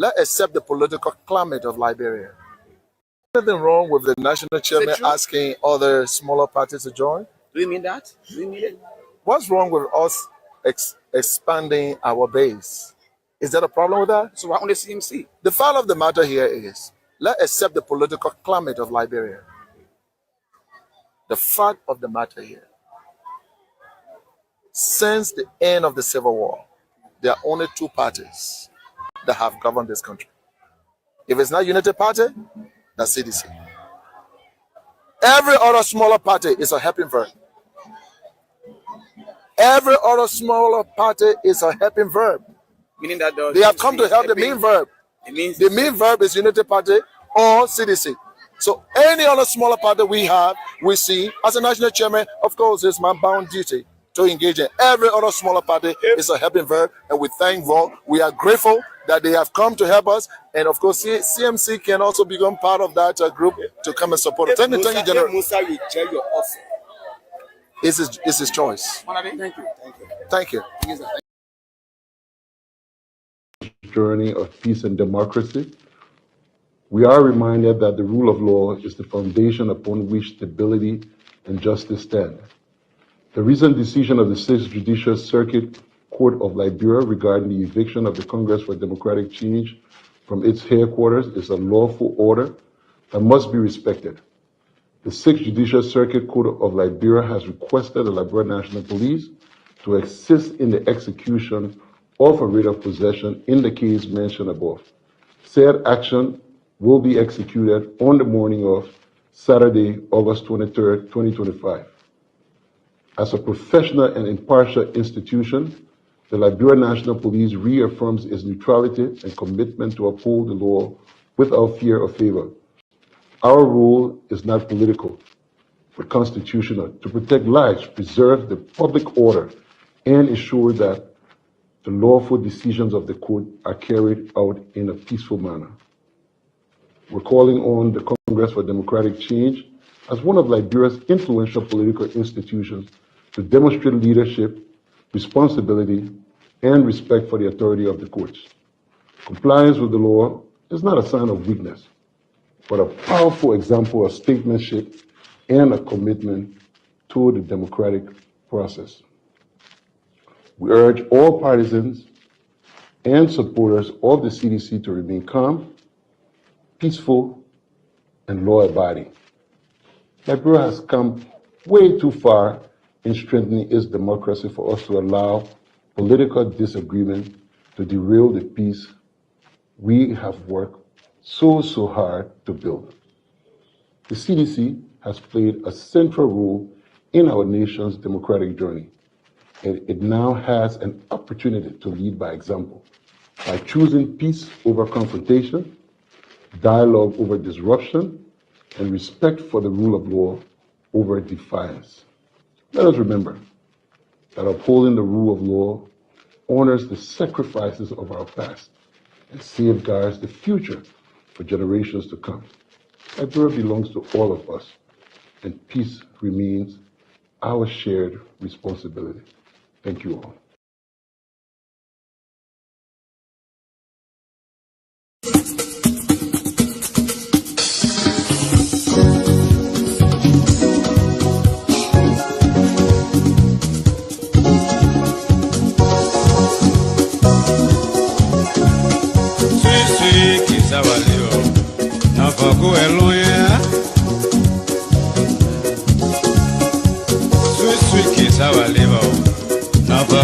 let's accept the political climate of Liberia. Anything wrong with the national chairman asking other smaller parties to join? Do you mean that? Do you mean it? What's wrong with us expanding our base? Is there a problem with that? So why only CMC? The fact of the matter here is, let's accept the political climate of Liberia. The fact of the matter here, since the end of the Civil War, there are only two parties that have governed this country. If it's not Unity Party, that's CDC. Every other smaller party is a helping verb. Every other smaller party is a helping verb. Meaning that they have come to help the main verb. It means the main verb is Unity Party or CDC. So any other smaller party we have, we see, as a national chairman, of course, it's my bound duty to engage in. Every other smaller party is a helping verb, and we thank God. We are grateful that they have come to help us, and of course, CMC can also become part of that group to come and support us. Thank you, General. Musa reject your offer. It's his choice. Thank you. Thank you. Journey of peace and democracy, we are reminded that the rule of law is the foundation upon which stability and justice stand. The recent decision of the Sixth Judicial Circuit Court of Liberia regarding the eviction of the Congress for Democratic Change from its headquarters is a lawful order that must be respected. The Sixth Judicial Circuit Court of Liberia has requested the Liberia National Police to assist in the execution of a writ of possession in the case mentioned above. Said action will be executed on the morning of Saturday, August 23rd, 2025. As a professional and impartial institution, the Liberia National Police reaffirms its neutrality and commitment to uphold the law without fear or favor. Our role is not political, but constitutional, to protect lives, preserve the public order, and ensure that the lawful decisions of the court are carried out in a peaceful manner. We're calling on the Congress for Democratic Change as one of Liberia's influential political institutions to demonstrate leadership, responsibility, and respect for the authority of the courts. Compliance with the law is not a sign of weakness, but a powerful example of statesmanship and a commitment to the democratic process. We urge all partisans and supporters of the CDC to remain calm, peaceful, and law-abiding. Liberia has come way too far in strengthening its democracy for us to allow political disagreement to derail the peace we have worked so hard to build. The CDC has played a central role in our nation's democratic journey, and it now has an opportunity to lead by example by choosing peace over confrontation, dialogue over disruption, and respect for the rule of law over defiance. Let us remember that upholding the rule of law honors the sacrifices of our past and safeguards the future for generations to come. Liberia belongs to all of us, and peace remains our shared responsibility. Thank you all.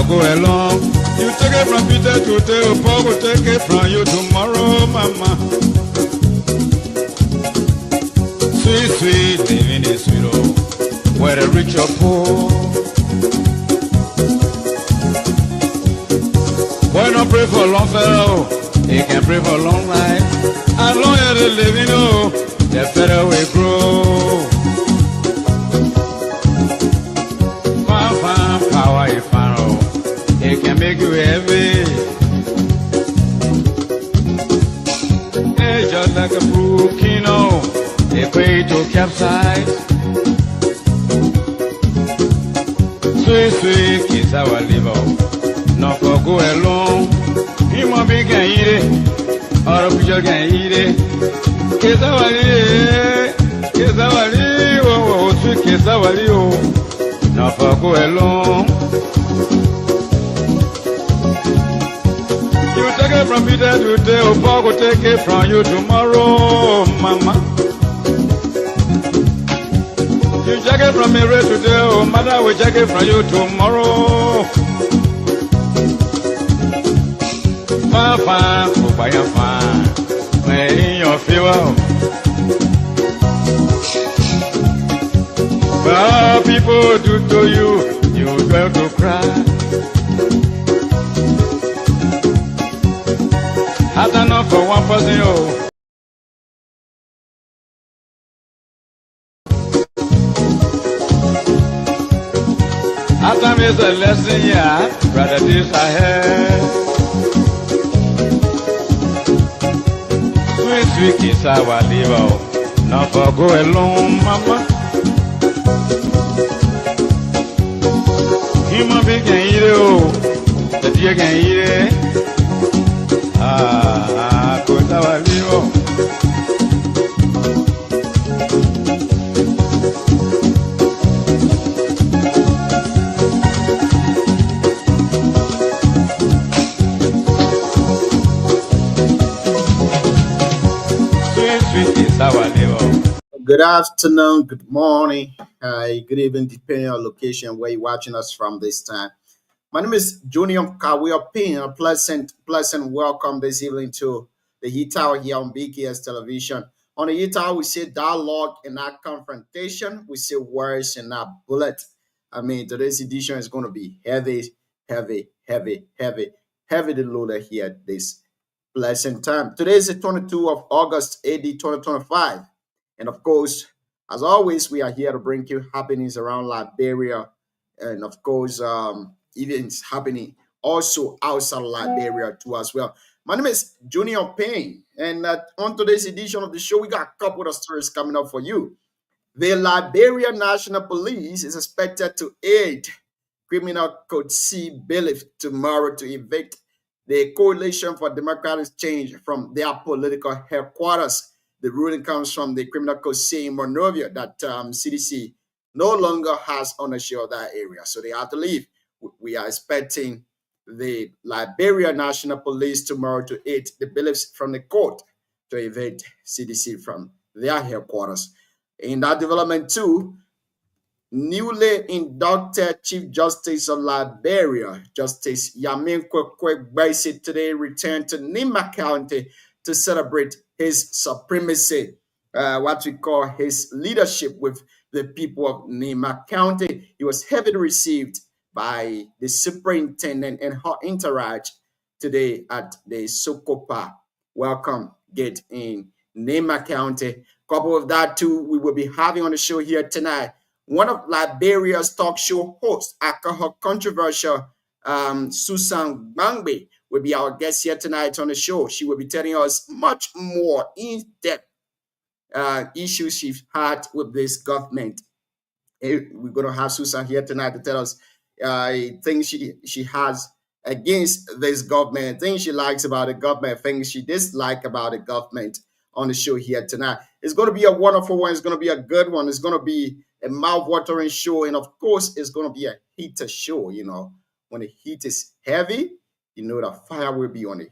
Go along. You take it from Peter today, Paul will take it from you tomorrow, mama. Sweet, sweet, living is sweet, oh, where the rich or poor. Why not pray for a long fellow? He can pray for a long life. As long as they live, you know, the better we grow. Power you find, it can make you heavy. It's just like a volcano, it way to capsize. Sweet, sweet kiss our liver, not for go along. He might be getting it, Mara Puja can eat it. Kesawali, oh, sweet Kesawali, oh. Now for go along. You take it from me today, oh, Paul will take it from you tomorrow, Mama. You take it from me right today, oh, Mother will take it from you tomorrow. Fine, oh, by your fine, may your fever. Well, people do to you, you going to cry. I don't know for one person, oh. After me is a lesson, yeah, brother, this I had. Sweet, sweet kiss, I will leave out. Now for go alone, mama. Human being can eat it, oh. The deer can eat it. Go I will leave out. Good afternoon, good morning, good evening, depending on location where you're watching us from this time. My name is Junior Kawiopin. A pleasant welcome this evening to the Heat Tower here on BKS Television. On the Heat Tower, we say dialogue and not confrontation. We say words and not bullet. I mean, today's edition is going to be heavy to load here this pleasant time. Today is the 22nd of August, AD 2025. And of course, as always, we are here to bring you happenings around Liberia. And of course, events happening also outside Liberia too as well. My name is Junior Payne. And on today's edition of the show, we got a couple of stories coming up for you. The Liberia National Police is expected to aid Criminal Code C bailiff tomorrow to evict the Coalition for Democratic Change from their political headquarters. The ruling comes from the Criminal Code C in Monrovia that CDC no longer has ownership of that area, so they have to leave. We are expecting the Liberia National Police tomorrow to aid the bailiffs from the court to evict CDC from their headquarters. In that development too, newly inducted Chief Justice of Liberia, Justice Yamin Kwekwe Baisi, today returned to Nima County to celebrate his supremacy, what we call his leadership with the people of Nima County. He was heavily received by the superintendent and her entourage today at the Sokopa Welcome Gate in Nima County. Couple of that too, we will be having on the show here tonight. One of Liberia's talk show hosts, alcohol controversial Susan Gbangbe, will be our guest here tonight on the show. She will be telling us much more in-depth issues she's had with this government. We're going to have Susan here tonight to tell us things she has against this government, things she likes about the government, things she dislikes about the government on the show here tonight. It's going to be a wonderful one. It's going to be a good one. It's going to be a mouth-watering show. And of course, it's going to be a heater show. You know, when the heat is heavy, you know the fire will be on it.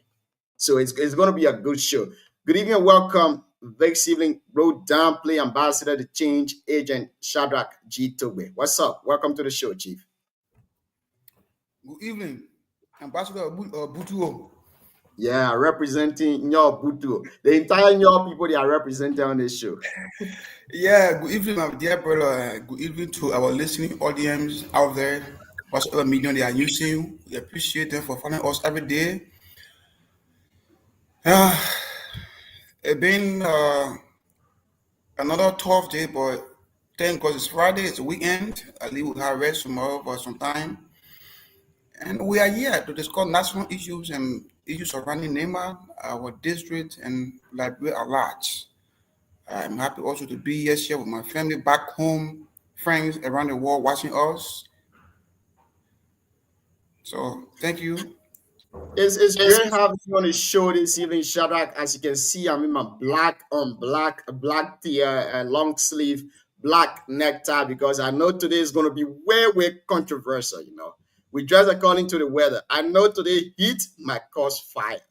So it's going to be a good show. Good evening and welcome this evening, Road Downplay Ambassador to Change Agent Shadrach G. Tobe. What's up? Welcome to the show, Chief. Good evening, Ambassador Butuo. Yeah, representing Nyo Butuo. The entire Nyo people they are representing on this show. Yeah, good evening, my dear brother. Good evening to our listening audience out there. Whatever medium they are using, we appreciate them for following us every day. It's been another tough day, but thank God it's Friday, it's the weekend. At least we'll have rest tomorrow for some time. And we are here to discuss national issues and issues surrounding Nema, our district, and Liberia at large. I'm happy also to be here with my family back home, friends around the world watching us. So thank you It's great having you on the show this evening, Shadrach. As you can see, I'm in my black on black tee, long sleeve, black necktie because I know today is going to be way controversial. We dress according to the weather. I know today heat might cause fire.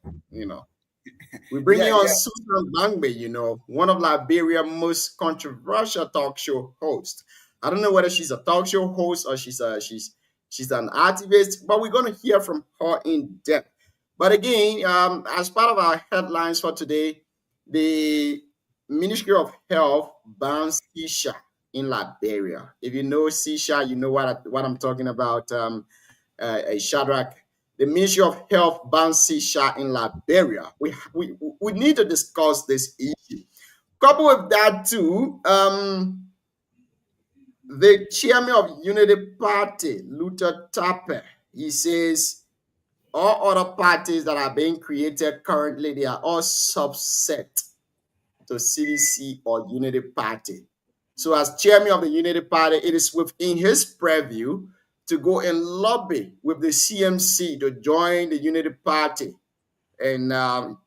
We bring Yeah, you on yeah. Susan Bangbe, one of Liberia's most controversial talk show hosts. I don't know whether she's a talk show host or she's an activist, but we're gonna hear from her in depth. But again, as part of our headlines for today, the Ministry of Health bans Shisha in Liberia. If you know Shisha, you know what I'm talking about. Shadrach, the Ministry of Health bans Shisha in Liberia. We need to discuss this issue. Couple with that too, the chairman of Unity Party, Luther Tapper, he says all other parties that are being created currently, they are all subset to CDC or Unity Party. So, as chairman of the Unity Party, it is within his purview to go and lobby with the CMC to join the Unity Party. And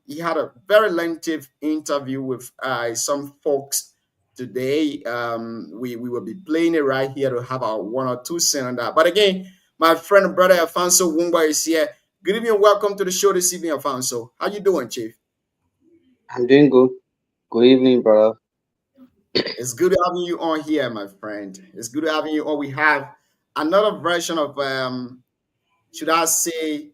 he had a very lengthy interview with some folks today. We will be playing it right here to have our 1 or 2 cents on that. But again, my friend and brother Alfonso Wumba is here. Good evening and welcome to the show this evening, Alfonso. How you doing, Chief? I'm doing good. Good evening, brother. It's good having you on here, my friend. It's good having you on. We have another version of, should I say,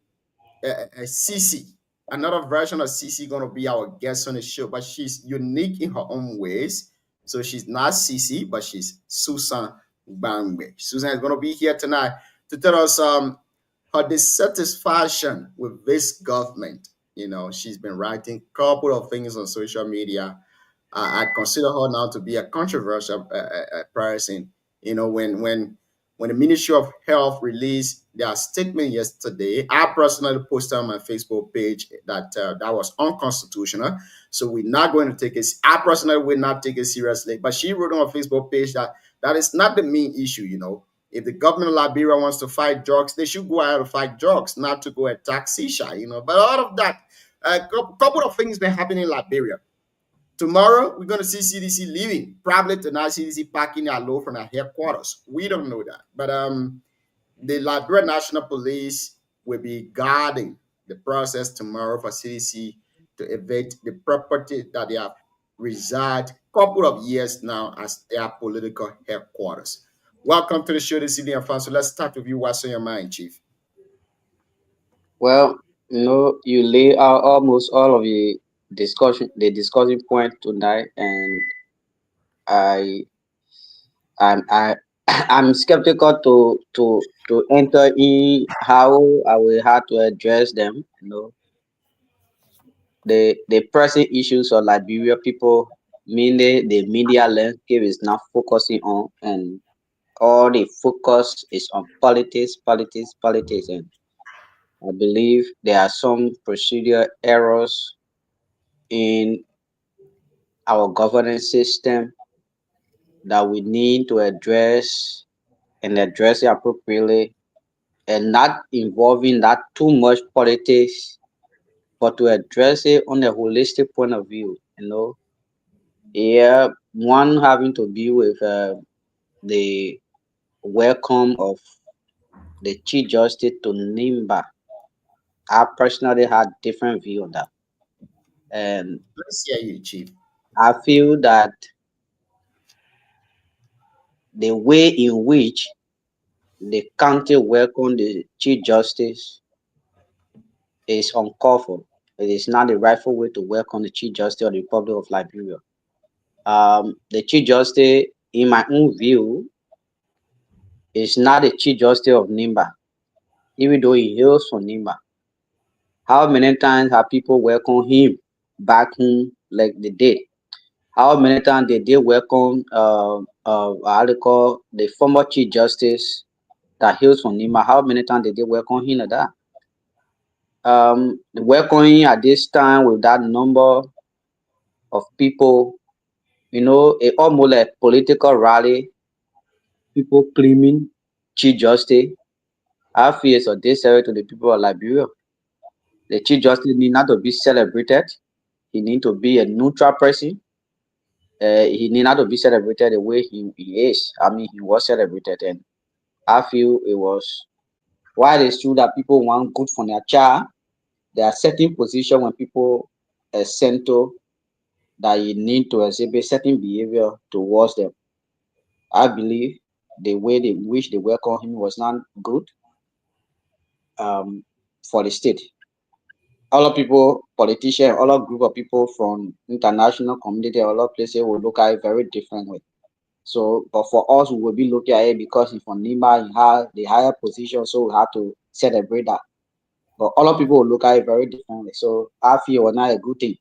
Cece. Another version of Cece going to be our guest on the show, but she's unique in her own ways. So she's not Cece, but she's Susan Bangbe. Susan is going to be here tonight to tell us her dissatisfaction with this government. She's been writing a couple of things on social media. I consider her now to be a controversial person. When the Ministry of Health released their statement yesterday, I personally posted on my Facebook page that that was unconstitutional. So we're not going to take it. I personally will not take it seriously. But she wrote on her Facebook page that that is not the main issue. If the government of Liberia wants to fight drugs, they should go out and fight drugs, not to go attack Sisha. But out of that, a couple of things been happening in Liberia. Tomorrow, we're going to see CDC leaving. Probably tonight, CDC packing their load from their headquarters. We don't know that. But the Liberia National Police will be guarding the process tomorrow for CDC to evict the property that they have reside a couple of years now as their political headquarters. Welcome to the show this evening, Alfonso. Let's start with you. What's on your mind, Chief? Well, you lay out almost all of the discussion point tonight, and I'm skeptical to enter in how I will have to address them. The pressing issues of Liberia people, mainly the media landscape, is now focusing on, and all the focus is on politics, and I believe there are some procedural errors in our governance system that we need to address and address it appropriately, and not involving that too much politics, but to address it on a holistic point of view. One having to be with the welcome of the Chief Justice to NIMBA. I personally had different view on that, and Let's hear you, Chief. I feel that the way in which the county welcomed the Chief Justice is uncalled for. It is not the rightful way to welcome the Chief Justice of the Republic of Liberia. The Chief Justice, in my own view, is not the Chief Justice of NIMBA, even though he hails from NIMBA. How many times have people welcomed him back home like they did? How many times did they welcome how they call the former Chief Justice that hails from NIMBA? How many times did they welcome him like that? Welcoming at this time with that number of people, it almost like political rally, people claiming Chief Justice. I feel it's a disservice to the people of Liberia. The Chief Justice need not to be celebrated. He need to be a neutral person. He need not to be celebrated the way he is. I mean, he was celebrated, and I feel it was. While it's true that people want good for their child, there are certain positions when people sent to that you need to exhibit certain behavior towards them. I believe the way in which they welcome him was not good for the state. All of people, politicians, all of group of people from international community, all of places will look at it very differently. So, but for us, we will be looking at it because he's from Nima, he has the higher position, so we have to celebrate that. But all of people will look at it very differently. So I feel it was not a good thing.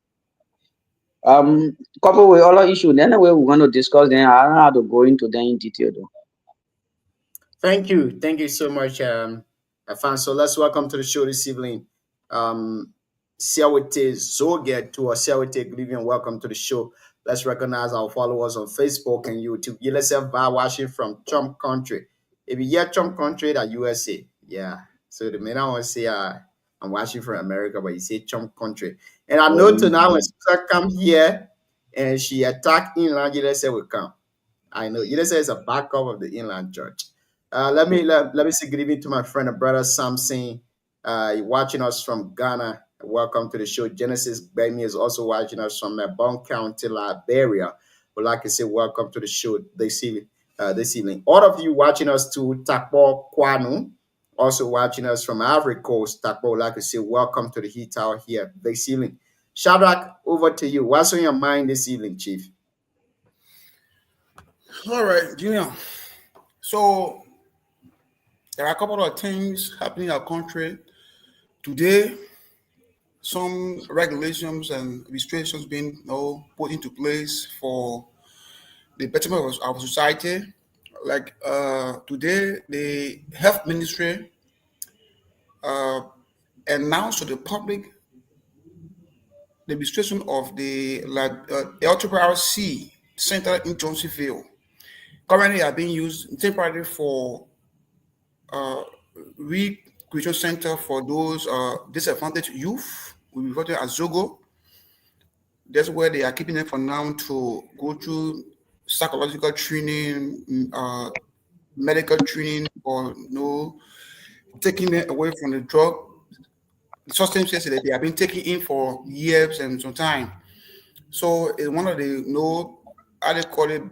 Couple with other issues. Anyway, we're going to discuss them. I don't have to go into them in detail though. Thank you so much, Afanso. Let's welcome to the show this evening, Siawete Zoget to Siawete. Good evening, welcome to the show. Let's recognize our followers on Facebook and YouTube. Yourself by watching from Trump country. If you hear Trump country, that USA, yeah. So the man I want to say, I'm watching from America, but you say Trump country. And I know tonight when Susan come here and she attack inland, USA will come. I know USA is a backup of the inland church. Let me say good evening to my friend and brother Samson, watching us from Ghana. Welcome to the show. Genesis Bemi is also watching us from Bon County, Liberia. Would like to say welcome to the show this evening. All of you watching us to Takpo Kwanu, also watching us from Ivory Coast. Takpo would like to say welcome to the Heat Tower here this evening. Shadrach, over to you. What's on your mind this evening, Chief? All right, Junior. So there are a couple of things happening in our country today. Some regulations and restrictions being put into place for the betterment of our society. Like today, the health ministry announced to the public the restriction of the LRRC Center in Johnsonville. Currently, are being used temporarily for recreation center for those disadvantaged youth. We refer to as ZOGO. That's where they are keeping them for now to go through psychological training, medical training, or taking them away from the drug substances that they have been taking in for years and some time. So it's one of the how they call it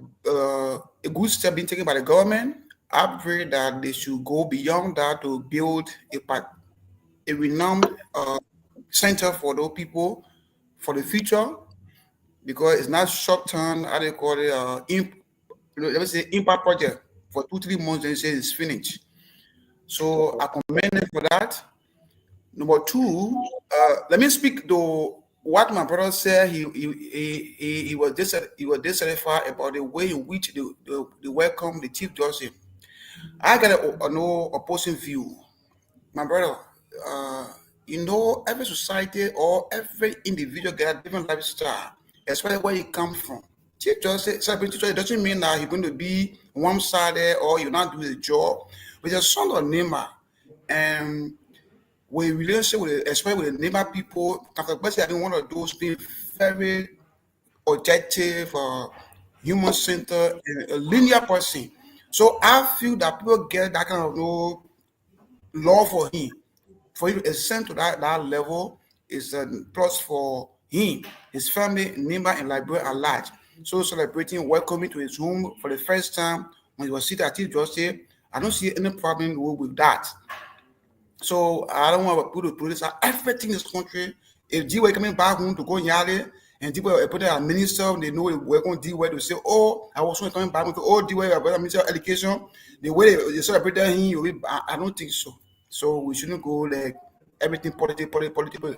a good step being taken by the government. I pray that they should go beyond that to build a renowned center for those people for the future, because it's not short term. How they call it? Let me say impact project for 2-3 months. They say it's finished. So I commend them for that. Number two, let me speak to what my brother said. He was dissatisfied about the way in which they welcome the Chief Justice. I got a opposing view, my brother. Every society or every individual get a different lifestyle, especially where you come from. Chief Justice, it doesn't mean that you're going to be one-sided or you're not doing the job. With your son or neighbor, and we relationship with, especially with the neighbor people, especially I think one of those being very objective, human-centered, and a linear person. So I feel that people get that kind of love for him. For him to ascend to that level is a plus for him, his family, neighbor, and Liberia at large. So celebrating, welcoming to his home for the first time when he was seated at Chief Justice, I don't see any problem with that. So I don't want to put this everything in this country. If D-Way coming back home to go Yale and D-Way put a minister, they know we're going to D-Way to say, oh, I was coming back to D-Way, minister of education. The way they celebrated him, I don't think so. So we shouldn't go like everything political.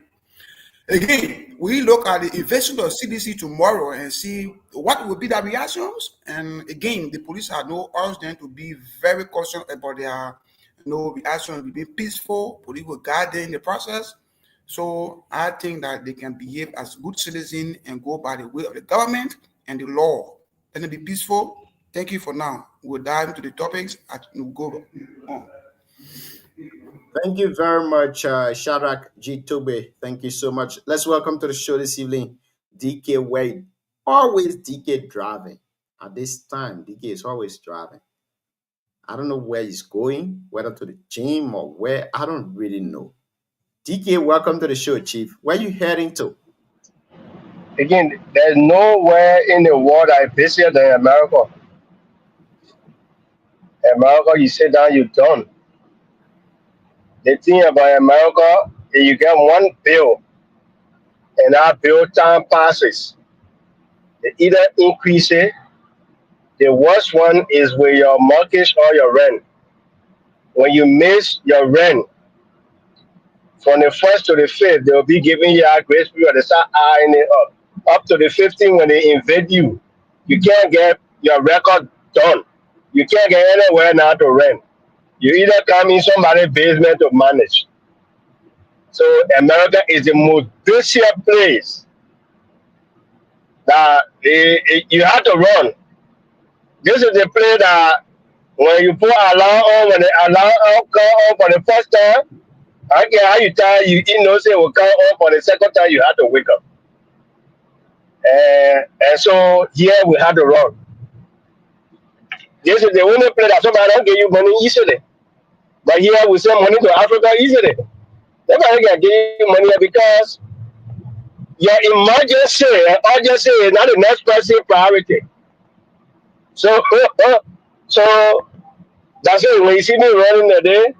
Again, we look at the investigation of CDC tomorrow and see what will be the reactions. And again, the police have urged them to be very cautious about their reaction, be peaceful. Police will guide them in the process. So I think that they can behave as good citizens and go by the way of the government and the law. Let them be peaceful. Thank you for now. We'll dive into the topics and we'll go on. Thank you very much, Shadrach G. Tobe. Thank you so much. Let's welcome to the show this evening, DK Wade. Always DK driving. At this time, DK is always driving. I don't know where he's going, whether to the gym or where. I don't really know. DK, welcome to the show, Chief. Where you heading to? Again, there's nowhere in the world I busier than America. America, you sit down, you're done. The thing about America is you get one bill, and that bill time passes. They either increase it. The worst one is with your mortgage or your rent. When you miss your rent, from the 1st to the 5th, they'll be giving you a grace period. They start eyeing it up. Up to the 15th, when they invade you, you can't get your record done. You can't get anywhere now to rent. You either come in somebody's basement to manage. So America is the most busiest place that you have to run. This is the place that when you put alarm on, when the alarm come on for the first time, I get how you tell you know say it will come on for the second time, you have to wake up. And so here we had to run. This is the only place that somebody don't give you money easily. But here we send money to Africa easily. Nobody can give you money because your emergency and urgency is not the next person priority. So that's it. When you see me running today,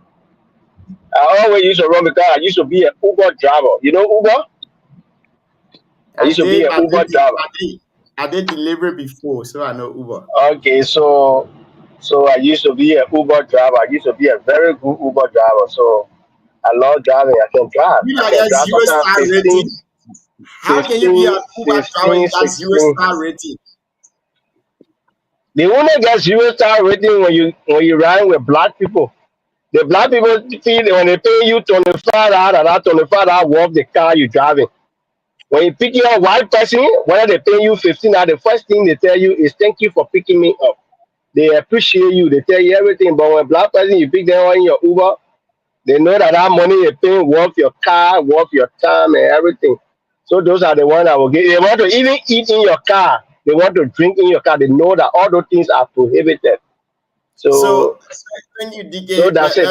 I always used to run because I used to be an Uber driver. You know Uber? I used to be an Uber driver. I did delivery before, so I know Uber. Okay, so I used to be an Uber driver. I used to be a very good Uber driver. So I love driving. I can drive. You know, that's 0-star rating. How can you be an Uber driver with that 0-star rating? They only get 0-star rating when you ride with black people. The black people feel when they pay you $25 and that $25 worth the car you're driving. When you pick your white person, whether they pay you $15, the first thing they tell you is thank you for picking me up. They appreciate you. They tell you everything. But when black person, you pick them on your Uber, they know that money they pay worth your car, worth your time and everything. So those are the ones that will get. They want to even eat in your car. They want to drink in your car. They know that all those things are prohibited. So thank you, DK. So that's it.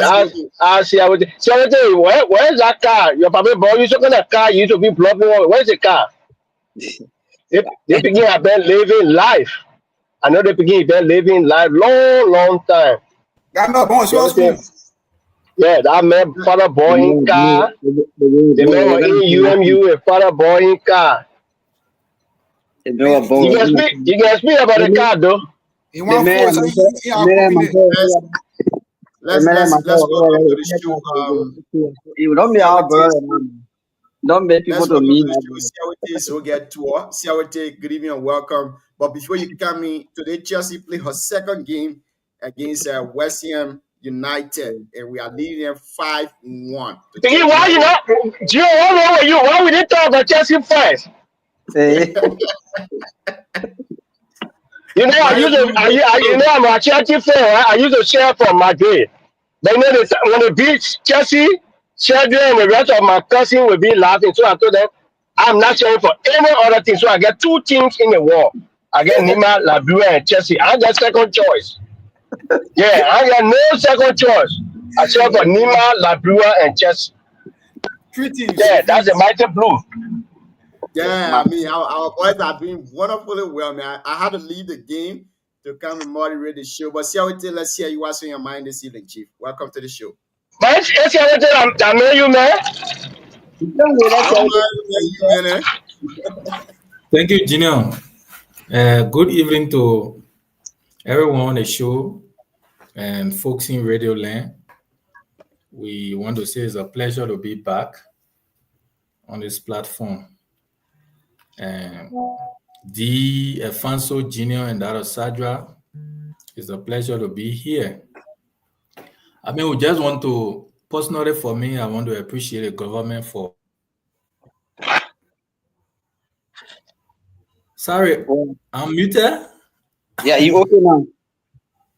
I see. Where's that car? Your papa boy, you talking that car? You used to be blocking. Where's the car? They begin a been living life. I know they begin been living life long time. Yeah, that man father boy in car. The man in UMU a father boy in car. You can speak about the car though. Let's welcome to the show. You don't be our brother, man. Don't make people to me. Siawate, good evening and welcome. But before you come in, today Chelsea played her second game against West Ham United, and we are leading them 5-1. Why you not? Gio, why were you? Why we didn't talk about Chelsea first? You know, I'm a Chelsea fan. Right? I used to share from Madrid. But you know, when they beat Chelsea, children and the rest of my cousins will be laughing. So I told them, I'm not cheering for any other team. So I get two teams in the war. I get Nima, Labua, and Chelsea. I get second choice. Yeah, I got no second choice. I cheer for Nima, Labua, and Chelsea. Yeah, that's the mighty blue. Yeah, I mean, our boys are doing wonderfully well, man. I had to leave the game to come and moderate the show. But let's hear you what's on your mind this evening, Chief. Welcome to the show. But I know you, man. Thank you, Junior. Good evening to everyone on the show and folks in Radio Land. We want to say it's a pleasure to be back on this platform. D. Afonso Jr. and that of Sadra, it's a pleasure to be here. I mean, we just want to, personally for me, I want to appreciate the government for... Sorry, I'm muted? Yeah, you okay now?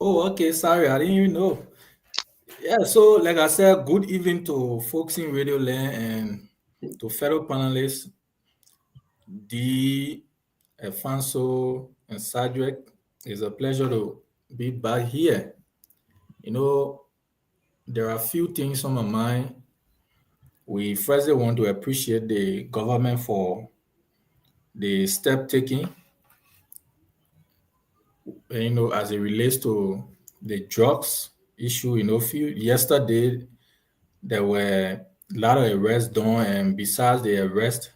Oh, okay, sorry, I didn't even know. Yeah, so like I said, good evening to folks in Radio Land and to fellow panelists, D, Alfonso, and Sadrick. It's a pleasure to be back here. You know, there are a few things on my mind. We firstly want to appreciate the government for the step taking, as it relates to the drugs issue. Yesterday there were a lot of arrests done, and besides the arrest,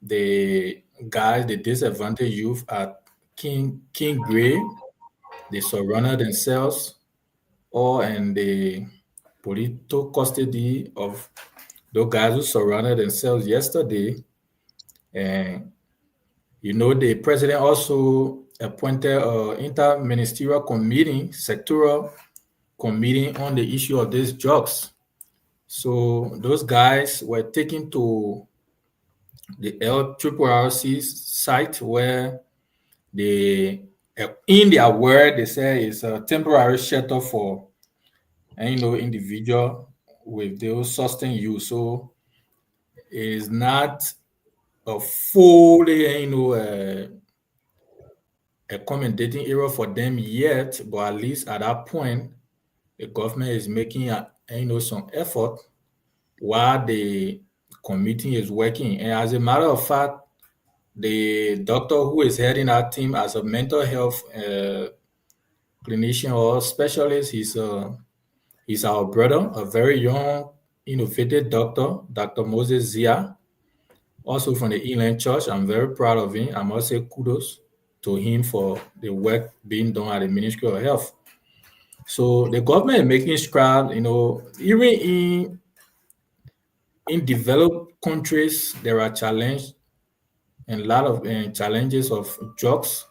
the guys, the disadvantaged youth at King Gray, they surrounded themselves all in the political custody of those guys who surrounded themselves yesterday. And the president also appointed an interministerial committee, sectoral committee on the issue of these drugs. So those guys were taken to the LRRC site where in their word, they say it's a temporary shelter for individual with those sustained use. So it's not a fully accommodating area for them yet, but at least at that point, the government is making some effort while the committee is working. And as a matter of fact, the doctor who is heading our team as a mental health clinician or specialist, he's our brother, a very young, innovative doctor, Dr. Moses Zia, also from the Elam Church. I'm very proud of him. I must say kudos to him for the work being done at the Ministry of Health. So the government is making strides, even in developed countries, there are challenges and a lot of challenges of drugs.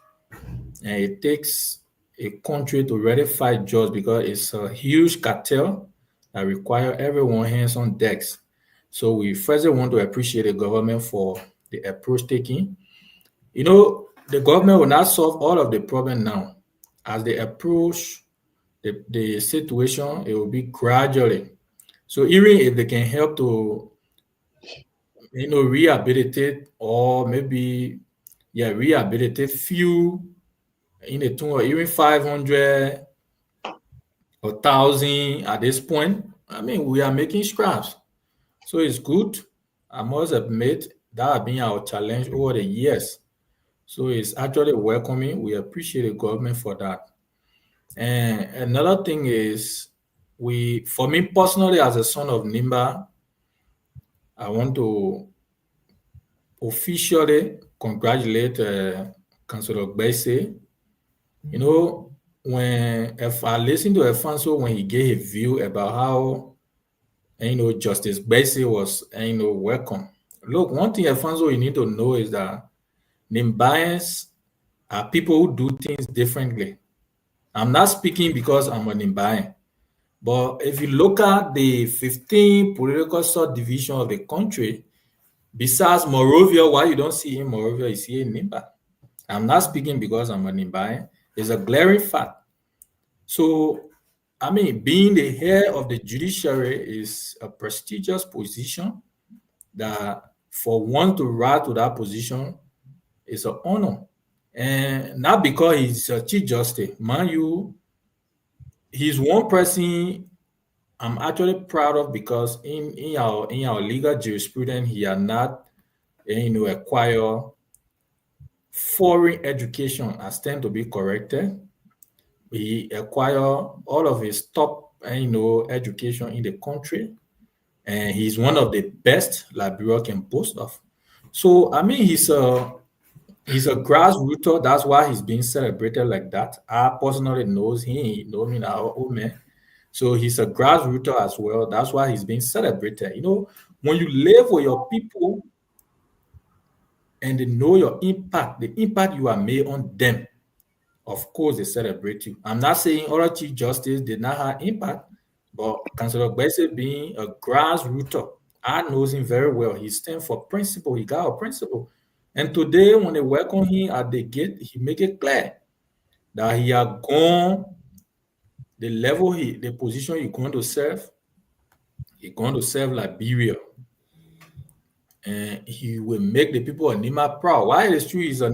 And it takes a country to really fight drugs because it's a huge cartel that require everyone hands on decks. So we first want to appreciate the government for the approach taking. The government will not solve all of the problem now. As they approach the situation, it will be gradually. So even if they can help to rehabilitate or maybe rehabilitate few in the tune of even 500 or 1,000 at this point, we are making strides. So it's good. I must admit that has been our challenge over the years. So it's actually welcoming. We appreciate the government for that. And another thing is, for me personally, as a son of Nimba, I want to officially congratulate Councillor Gbese. If I listen to Alfonso when he gave a view about how Justice Gbese was welcome. Look, one thing, Alfonso, you need to know is that Nimbayans are people who do things differently. I'm not speaking because I'm a Nimbayan, but if you look at the 15 political subdivision of the country, besides Morovia, why you don't see in Morovia, you see in Nimba. I'm not speaking because I'm a Nimbayan. It's a glaring fact. So, being the head of the judiciary is a prestigious position that for one to rise to that position is an honor. And not because he's a Chief Justice. Mind you, he's one person I'm actually proud of because in our legal jurisprudence, he had not acquire foreign education as tend to be corrected. He acquired all of his top education in the country, and he's one of the best Liberia can boast of. So he's a grassrooter. That's why he's being celebrated like that. I personally knows him. He knows me now, old man. So he's a grassrooter as well. That's why he's being celebrated. When you live with your people and they know your impact, the impact you have made on them, of course they celebrate you. I'm not saying other Chief Justice did not have impact, but Councillor Gbese being a grassrooter, I knows him very well. He stands for principle. He got a principle. And today, when they welcome him at the gate, he make it clear that he had gone the level the position he's going to serve Liberia. And he will make the people of Nima proud. Why it's true he's a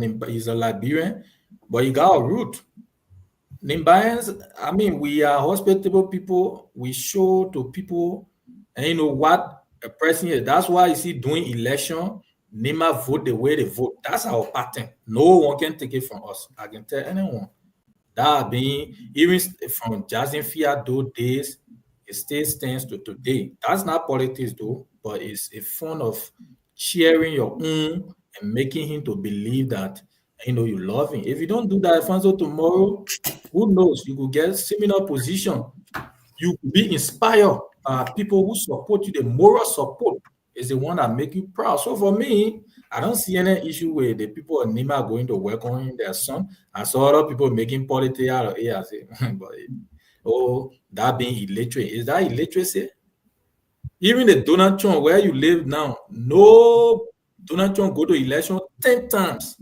Liberian, but he got a root. Nimbayans, I mean, we are hospitable people. We show to people, and you know what a person is. That's why you see during election, Nima vote the way they vote. That's our pattern. No one can take it from us. I can tell anyone. That being even from Jackson Fiat those days, it still stands to today. That's not politics though, but it's a form of sharing your own and making him to believe that you love him. If you don't do that, Alfonso, tomorrow, who knows? You could get similar position. You could be inspired by people who support you. The moral support is the one that make you proud. So for me, I don't see any issue with the people of Nima going to welcome their son. I saw other people making politics out of it. I say, but that being illiterate. Is that illiteracy? Even the Donald Trump, where you live now, no Donald Trump go to election 10 times.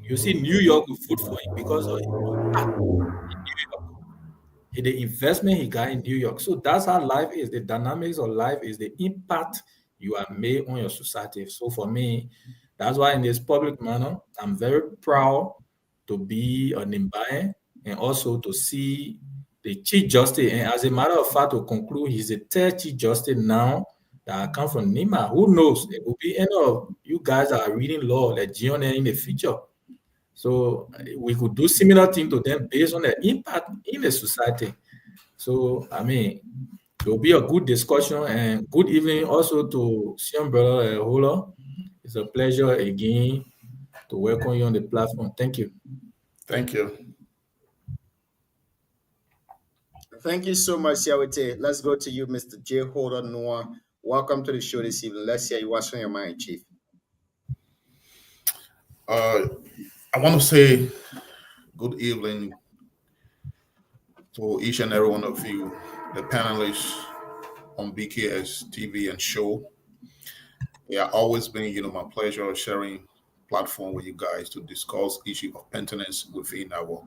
You see, New York will vote for him because of the investment he got in New York. So that's how life is. The dynamics of life is the impact you have made on your society. So for me, that's why in this public manner, I'm very proud to be an Nimbayan and also to see the Chief Justice. And as a matter of fact, to conclude, he's the third Chief Justice now that come from Nima. Who knows? It will be any of you guys that are reading law like GNN in the future. So we could do similar thing to them based on their impact in the society. So, I mean, it will be a good discussion and good evening also to Sion Brother Hola. It's a pleasure again to welcome you on the platform. Thank you. Thank you. Thank you so much, Siawete. Let's go to you, Mr. J. Holder Noah. Welcome to the show this evening. Let's hear you. What's on your mind, Chief? I want to say good evening to each and every one of you, the panelists on BKS TV and show. Yeah, always been, my pleasure of sharing platform with you guys to discuss issue of penitence within our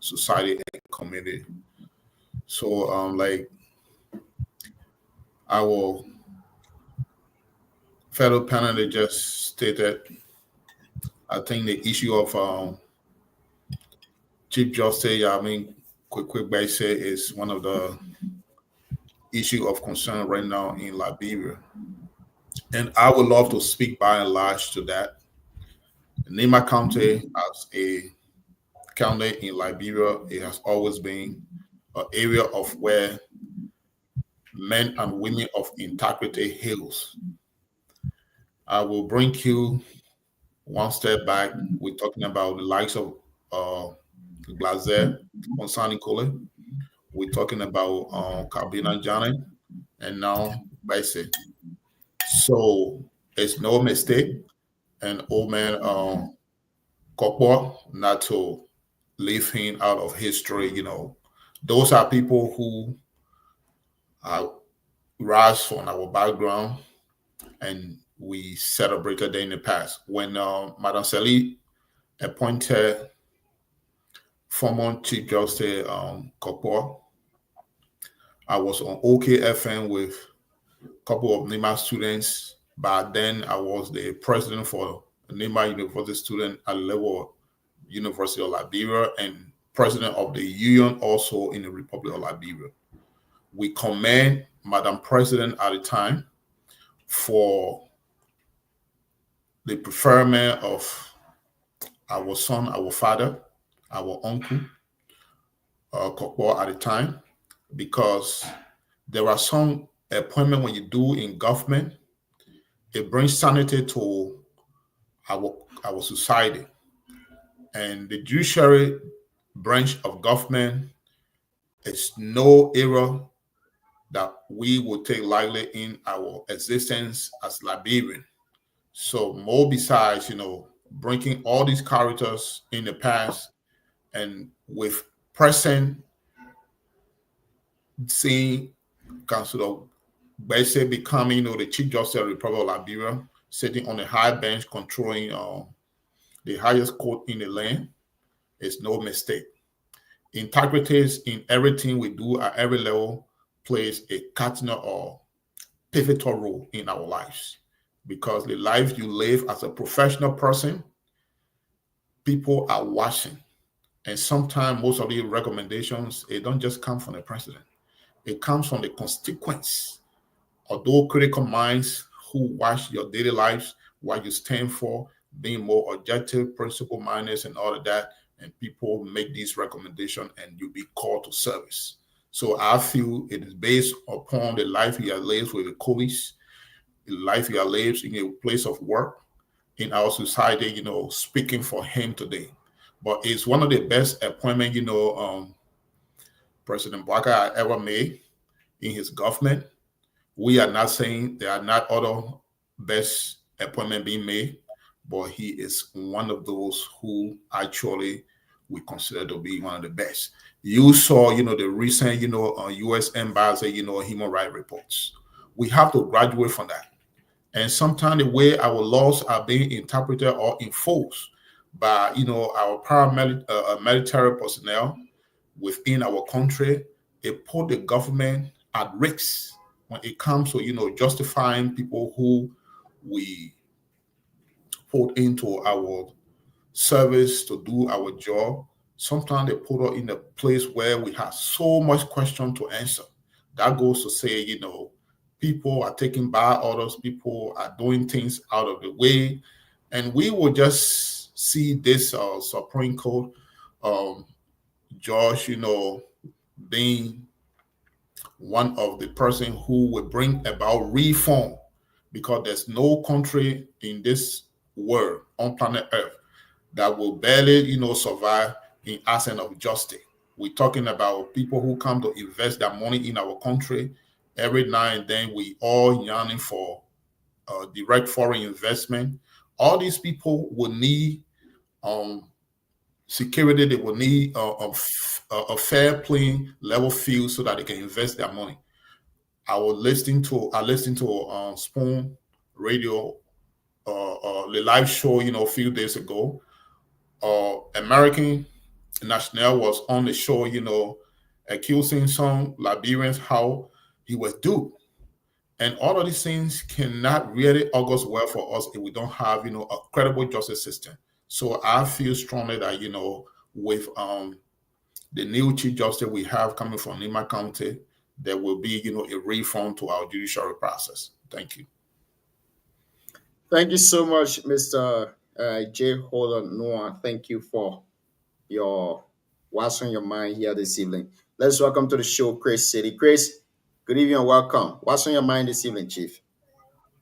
society and community. So, like our fellow panelist just stated, I think the issue of Chief Justice, quick basic is one of the issue of concern right now in Liberia. And I would love to speak by and large to that. Nima County, as a county in Liberia, it has always been an area of where men and women of integrity hails. I will bring you one step back. We're talking about the likes of Glazer, Konsani Kole. We're talking about Kabina Jane, and now Baise. So it's no mistake, and old man Kokwa not to leave him out of history. Those are people who rise from our background, and we celebrated them in the past. When Madam Sali appointed former Chief Justice Kokwa, I was on OKFM with a couple of Nima students. Back then, I was the president for Nima University student at level University of Liberia and president of the union also in the Republic of Liberia. We commend Madam President at the time for the preferment of our son, our father, our uncle, Kokwa at the time, because there are some appointments when you do in government, it brings sanity to our society. And the judiciary branch of government is no area that we will take lightly in our existence as Liberian. So more besides, bringing all these characters in the past and with present seeing Councilor Baise becoming, the Chief Justice of the Republic of Liberia, sitting on a high bench controlling the highest court in the land, is no mistake. Integrity in everything we do at every level plays a cardinal or pivotal role in our lives, because the life you live as a professional person, people are watching. And sometimes most of the recommendations, it don't just come from the president. It comes from the constituents of those critical minds who watch your daily lives, what you stand for, being more objective, principle-minded, and all of that. And people make these recommendations and you be called to service. So I feel it is based upon the life you have lived with the colleagues, the life you have lived in your place of work, in our society, speaking for him today. But it's one of the best appointments, President Bouakai ever made in his government. We are not saying there are not other best appointments being made, but he is one of those who actually we consider to be one of the best. You saw, the recent, U.S. embassy, human rights reports. We have to graduate from that. And sometimes the way our laws are being interpreted or enforced by, our paramilitary personnel within our country, it put the government at risk when it comes to, justifying people who we put into our service to do our job. Sometimes they put us in a place where we have so much question to answer. That goes to say, people are taking by orders, people are doing things out of the way, and we will just see this Supreme Court judge, being one of the person who will bring about reform, because there's no country in this world on planet Earth that will barely, survive in absence of justice. We're talking about people who come to invest their money in our country. Every now and then we all yearning for direct foreign investment. All these people will need security. They will need a fair playing level field so that they can invest their money. I listened to Spoon Radio, the live show, a few days ago. American National was on the show, accusing some Liberians how he was duped. And all of these things cannot really augurs well for us if we don't have, a credible justice system. So I feel strongly that, with the new Chief Justice we have coming from Nima County, there will be, a reform to our judiciary process. Thank you. Thank you so much, Mr. J. Holden Noah. Thank you for your what's on your mind here this evening. Let's welcome to the show, Chris City. Chris, good evening and welcome. What's on your mind this evening, Chief?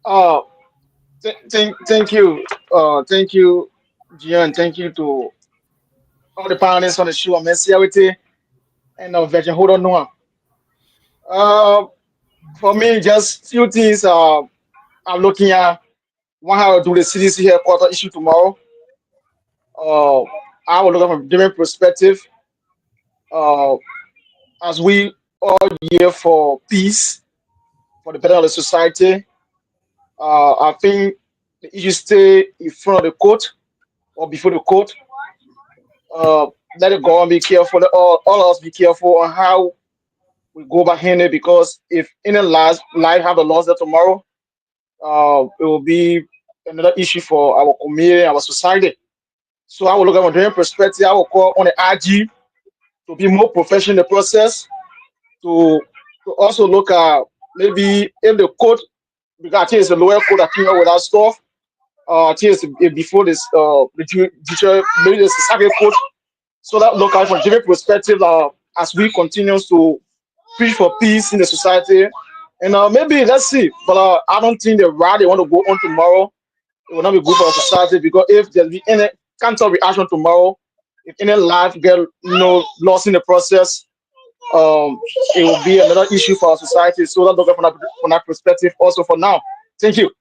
Thank you. Thank you, Gian. Thank you to all the panelists on the show, Messiawity and Virgin Holden Noah. For me, just few things I'm looking at. One, how to do the CDC headquarters issue tomorrow. I will look at from a different perspective. As we all year for peace, for the better of the society, I think the issue stay in front of the court or before the court. Let it go and be careful. Let all of us be careful on how we go behind it, because if any life have the loss there tomorrow, it will be another issue for our community, our society. So I will look at from a different perspective. I will call on the IG to be more professional in the process, to also look at maybe if the court, because I think it's the lower court that came up with that stuff. I think it's before this, the judicial, maybe the circuit court. So that look at from a different perspective as we continue to preach for peace in the society. And maybe, let's see, but I don't think the route they want to go on tomorrow, it will not be good for our society, because if there'll be any counter reaction tomorrow, if any life get lost in the process, it will be another issue for our society. So that look at from that perspective also for now. Thank you.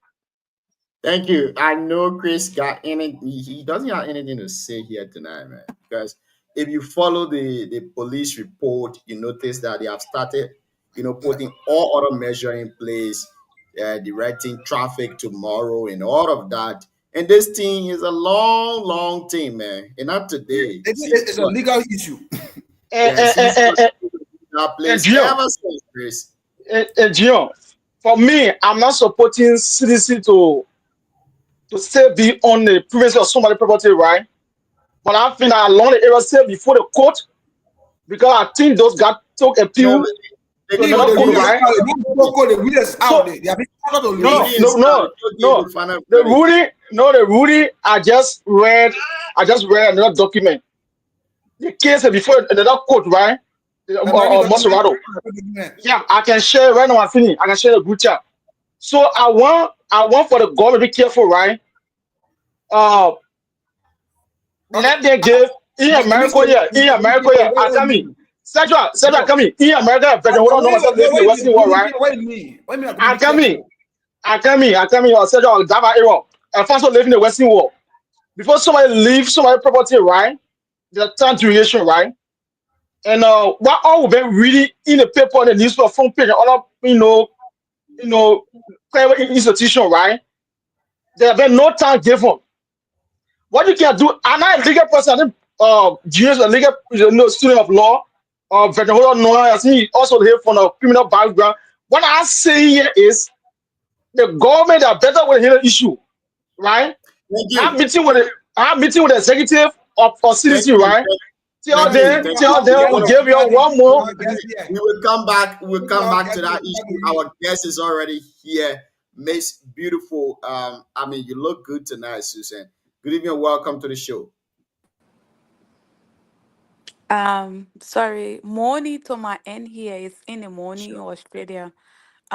Thank you. I know Chris got anything. He doesn't have anything to say here tonight, man. Because if you follow the police report, you notice that they have started, putting all other measures in place, directing traffic tomorrow and all of that. And this thing is a long thing, man. And not today. It's a legal issue. And, Yes, and, he's and, got and, that and place Gio, ever since, Chris. and Gio, for me, I'm not supporting CDC to still be on the premises of somebody's property, right? But I think that along the area still before the court, because I think those guys took No, appeal but they to did. No, another the They court, did. rules right? out. Don't Boko, the rules out. So They have been ordered to The no, leave. ruling no, is out. no, They told you no. the final The verdict. ruling, no, the ruling. I just read another document. The case is before another court, right? Bring the document. Maserado. Bring the document. Yeah, I can share it right now. I finish. I can share the group chat. So I want for the government to be careful, right? Uh, Okay. let them give in America, yeah, in America, yeah. I come in. Central, come in. In America, President, hold on, no, myself living in the Western world, right? What do you mean? What do you mean? I I have to come be in. careful. Central, Java era. And first live in the Western world. Before somebody leave somebody property, right? The time duration, right? And what all will be really in the paper, the newspaper, front page, and all of private institution, right? There have been no time given. What you can do, I'm not a legal person, I think Genius, a legal student of law, veteran holder, no, as me also here from a criminal background. What I say here is the government are better with the issue, right? Thank I'm you. meeting with the executive of Thank CDC, you. right? Thank you. Thank Tell you. them we'll give you one more. We will come back. We'll come back to that issue. Our guest is already here. Miss Beautiful. I mean, you look good tonight, Susan. Good evening and welcome to the show. Sorry, morning to my end here. It's in the morning in Sure. Australia.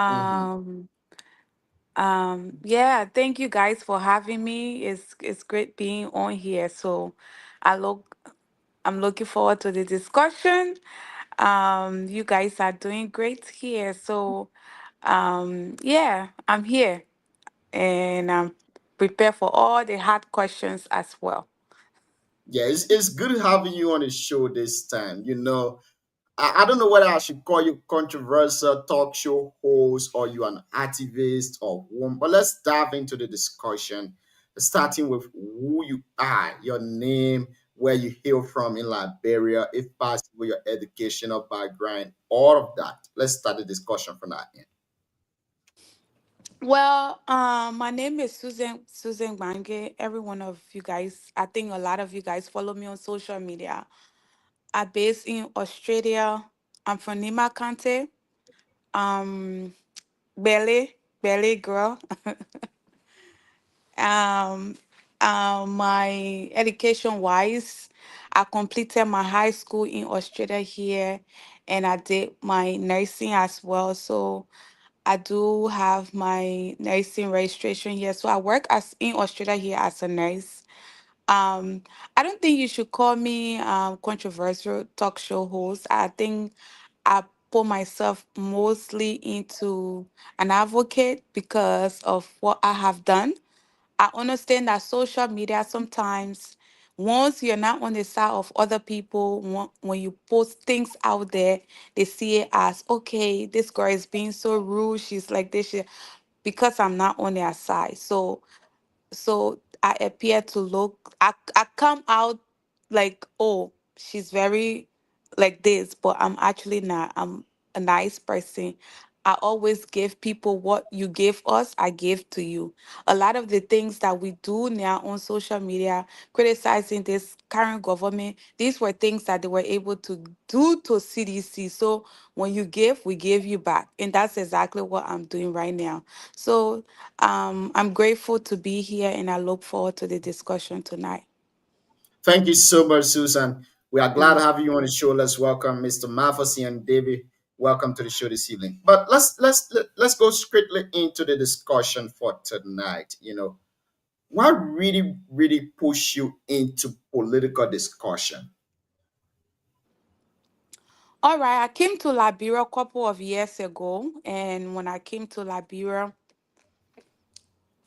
Mm-hmm. Um, yeah, thank you guys for having me. It's great being on here. So I look I'm looking forward to the discussion. You guys are doing great here. So yeah, I'm here and I'm prepared for all the hard questions as well. Yeah, it's good having you on the show this time. I don't know whether I should call you controversial talk show host or you an activist or one, but let's dive into the discussion, starting with who you are, your name, where you hail from in Liberia, if possible, your educational background, all of that. Let's start the discussion from that end. Well, my name is Susan Bange. Every one of you guys, I think a lot of you guys follow me on social media. I'm based in Australia. I'm from Nima County. Um, Belly girl. um, my education wise, I completed my high school in Australia here, and I did my nursing as well. So I do have my nursing registration here. So I work as in Australia here as a nurse. Um, I don't think you should call me controversial talk show host. I think I put myself mostly into an advocate because of what I have done. I understand that social media sometimes, once you're not on the side of other people, when you post things out there, they see it as, okay, this girl is being so rude. She's like this. Because I'm not on their side. So I appear to look, I come out like, oh, she's very like this, but I'm actually not. I'm a nice person. I always give people what you give us, I give to you. A lot of the things that we do now on social media, criticizing this current government, these were things that they were able to do to CDC. So when you give, we give you back. And that's exactly what I'm doing right now. So I'm grateful to be here and I look forward to the discussion tonight. Thank you so much, Susan. We are glad to Mm. have you on the show. Let's welcome Mr. Mathasi and David. Welcome to the show this evening. But let's go straightly into the discussion for tonight. What really pushed you into political discussion? All right, I came to Liberia a couple of years ago, and when I came to Liberia,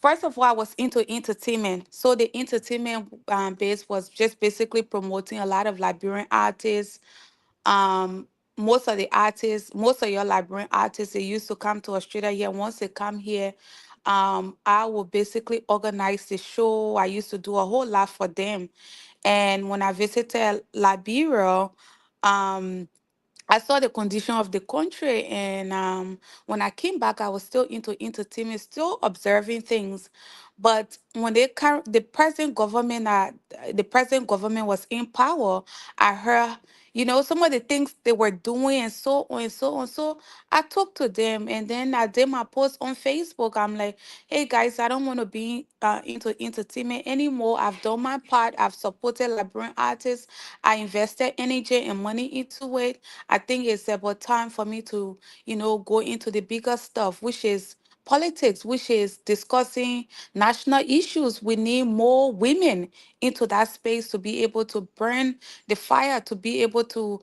first of all, I was into entertainment. So the entertainment base was just basically promoting a lot of Liberian artists. Um, most of your Liberian artists, they used to come to Australia here. Once they come here, I will basically organize the show. I used to do a whole lot for them. And when I visited Liberia, um I saw the condition of the country, and when I came back, I was still into entertainment, still observing things. But when the present government, the present government was in power, I heard, some of the things they were doing, and so on and so on. So I talked to them, and then I did my post on Facebook. I'm like, hey guys, I don't want to be into entertainment anymore. I've done my part. I've supported Liberian artists. I invested energy and money into it. I think it's about time for me to, go into the bigger stuff, which is politics, which is discussing national issues. We need more women into that space to be able to burn the fire, to be able to,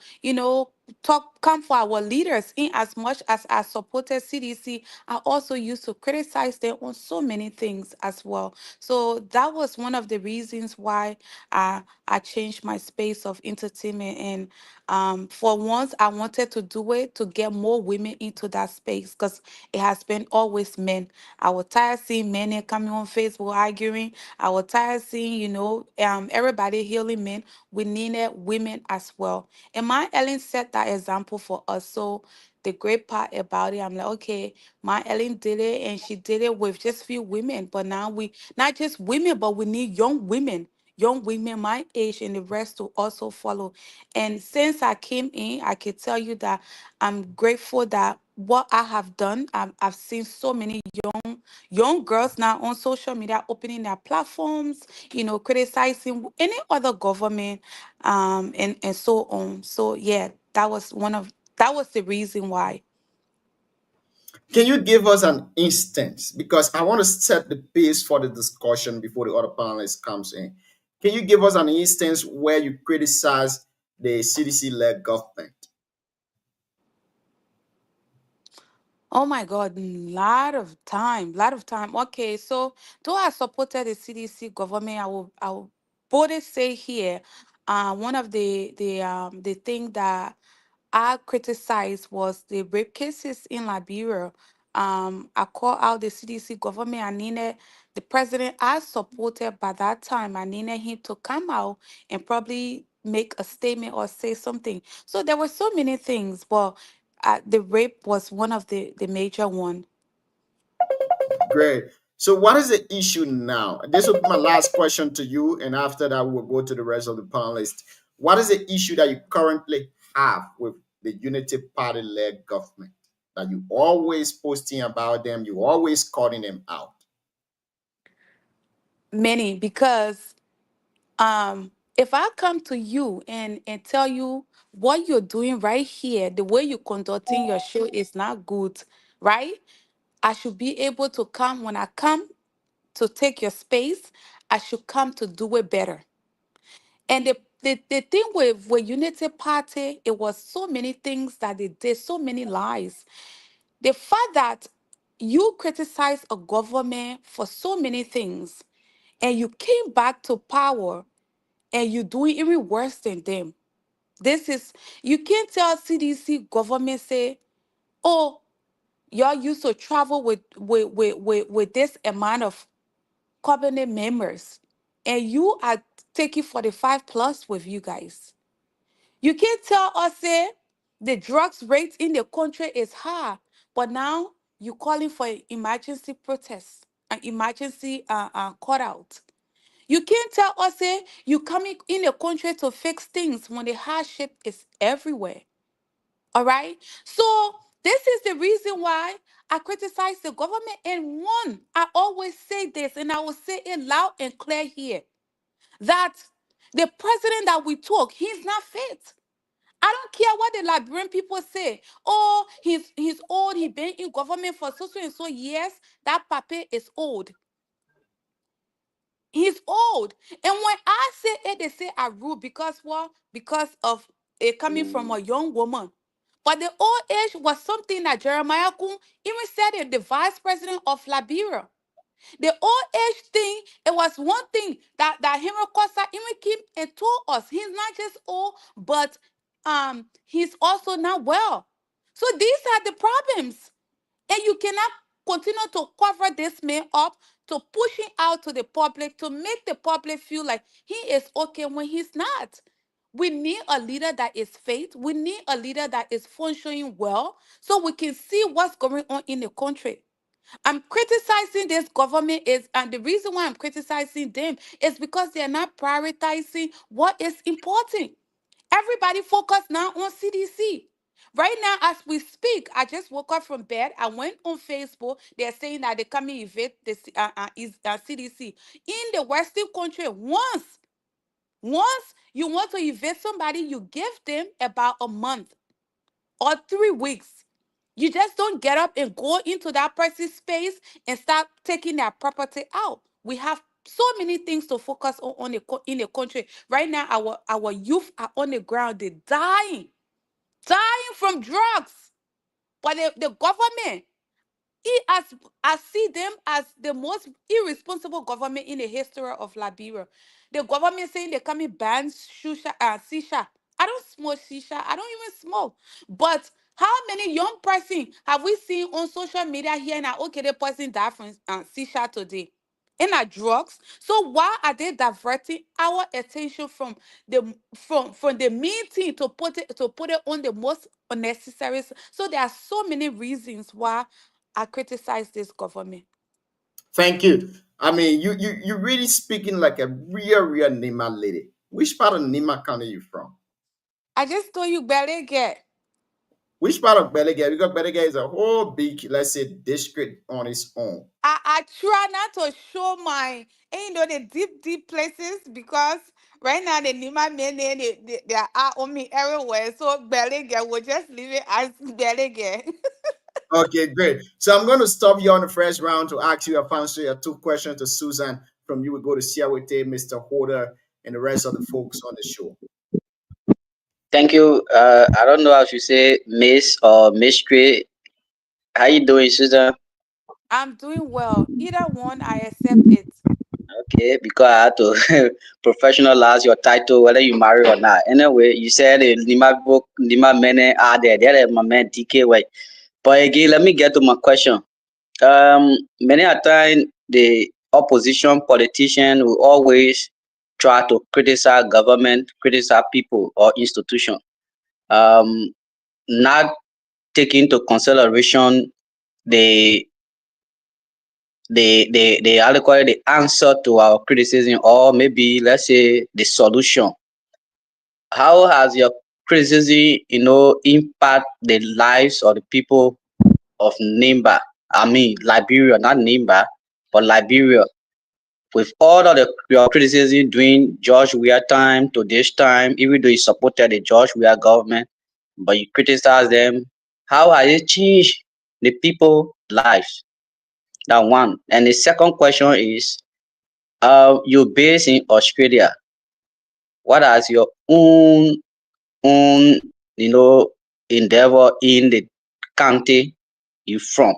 come for our leaders. In as much as I supported CDC, I also used to criticize them on so many things as well. So that was one of the reasons why I changed my space of entertainment. And for once, I wanted to do it to get more women into that space, because it has been always men. I was tired seeing men coming on Facebook arguing. I was tired seeing, everybody healing men. We needed women as well. And my Ellen set that example for us. So the great part about it, I'm like, okay, my Ellen did it, and she did it with just few women. But now we not just women, but we need young women my age, and the rest to also follow. And since I came in, I can tell you that I'm grateful that what I have done, I've seen so many young girls now on social media opening their platforms, criticizing any other government, and so on. So yeah, that was the reason why. Can you give us an instance? Because I want to set the pace for the discussion before the other panelists comes in. Can you give us an instance where you criticize the CDC-led government? Oh my God, lot of time. Okay, so though I supported the CDC government, I will boldly say here, one of the thing that I criticized was the rape cases in Liberia. I call out the CDC government. I needed the president I supported by that time. I needed him to come out and probably make a statement or say something. So there were so many things, but the rape was one of the major one. Great. So, what is the issue now? This will be my last question to you, and after that, we'll go to the rest of the panelists. What is the issue that you currently have with the Unity Party-led government? That you always posting about them, you always calling them out. Many, because if I come to you and tell you what you're doing right here, the way you're conducting your show is not good, right? I should be able to come when I come to take your space. I should come to do it better. And the thing with Unity Party, it was so many things that they did, so many lies. The fact that you criticize a government for so many things, and you came back to power, and you're doing even worse than them. This is, you can't tell CDC government say, oh, y'all used to travel with this amount of cabinet members, and you are taking 45 plus with you guys. You can't tell us say the drugs rate in the country is high, but now you calling for an emergency protest, an emergency cut out. You can't tell us say you coming in the country to fix things when the hardship is everywhere. All right. So this is the reason why I criticize the government. And one, I always say this, and I will say it loud and clear here, that the president that we took, he's not fit. I don't care what the Liberian people say. Oh, he's old. He been in government for so and so years. That papa is old. He's old. And when I say it, they say I rude because what? Because of it coming from a young woman. But the old age was something that Jeremiah Kun even said it, the vice president of Liberia. The old age thing, it was one thing that Henry Costa even came and told us. He's not just old, but he's also not well. So these are the problems. And you cannot continue to cover this man up, to push him out to the public, to make the public feel like he is okay when he's not. We need a leader that is faith. We need a leader that is functioning well so we can see what's going on in the country. I'm criticizing this government is, and the reason why I'm criticizing them is because they're not prioritizing what is important. Everybody focus now on CDC. Right now, as we speak, I just woke up from bed. I went on Facebook. They're saying that they come evade the CDC in the Western country. Once you want to evade somebody, you give them about a month or 3 weeks. You just don't get up and go into that person's space and start taking their property out. We have so many things to focus on in the country. Right now, our youth are on the ground. They're dying from drugs. But the government, I see them as the most irresponsible government in the history of Liberia. The government saying they coming ban shisha. I don't smoke shisha. I don't even smoke. But how many young person have we seen on social media here now? Okay, the person died from shisha today. And are drugs. So why are they diverting our attention from the main thing to put it on the most unnecessary? So there are so many reasons why I criticize this government. Thank you. I mean, you really speaking like a real Nima lady. Which part of Nima County you from? I just told you Belege. Which part of Belega? Because Belega is a whole big, let's say, district on its own. I try not to show my, the deep places because right now the Nima men they are on me everywhere. So Belege, we'll just leave it as Belege. Okay, great. So I'm going to stop you on the first round to ask you a answer your two questions to Susan. From you, we go to Siawete, Mr. Holder, and the rest of the folks on the show. Thank you. I don't know how to say Miss or Mystery. How you doing, Susan? I'm doing well. Either one, I accept it. Okay, because I had to professionalize your title, whether you marry or not. Anyway, you said Nima book, Nima Mene are there. There, my man DK way. But again, let me get to my question. Many a time the opposition politician will always try to criticize government, criticize people or institution. Not taking into consideration the the how to call it, the answer to our criticism, or maybe let's say the solution. How has your criticism, impact the lives of the people of Nimba? I mean Liberia, not Nimba, but Liberia. With all of your criticism during George Weah time to this time, even though you supported the George Weah government, but you criticize them, how has it changed the people lives? That one. And the second question is, you're based in Australia. What has your own endeavor in the country you from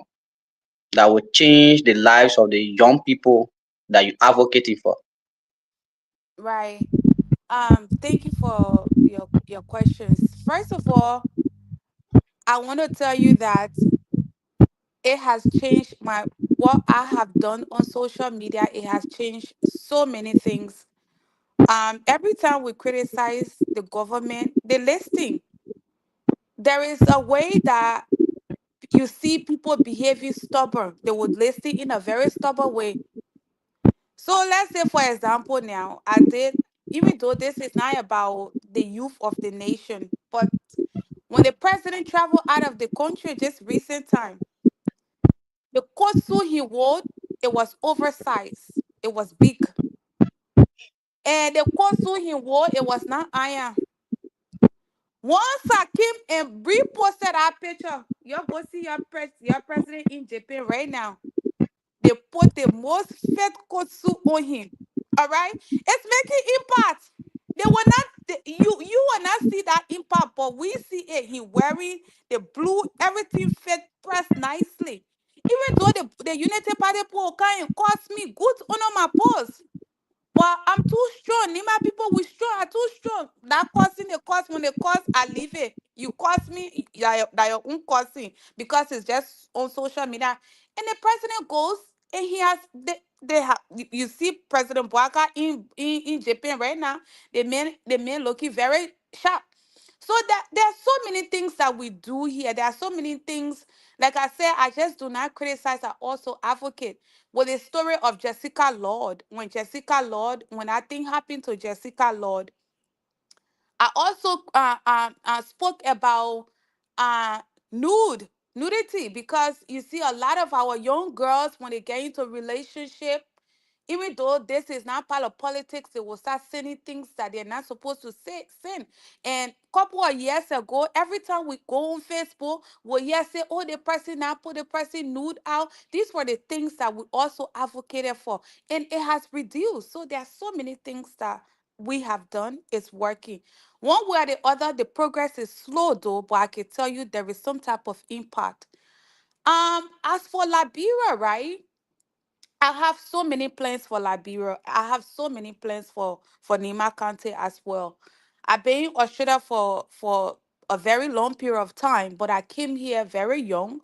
that will change the lives of the young people that you're advocating for? Right. Thank you for your questions. First of all, I want to tell you that it has changed my what I have done on social media. It has changed so many things. Every time we criticize the government, the listing, there is a way that you see people behaving stubborn. They would list it in a very stubborn way. So let's say, for example, now I did, even though this is not about the youth of the nation, but when the president traveled out of the country just recent time, the coat suit he wore, it was oversized. It was big. And the coat suit he wore, it was not iron. Once I came and reposted that picture, you go see your president in Japan right now. They put the most fat coat suit on him. All right, it's making impact. They will not. You will not see that impact, but we see it. He wearing the blue, everything fit pressed nicely. Even though the Unity Party poll can cost me good on my post. But I'm too strong. Nima people we strong are too strong. That causing the cost when the cost I leave it. You cost me that your own costing because it's just on social media. And the president goes and he has they have you see President Boaka in Japan right now. The man looking very sharp. So that there are so many things that we do here. There are so many things. Like I said, I just do not criticize. I also advocate. With the story of Jessica Lord, when that thing happened to Jessica Lord, I also spoke about uh, nudity, because you see a lot of our young girls, when they get into relationship, even though this is not part of politics, they will start saying things that they're not supposed to say. And a couple of years ago, every time we go on Facebook, we'll say, oh, the person now put the person nude out. These were the things that we also advocated for. And it has reduced. So there are so many things that we have done. It's working. One way or the other, the progress is slow though, but I can tell you there is some type of impact. As for Liberia, right? I have so many plans for Liberia. I have so many plans for Nima County as well. I've been in Australia for a very long period of time, but I came here very young.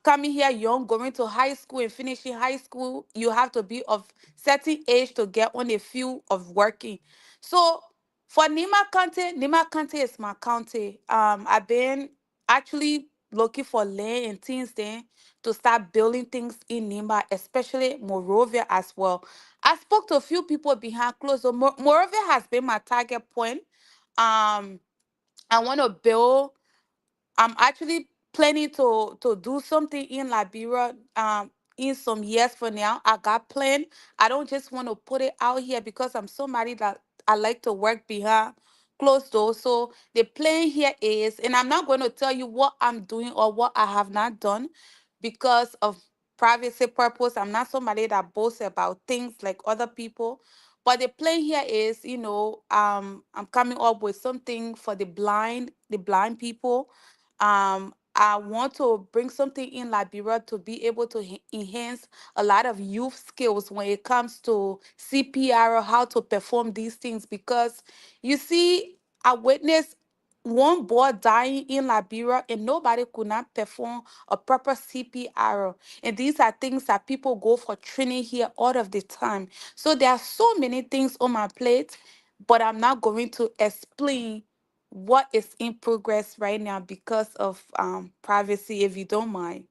Coming here young, going to high school and finishing high school, you have to be of certain age to get on the field of working. So for Nima County is my county. I've been actually looking for land and things then to start building things in Nima, especially Morovia as well. I spoke to a few people behind closed door. Morovia has been my target point. Um, I want to build. I'm actually planning to do something in Liberia in some years for now. I got planned. I don't just want to put it out here because I'm somebody that I like to work behind closed doors. So the plan here is, and I'm not going to tell you what I'm doing or what I have not done because of privacy purpose. I'm not somebody that boasts about things like other people. But the plan here is, I'm coming up with something for the blind people. I want to bring something in Liberia to be able to enhance a lot of youth skills when it comes to CPR or how to perform these things, because you see, I witnessed one boy dying in Liberia and nobody could not perform a proper CPR. And these are things that people go for training here all of the time. So there are so many things on my plate, but I'm not going to explain what is in progress right now because of privacy, if you don't mind.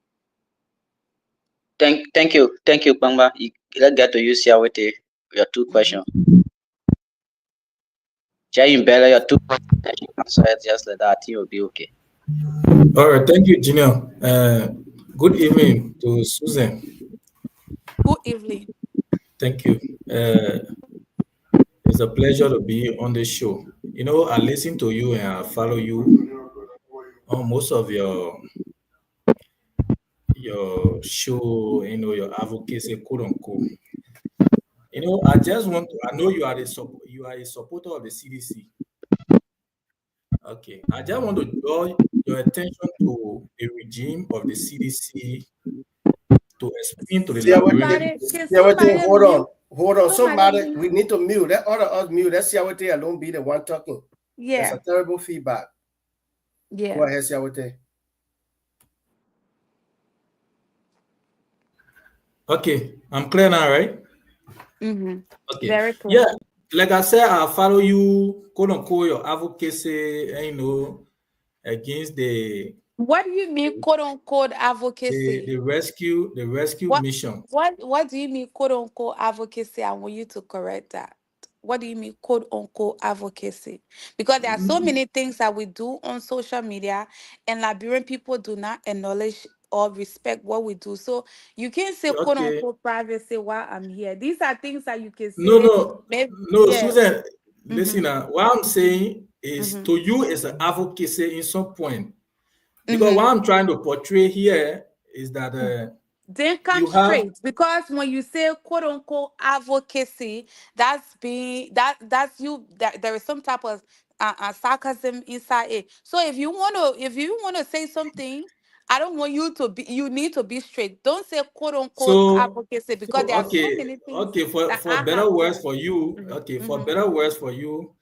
Thank you, Bangba. Let's get to you, Siawete, your two questions. Jay Bella, your two questions. So just like that, I think will be okay. All right, thank you, Junior. Good evening to Susan. Good evening. Thank you. It's a pleasure to be on the show. I listen to you and I follow you on most of your show, your advocacy, quote unquote. I just want to, I know you are a supporter of the CDC. Okay. I just want to draw your attention to the regime of the CDC to explain to the Liberian. Hold on. Somebody, we need to mute. Let other us mute. Let's see how it alone be the one talking. Yeah. That's a terrible feedback. Yeah. Go ahead, Siawete. Okay, I'm clear now, right? Mm-hmm. Okay. Very clear. Yeah, like I said, I follow you, quote unquote, your advocacy, against the. What do you mean, quote unquote, advocacy? The rescue mission. What do you mean, quote unquote, advocacy? I want you to correct that. What do you mean, quote unquote, advocacy? Because there are so many things that we do on social media, and Liberian people do not acknowledge or respect what we do. So you can't say quote unquote privacy while I'm here. These are things that you can say. No, yeah. Susan, listen, what I'm saying is to you is an advocacy in some point. Because what I'm trying to portray here is that then come straight, because when you say quote unquote advocacy, that's you, that there is some type of sarcasm inside it. So if you want to say something, I don't want you to be. You need to be straight. Don't say quote unquote advocacy, because there are so many things. Okay, for better words for you. Okay, for better words for you.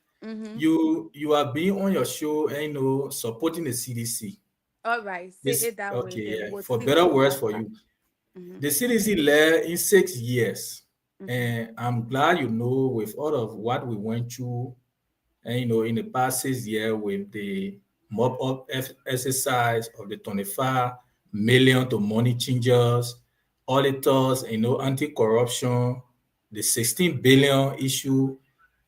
You are being on your show and supporting the CDC. All right, say it that way. Okay, yeah. For better words for you. The CDC led in 6 years. And I'm glad with all of what we went through, and in the past 6 years with the mop up exercise of the 25 million to money changers, auditors, anti-corruption, the 16 billion issue.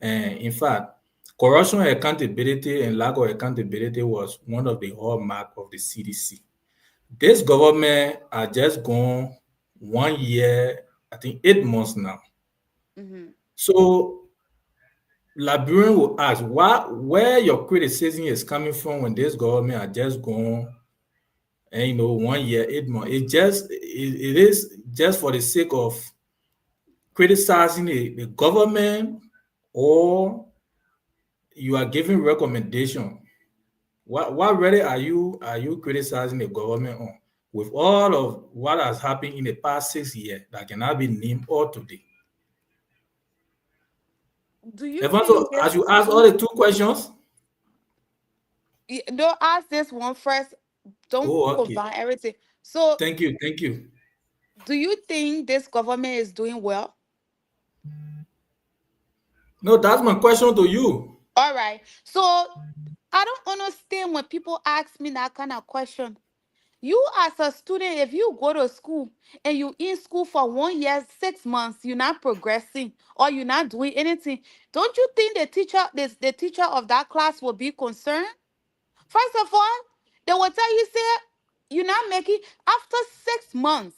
And in fact, corruption accountability and lack of accountability was one of the hallmarks of the CDC. This government are just gone 1 year, I think 8 months now. So Liberian will ask where your criticism is coming from when this government are just gone, and 1 year, 8 months. It is just for the sake of criticizing the government, or you are giving recommendation. What really are you criticizing the government on with all of what has happened in the past 6 years that cannot be named all today? Do you Evanso, think as you ask all the 2 questions? Don't ask this one first. Don't okay. combine everything. So Thank you. do you think this government is doing well? No, that's my question to you. All right. So I don't understand when people ask me that kind of question. You as a student, if you go to school and you in school for 1 year, 6 months, you're not progressing or you're not doing anything, don't you think the teacher of that class will be concerned? First of all, they will tell you, say, you're not making after 6 months.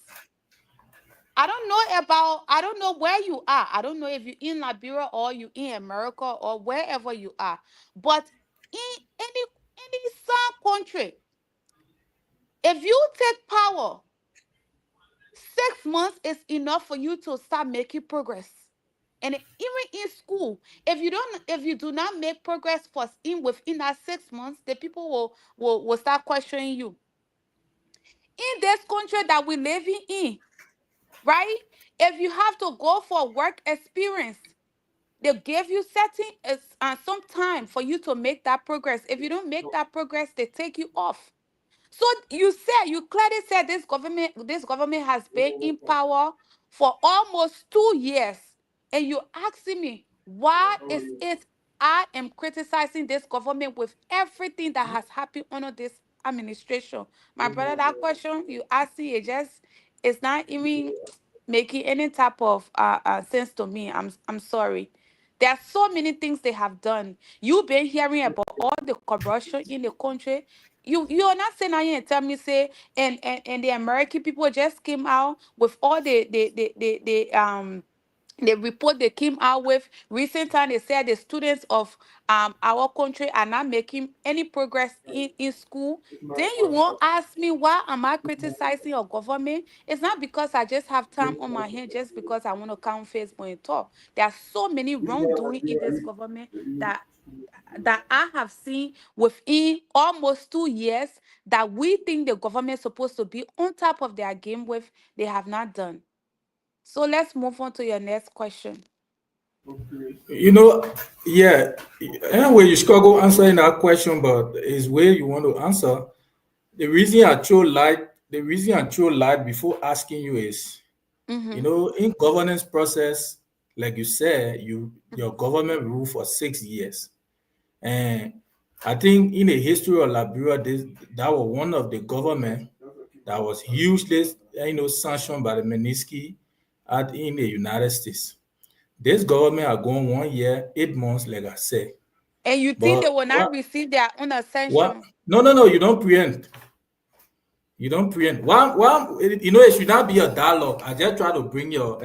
I don't know where you are. I don't know if you're in Liberia or you in America or wherever you are. But in any some country, if you take power, 6 months is enough for you to start making progress. And even in school, if you do not make progress within that 6 months, the people will start questioning you. In this country that we're living in, right? If you have to go for work experience, they give you some time for you to make that progress. If you don't make that progress, they take you off. So you clearly said this government has been in power for almost 2 years, and you asking me why is it I am criticizing this government with everything that has happened under this administration? My brother, that question you asking it's not even making any type of sense to me. I'm sorry. There are so many things they have done. You've been hearing about all the corruption in the country. You're not saying I and tell me say and the American people just came out with all the report they came out with recent time. They said the students of our country are not making any progress in school. Then you won't ask me why am I criticizing your government? It's not because I just have time on my hand, just because I want to come on Facebook and talk. There are so many wrongdoing in this government that I have seen within almost 2 years that we think the government is supposed to be on top of their game with, they have not done. So let's move on to your next question. Yeah. Anyway, you struggle answering that question, but it's where you want to answer. The reason I throw light before asking you is, in governance process, like you said, your government ruled for 6 years. And I think in the history of Liberia, that was one of the government that was hugely, sanctioned by the Minisky in the United States. This government are going 1 year, 8 months, like I said. And you think they will not receive their own ascension? No, you don't preempt. You don't preempt. It should not be a dialogue. I just try to bring your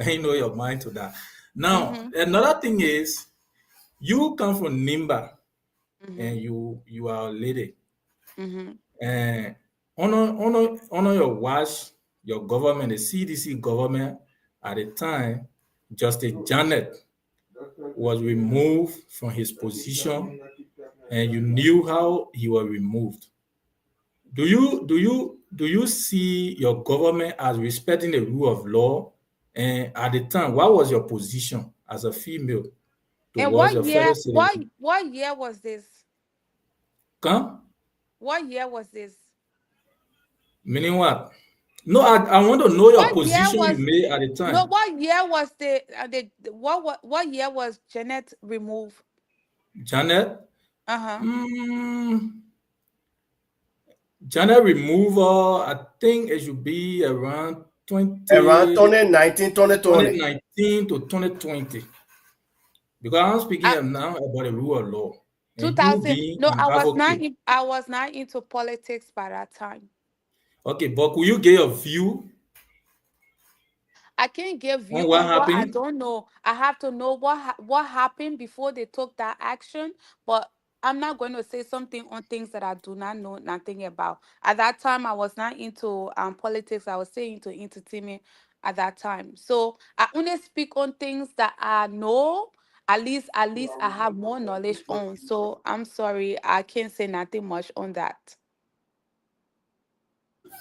mind to that. Now, another thing is, you come from Nimba, and you are a lady. And on your watch, your government, the CDC government at the time, Justice Janet was removed from his position, and you knew how he was removed. Do you see your government as respecting the rule of law? And at the time, what was your position as a female towards your fellow citizens? What year was this? Come? What year was this? Meaning what? No, I want to know your What year position you was made at the no? time. What year was what year was Janet removed? Janet, Uh-huh. Janet removal, I think it should be around Around 2019, 2020. 2019 to 2020. Because I'm speaking now about the rule of law. And you 2000. being No, an I was not. advocate. I was not into politics by that time. Okay, but could you get a view I can't give on you what on what I happened? don't know. I have to know what happened before they took that action. But I'm not going to say something on things that I do not know nothing about. At that time, I was not into politics. I was still into entertainment at that time. So I only speak on things that I know. At least I have more knowledge on. So I'm sorry, I can't say nothing much on that.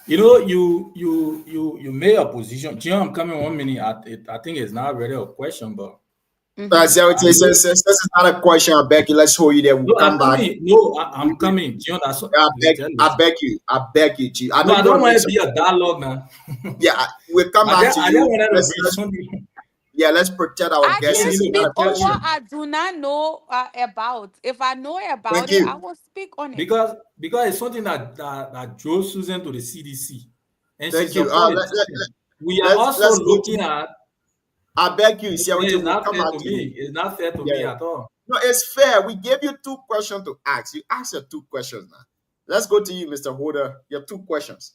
You know, you made a position. Jim, I'm coming 1 minute. I think it's not really a question, but See how it is. Since it's not a question, I beg you. Let's hold you there. We'll no, come I'm back. coming. No, I'm coming. Jim, that's I beg, tell I us. beg you. I beg you, G. I know No, I you don't want to want make to some. be a dialogue now. Yeah, we'll come back to I you. just wanted to Let's, bring let's, something. yeah, let's protect our I guests. can You This is need not to speak a on protect what question. them. I do not know about. If I know Thank about it, I you. will speak on it. because it's something that drove Susan to the CDC, and Thank she's a you. politician. We are also Let's go looking to. at. I beg you. See how it is. It's We'll not come fair back to to me. you. It's not fair to me Yeah. at all. No, it's fair. We gave you 2 questions to ask. You asked your 2 questions now. Let's go to you, Mr. Holder. You have 2 questions.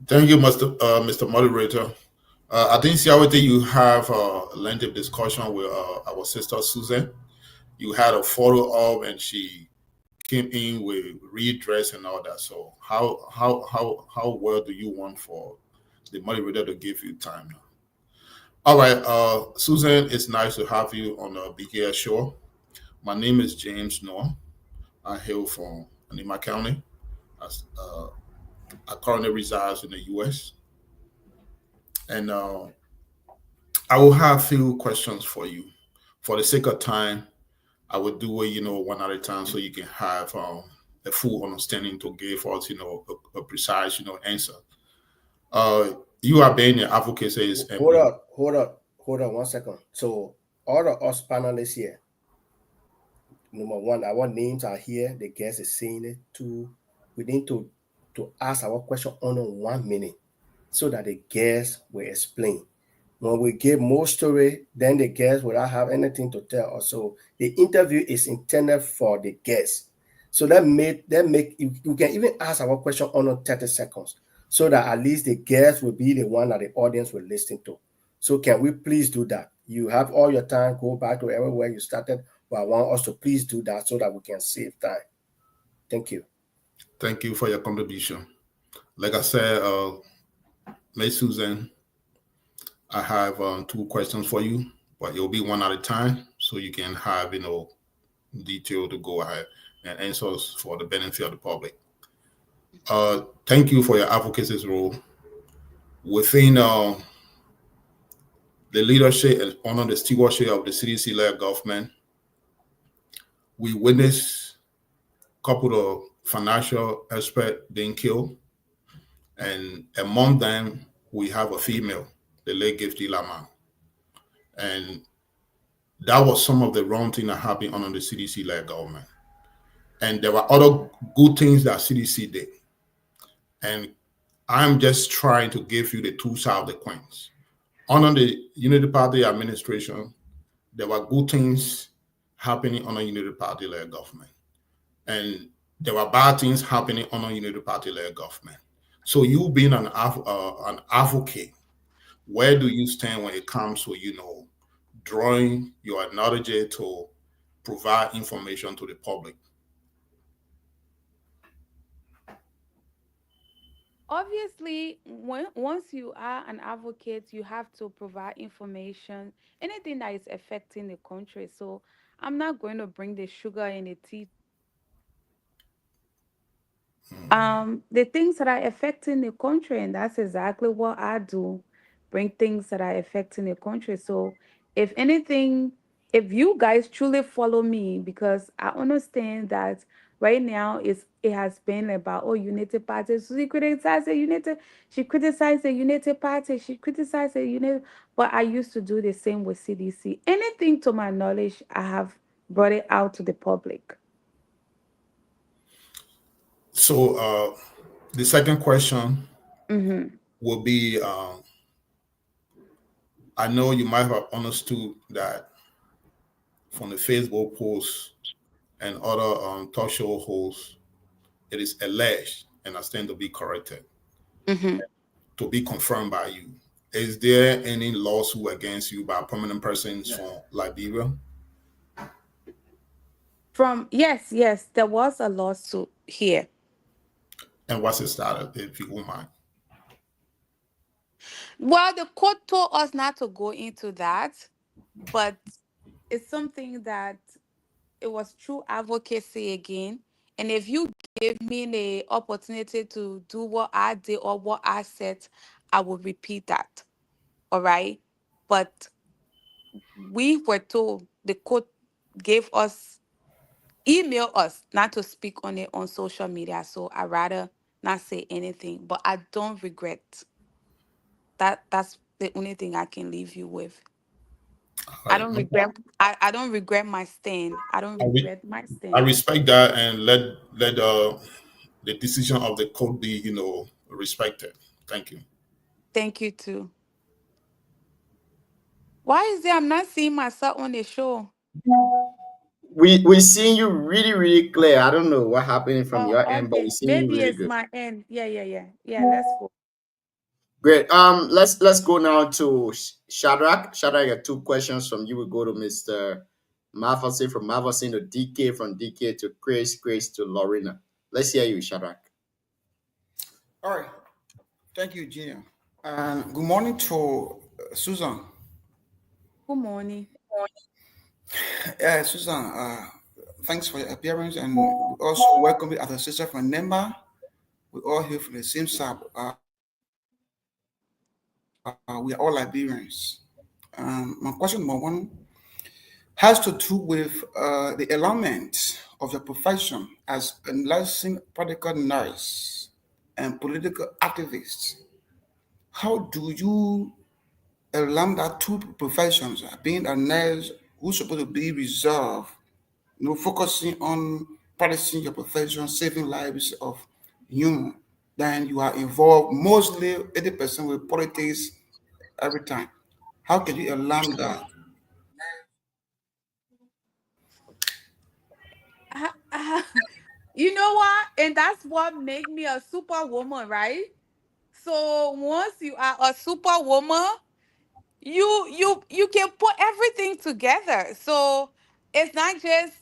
Thank you, Mr. Moderator. I think, Siawete, you have a lengthy discussion with our sister Susan. You had a photo of, and she came in with redress and all that. So how well do you want for the moderator to give you time now? All right, Susan, it's nice to have you on the BKS show. My name is James Noah. I hail from Anima County. I currently reside in the U.S. And I will have a few questions for you. For the sake of time, I will do it, one at a time, so you can have a full understanding to give us, a precise, answer. You are being an advocate says, and Hold up 1 second. So all of us panelists here, number 1, our names are here, the guest is saying it. 2, we need to ask our question under 1 minute so that the guest will explain. When we give more story, then the guest will not have anything to tell us. So the interview is intended for the guest. So that make you can even ask our question under 30 seconds, so that at least the guest will be the one that the audience will listen to. So can we please do that? You have all your time, go back to everywhere you started, but I want us to please do that so that we can save time. Thank you. thank you for your contribution. Like I said, Miss Susan, I have 2 questions for you, but it'll be one at a time, so you can have detail to go ahead and answers for the benefit of the public. Thank you for your advocacy's role within the leadership and under the stewardship of the CDC-led government. We witnessed a couple of financial experts being killed, and among them we have a female, the late Gifty Lamar, and that was some of the wrong things that happened under the CDC-led government. And there were other good things that CDC did. And I'm just trying to give you the 2 sides of the coins. Under the Unity Party administration, there were good things happening under Unity Party-led government. And there were bad things happening under Unity Party-led government. So you being an advocate, where do you stand when it comes to, drawing your analogy to provide information to the public? Obviously, once you are an advocate, you have to provide information, anything that is affecting the country. So I'm not going to bring the sugar and the tea. The things that are affecting the country, and that's exactly what I do, bring things that are affecting the country. So if anything, if you guys truly follow me, because I understand that Right now, it has been about, oh, Unity Party. So she criticized the Unity Party, she criticized the Unity. But I used to do the same with CDC. Anything to my knowledge, I have brought it out to the public. So the second question Mm-hmm. will be, I know you might have understood that from the Facebook posts and other talk show hosts, it is alleged, and I stand to be corrected, Mm-hmm. to be confirmed by you. Is there any lawsuit against you by prominent persons from Liberia? Yes, there was a lawsuit here. And what's the status, if you don't mind? Well, the court told us not to go into that, but it's something that it was true advocacy again. And if you give me the opportunity to do what I did or what I said, I will repeat that. All right. But we were told, the court gave us, email us not to speak on it on social media. So I rather not say anything. But I don't regret that. That's the only thing I can leave you with. I don't regret. I don't regret my stand. I don't regret my I stand. respect that, and let the decision of the court be, respected. Thank you. Thank you too. Why is it I'm not seeing myself on the show? We seeing you really, really clear. I don't know what happening from Oh, your end, but we okay. seeing you Maybe really it's good. my end. Yeah. Let's go. Great. Let's go now to Shadrach. Shadrach, I got two questions from you. We go to Mr. Maverson, from Maverson to DK, from DK to Grace to Lorena. Let's hear you, Shadrach. All right. Thank you, Junior. And good morning to Susan. Good morning. Susan, thanks for your appearance, and we also welcome you as a sister from Nemba. We all here from the same side. We are all Liberians. My question number one has to do with the alignment of your profession as a nursing practical nurse and political activist. How do you align that two professions, being a nurse who's supposed to be reserved, focusing on practicing your profession, saving lives of human, then you are involved mostly 80% with politics every time. How can you align that? You know what? And that's what make me a superwoman, right? So once you are a superwoman, you can put everything together. So it's not just,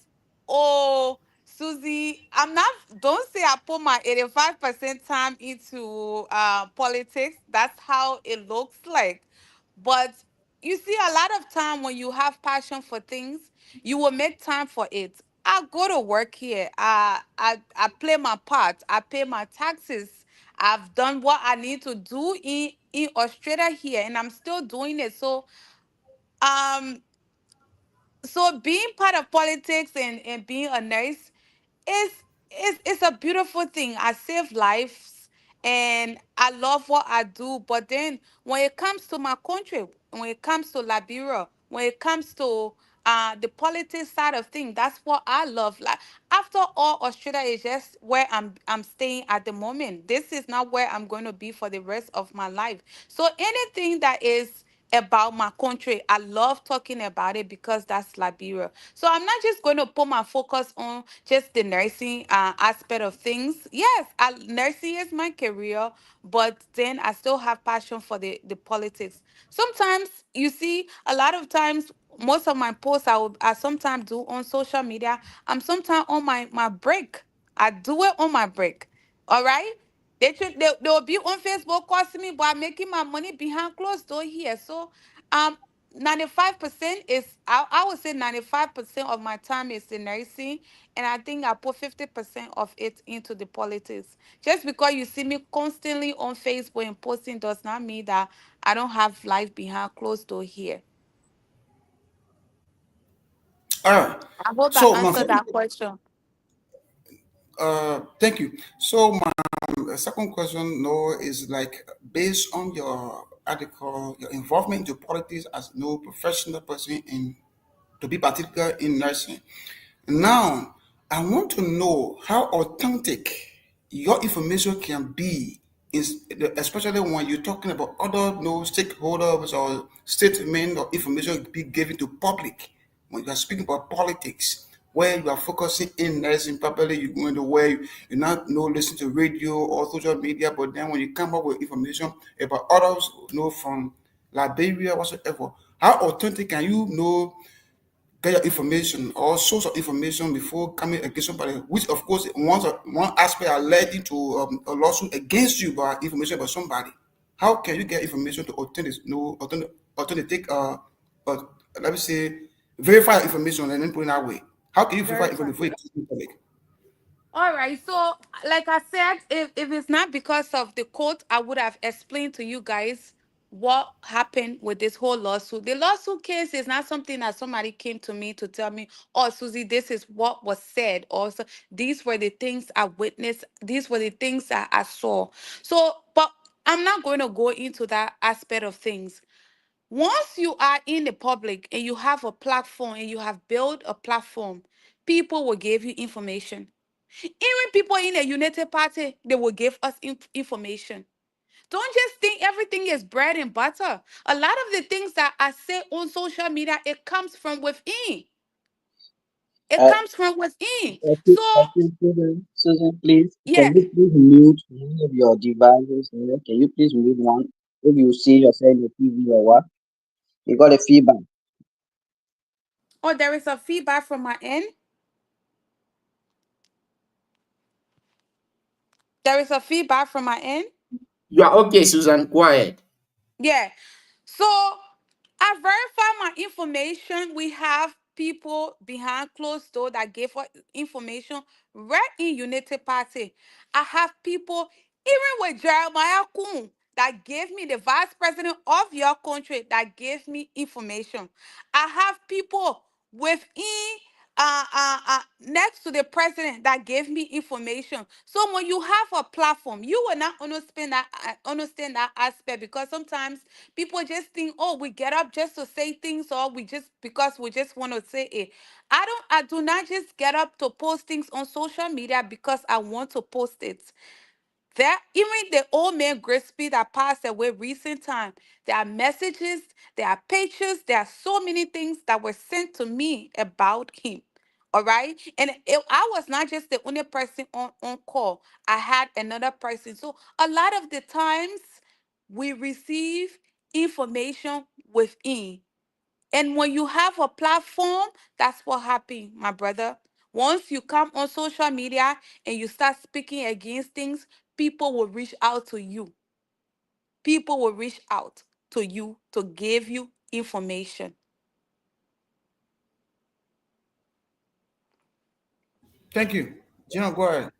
oh, Susie, I'm not, don't say I put my 85% time into politics. That's how it looks like. But you see, a lot of time when you have passion for things, you will make time for it. I go to work here. I play my part. I pay my taxes. I've done what I need to do in Australia here, and I'm still doing it. Um, so being part of politics and being a nurse is it's a beautiful thing. I save lives and I love what I do. But then when it comes to my country, when it comes to Liberia, when it comes to the politics side of things, that's what I love. Like, after all, Australia is just where I'm staying at the moment. This is not where I'm going to be for the rest of my life. So anything that is about my country, I love talking about it because that's Liberia. So I'm not just going to put my focus on just the nursing aspect of things. Yes, nursing is my career, but then I still have passion for the politics. Sometimes you see, a lot of times, most of my posts I sometimes do on social media. I'm sometimes on my break. I do it on my break. All right. They'll be on Facebook costing me, but I'm making my money behind closed door here. So um 95% is, I would say 95% of my time is in nursing, and I think I put 50% of it into the politics. Just because you see me constantly on Facebook and posting does not mean that I don't have life behind closed door here. All right. I hope I So answered that question. Thank you. So my second question, no, is like based on your article, your involvement into politics as no professional person in to be particular in nursing. Now, I want to know how authentic your information can be, especially when you're talking about other no stakeholders or statement or information be given to public. When you are speaking about politics, where you are focusing in nursing, probably you go into where you're not listen to radio or social media, but then when you come up with information about others, from Liberia whatsoever, how authentic can you get your information or source of information before coming against somebody, which of course one aspect are leading to a lawsuit against you by information about somebody. How can you get information to authentic let me say verify information and then put it that way? How can you verify Very information fun. before you come to the public? All right. So, like I said, if it's not because of the court, I would have explained to you guys what happened with this whole lawsuit. The lawsuit case is not something that somebody came to me to tell me, oh, Susie, this is what was said. Also, these were the things I witnessed. These were the things that I saw. So, but I'm not going to go into that aspect of things. Once you are in the public and you have a platform and you have built a platform, people will give you information. Even people in the United Party, they will give us information. Don't just think everything is bread and butter. A lot of the things that I say on social media, it comes from within. It Uh, comes from within. okay, So, okay, Susan, please, yeah. can you please mute one of your devices here? Can you please mute one if you see yourself in the TV or what? You got a feedback. Oh, there is a feedback from my end. There is a feedback from my end. You are okay, Susan. Go ahead. Yeah. So I verify my information. We have people behind closed door that gave us information right in Unity Party. I have people, even with Jeremiah Kuhn, that gave me the vice president of your country that gave me information. I have people within next to the president that gave me information. So when you have a platform, you will not understand that aspect, because sometimes people just think, oh, we get up just to say things, or we just because we just want to say it. I do not just get up to post things on social media because I want to post it. There, even the old man Grisby that passed away recent time, there are messages, there are pictures, there are so many things that were sent to me about him. All right. And I was not just the only person on call. I had another person. So a lot of the times we receive information within. And when you have a platform, that's what happens, my brother. Once you come on social media and you start speaking against things, people will reach out to you. People will reach out to you to give you information. Thank you. Gino, go ahead.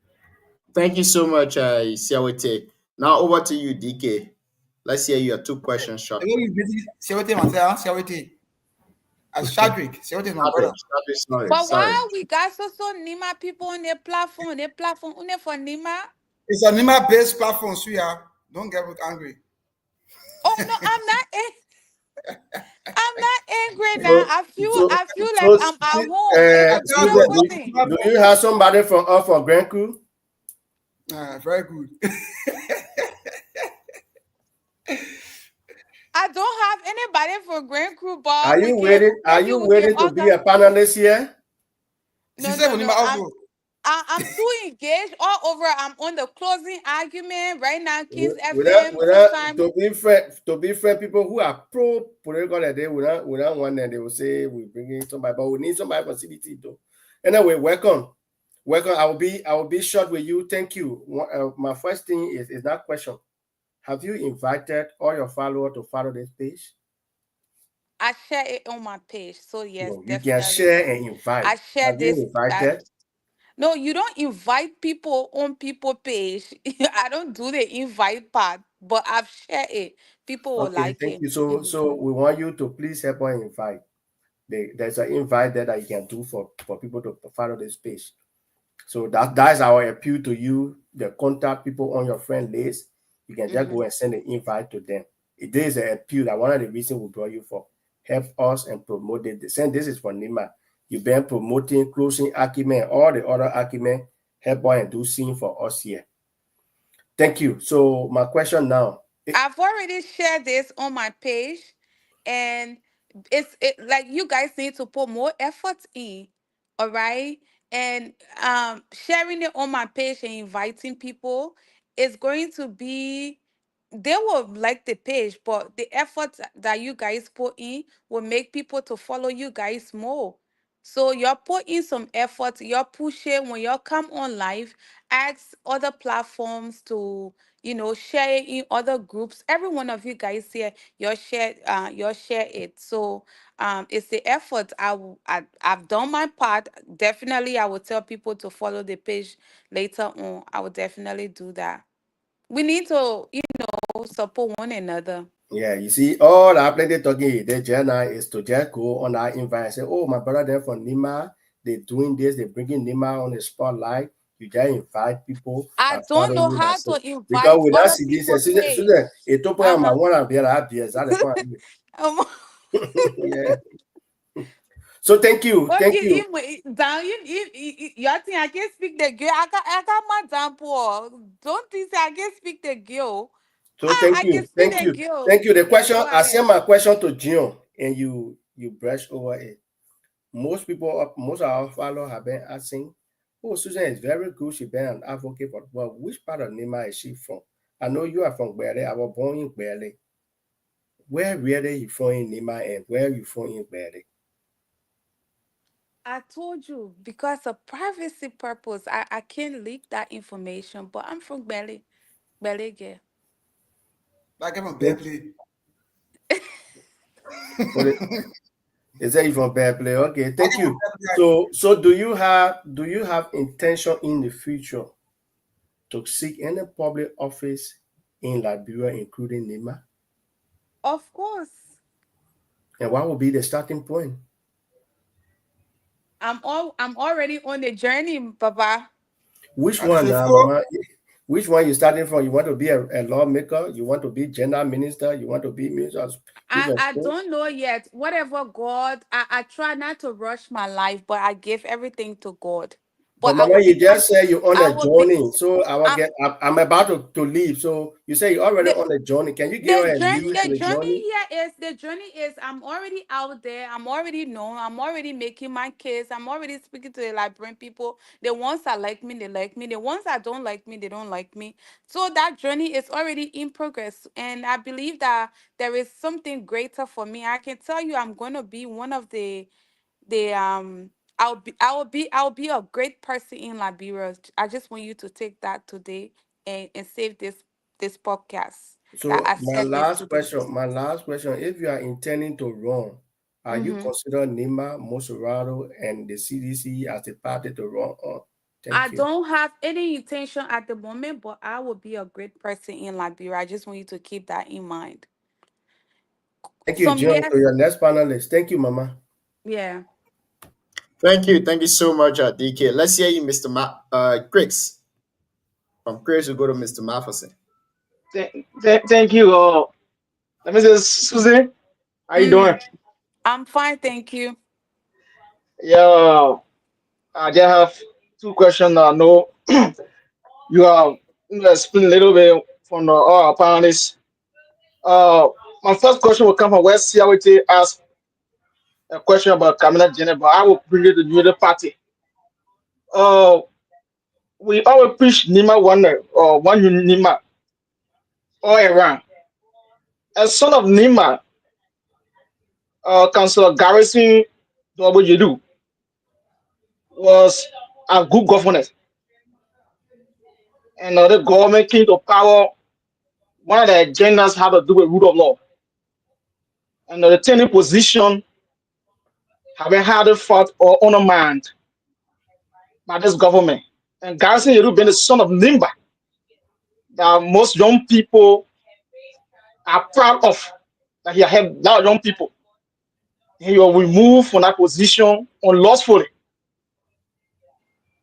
Thank you so much, Siawete. Now over to you, DK. Let's hear your two questions The way shortly. you busy, Siawete myself, Siawete. As Shadrick. Siawete is my brother. But Sorry. why we got so Nima people on their platform only for Nima? It's a Nima based platform, Suya. Don't get angry. Oh no, I'm not. I'm not angry now. So, I feel like so, I'm at home. It's a Susan, beautiful thing. do you have somebody from for Grand Crew? Very good. I don't have anybody for Grand Crew, but Are you waiting? Are maybe you we can waiting to be organize. a panelist here? No, She said no, for no. Nima also. I'm too engaged all over. I'm on the closing argument right now. Kings Without, FM, without, Showtime. to be fair, people who are pro political that day, without one, then they will say we bring in somebody, but we need somebody from CDT though. Anyway, welcome. I will be short with you. Thank you. My first thing is that question. Have you invited all your followers to follow this page? I share it on my page. So yes, No, you can definitely. share and invite. I share Have you this. invited? No, you don't invite people on people page. I don't do the invite part, but I've shared it. People will Okay, like thank it. you. So we want you to please help us invite. There's an invite there that you can do for people to follow this page. So that's our appeal to you. The contact people on your friend list, you can just go and send an invite to them. It is an appeal that one of the reasons we brought you for. Help us and promote it. Send this is for Nima. You've been promoting closing argument, all the other argument. Help us and do scene for us here. Thank you. So my question now. I've already shared this on my page, and it's like you guys need to put more effort in, all right? And sharing it on my page and inviting people is going to be, they will like the page, but the effort that you guys put in will make people to follow you guys more. So you're putting some effort, you're pushing when you come on live, ask other platforms to, share it in other groups. Every one of you guys here, you'll share it. So it's the effort. I've done my part. Definitely I will tell people to follow the page later on. I will definitely do that. We need to, support one another. Yeah, you see, all I plenty talking the Jenna is to just go on our invite and say, oh, my brother there from Nima, they're doing this, they're bringing Nima on the spotlight. You just invite people. I don't know how to because invite we not other see this. people's page. Susan, it took my one and the other. Yeah. So thank you. But Thank you. Down, you think I can speak the girl? I got my example. Don't think I can speak the girl. So thank you. Thank you. Thank you. The question, I sent my question to Jim and you brush over it. Most people, most of our followers have been asking, oh, Susan is very good. She's been an advocate for, well, which part of Nima is she from? I know you are from Bele. I was born in Bele. Where really you from in Nima and where you from in Bele? I told you, because of privacy purpose, I can't leak that information, but I'm from Bele girl. Like I'm from Bele. Is that you from Bele? Okay, thank you. So do you have intention in the future to seek any public office in Liberia, including Nima? Of course. And what will be the starting point? I'm already on the journey, Papa. Which one now, Mama? Which one you starting from? You want to be a lawmaker? You want to be gender minister? You want to be minister? I don't know yet. Whatever God, I try not to rush my life, but I give everything to God. But Mama, you just say you're on a journey, so I'm about to leave. So you say you're already on the journey. Can you give a journey? The journey is I'm already out there. I'm already known. I'm already making my case. I'm already speaking to the Liberian people. The ones that like me, they like me. The ones that don't like me, they don't like me. So that journey is already in progress, and I believe that there is something greater for me. I can tell you, I'm going to be one of the I'll be a great person in Liberia. I just want you to take that today and save this podcast. So my last question, if you are intending to run, are you consider Nima, Mosurado, and the CDC as a party to run on? I don't have any intention at the moment, but I will be a great person in Liberia. I just want you to keep that in mind. Thank you, John, to your next panelist. Thank you, Mama. Yeah. Thank you so much, DK. Let's hear you, Mr. Chris. From Chris, we go to Mr. Matheson. Thank you. Mrs. Susan, how you doing? I'm fine, thank you. Yeah, I just have two questions. I know you have explained a little bit from our panelists. My first question will come from West CRT ask a question about Kamina Jenner, but I will bring it to the other party. We always preach Nima Wonder or one Nima all around. As son of Nima, Councillor Garrison WJD was a good governance. And the government came to power. One of the agendas had to do with rule of law. And the tenant position having had it fought or undermined by this government. And Garrison Yeru being the son of Nimba, that most young people are proud of, that he had a lot of young people. He was removed from that position unlawfully.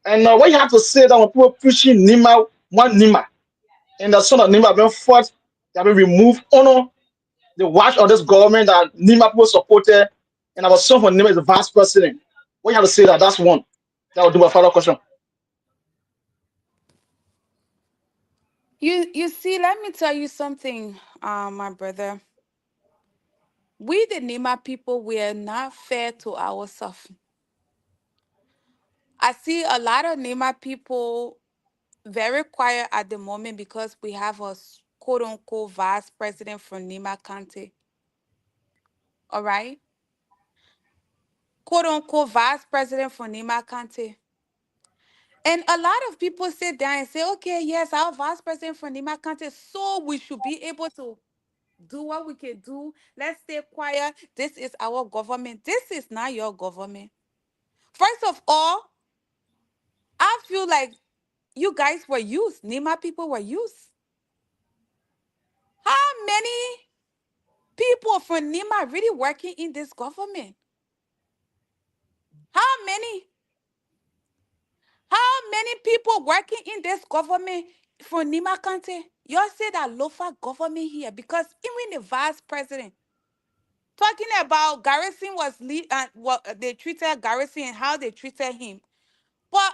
And what you have to say that when people pushing Nima, one Nima, and the son of Nima have been fought, they have been removed honor the watch of this government that Nima people supported, and our son for Nima is the vice president. What you have to say that? That's one. That will do my final question. You see, let me tell you something, my brother. We the Nima people, we are not fair to ourselves. I see a lot of Nima people very quiet at the moment because we have a quote unquote vice president from Nima County. All right? Quote unquote vice president from Nima County. And a lot of people sit down and say, okay, yes, our vice president from Nima County, so we should be able to do what we can do. Let's stay quiet. This is our government. This is not your government. First of all, I feel like you guys were used. Nima people were used. How many people from Nima really working in this government? How many? How many people working in this government from Nima County? Y'all say that Lofa government here because even the vice president talking about Garrison was lead and what they treated Garrison and how they treated him. But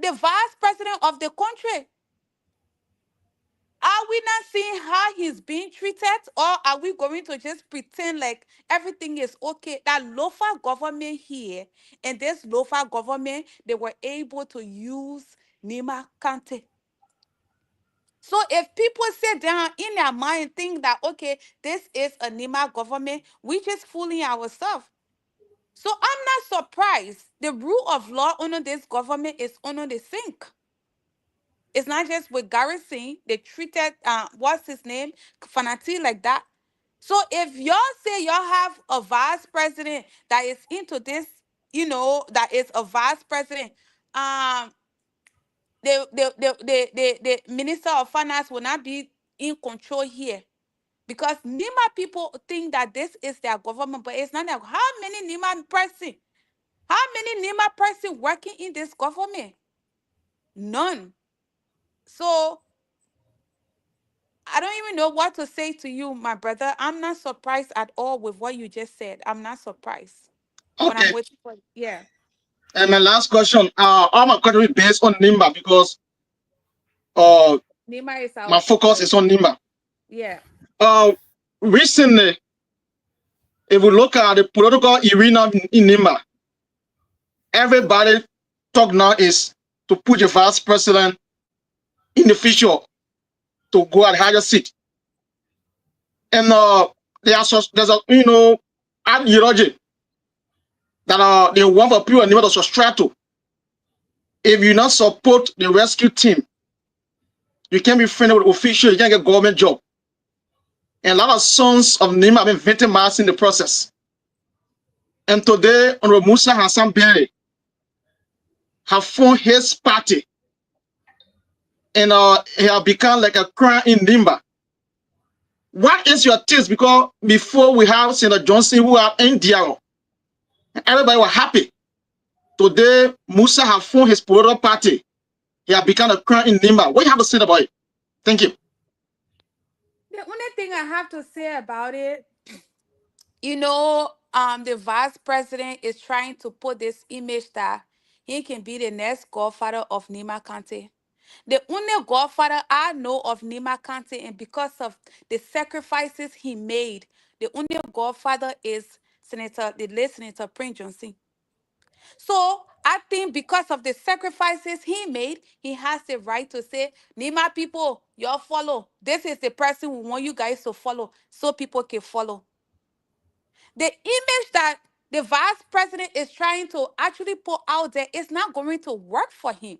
the vice president of the country, are we not seeing how he's being treated, or are we going to just pretend like everything is okay? That Lofa government here and this Lofa government, they were able to use Nima County. So if people sit down in their mind and think that, okay, this is a Nima government, we just fooling ourselves. So I'm not surprised. The rule of law under this government is under the sink. It's not just with Garrison. They treated what's his name? Fanati like that. So if y'all say y'all have a vice president that is into this, that is a vice president, the minister of finance will not be in control here. Because Nima people think that this is their government, but it's not that. How many Nima person working in this government? None. So I don't even know what to say to you, my brother. I'm not surprised at all with what you just said. I'm not surprised. But I'm Okay. waiting for And my last question, all my question is based on Nimba because Nima is our my focus is on Nimba. Yeah. Recently, if we look at the political arena in Nimba, everybody talk now is to put the vice president in the future to go at higher seat. And there's a ideology that they want for people to subscribe to. If you not support the rescue team, you can't be friendly with officials, you can't get government job. And a lot of sons of Nima have been victimized in the process. And today, Honorable Musa Hassan Berry have formed his party. And he have become like a crown in Nimba. What is your taste? Because before we have Senator Johnson who are in Diaro, everybody was happy. Today, Musa have formed his political party. He have become a crown in Nimba. What do you have to say about it? Thank you. The only thing I have to say about it, the vice president is trying to put this image that he can be the next godfather of Nima County. The only godfather I know of Nima County, and because of the sacrifices he made, the only godfather is the late Senator Prince Johnson. So I think because of the sacrifices he made, he has the right to say, Nima people, y'all follow. This is the person we want you guys to follow so people can follow. The image that the vice president is trying to actually put out there is not going to work for him.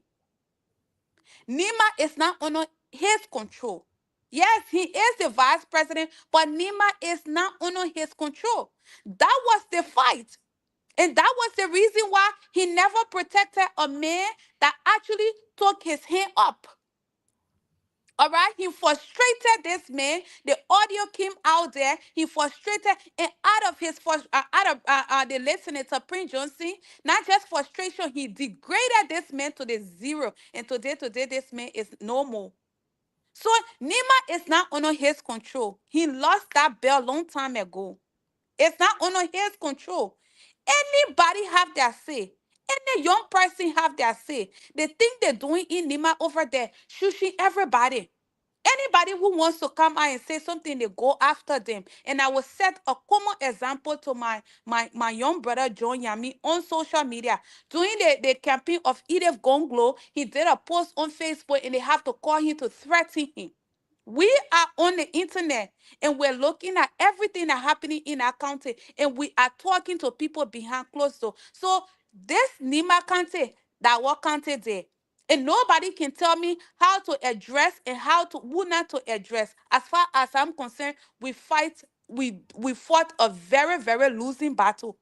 Nima is not under his control. Yes, he is the vice president, but Nima is not under his control. That was the fight. And that was the reason why he never protected a man that actually took his hand up. All right, he frustrated this man. The audio came out there. He frustrated, and out of his the listening to Prince Johnson, not just frustration, he degraded this man to the zero. And today, this man is no more. So Nima is not under his control. He lost that belt long time ago. It's not under his control. Anybody have their say. Any young person have their say. The thing they're doing in Nima over there, shushing everybody. Anybody who wants to come out and say something, they go after them. And I will set a common example to my young brother John Yami on social media. During the campaign of Edith Gonglo, he did a post on Facebook and they have to call him to threaten him. We are on the internet and we're looking at everything that's happening in our country and we are talking to people behind closed doors. So this Nima Kante, that what Kante did, and nobody can tell me how to address and who not to address. As far as I'm concerned, we fought a very, very losing battle.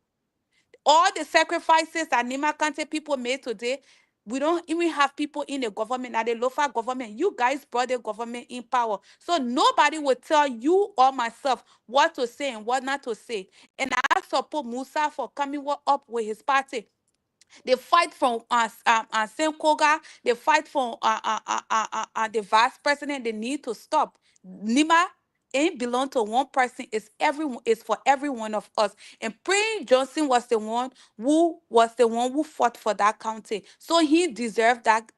All the sacrifices that Nima Kante people made today, we don't even have people in the government, at the local government. You guys brought the government in power. So nobody will tell you or myself what to say and what not to say. And I support Musa for coming up with his party. They fight for Sam Koga. They fight for the vice president. They need to stop. Nima ain't belong to one person. It's for every one of us. And Prince Johnson was the one who fought for that county. So he deserved that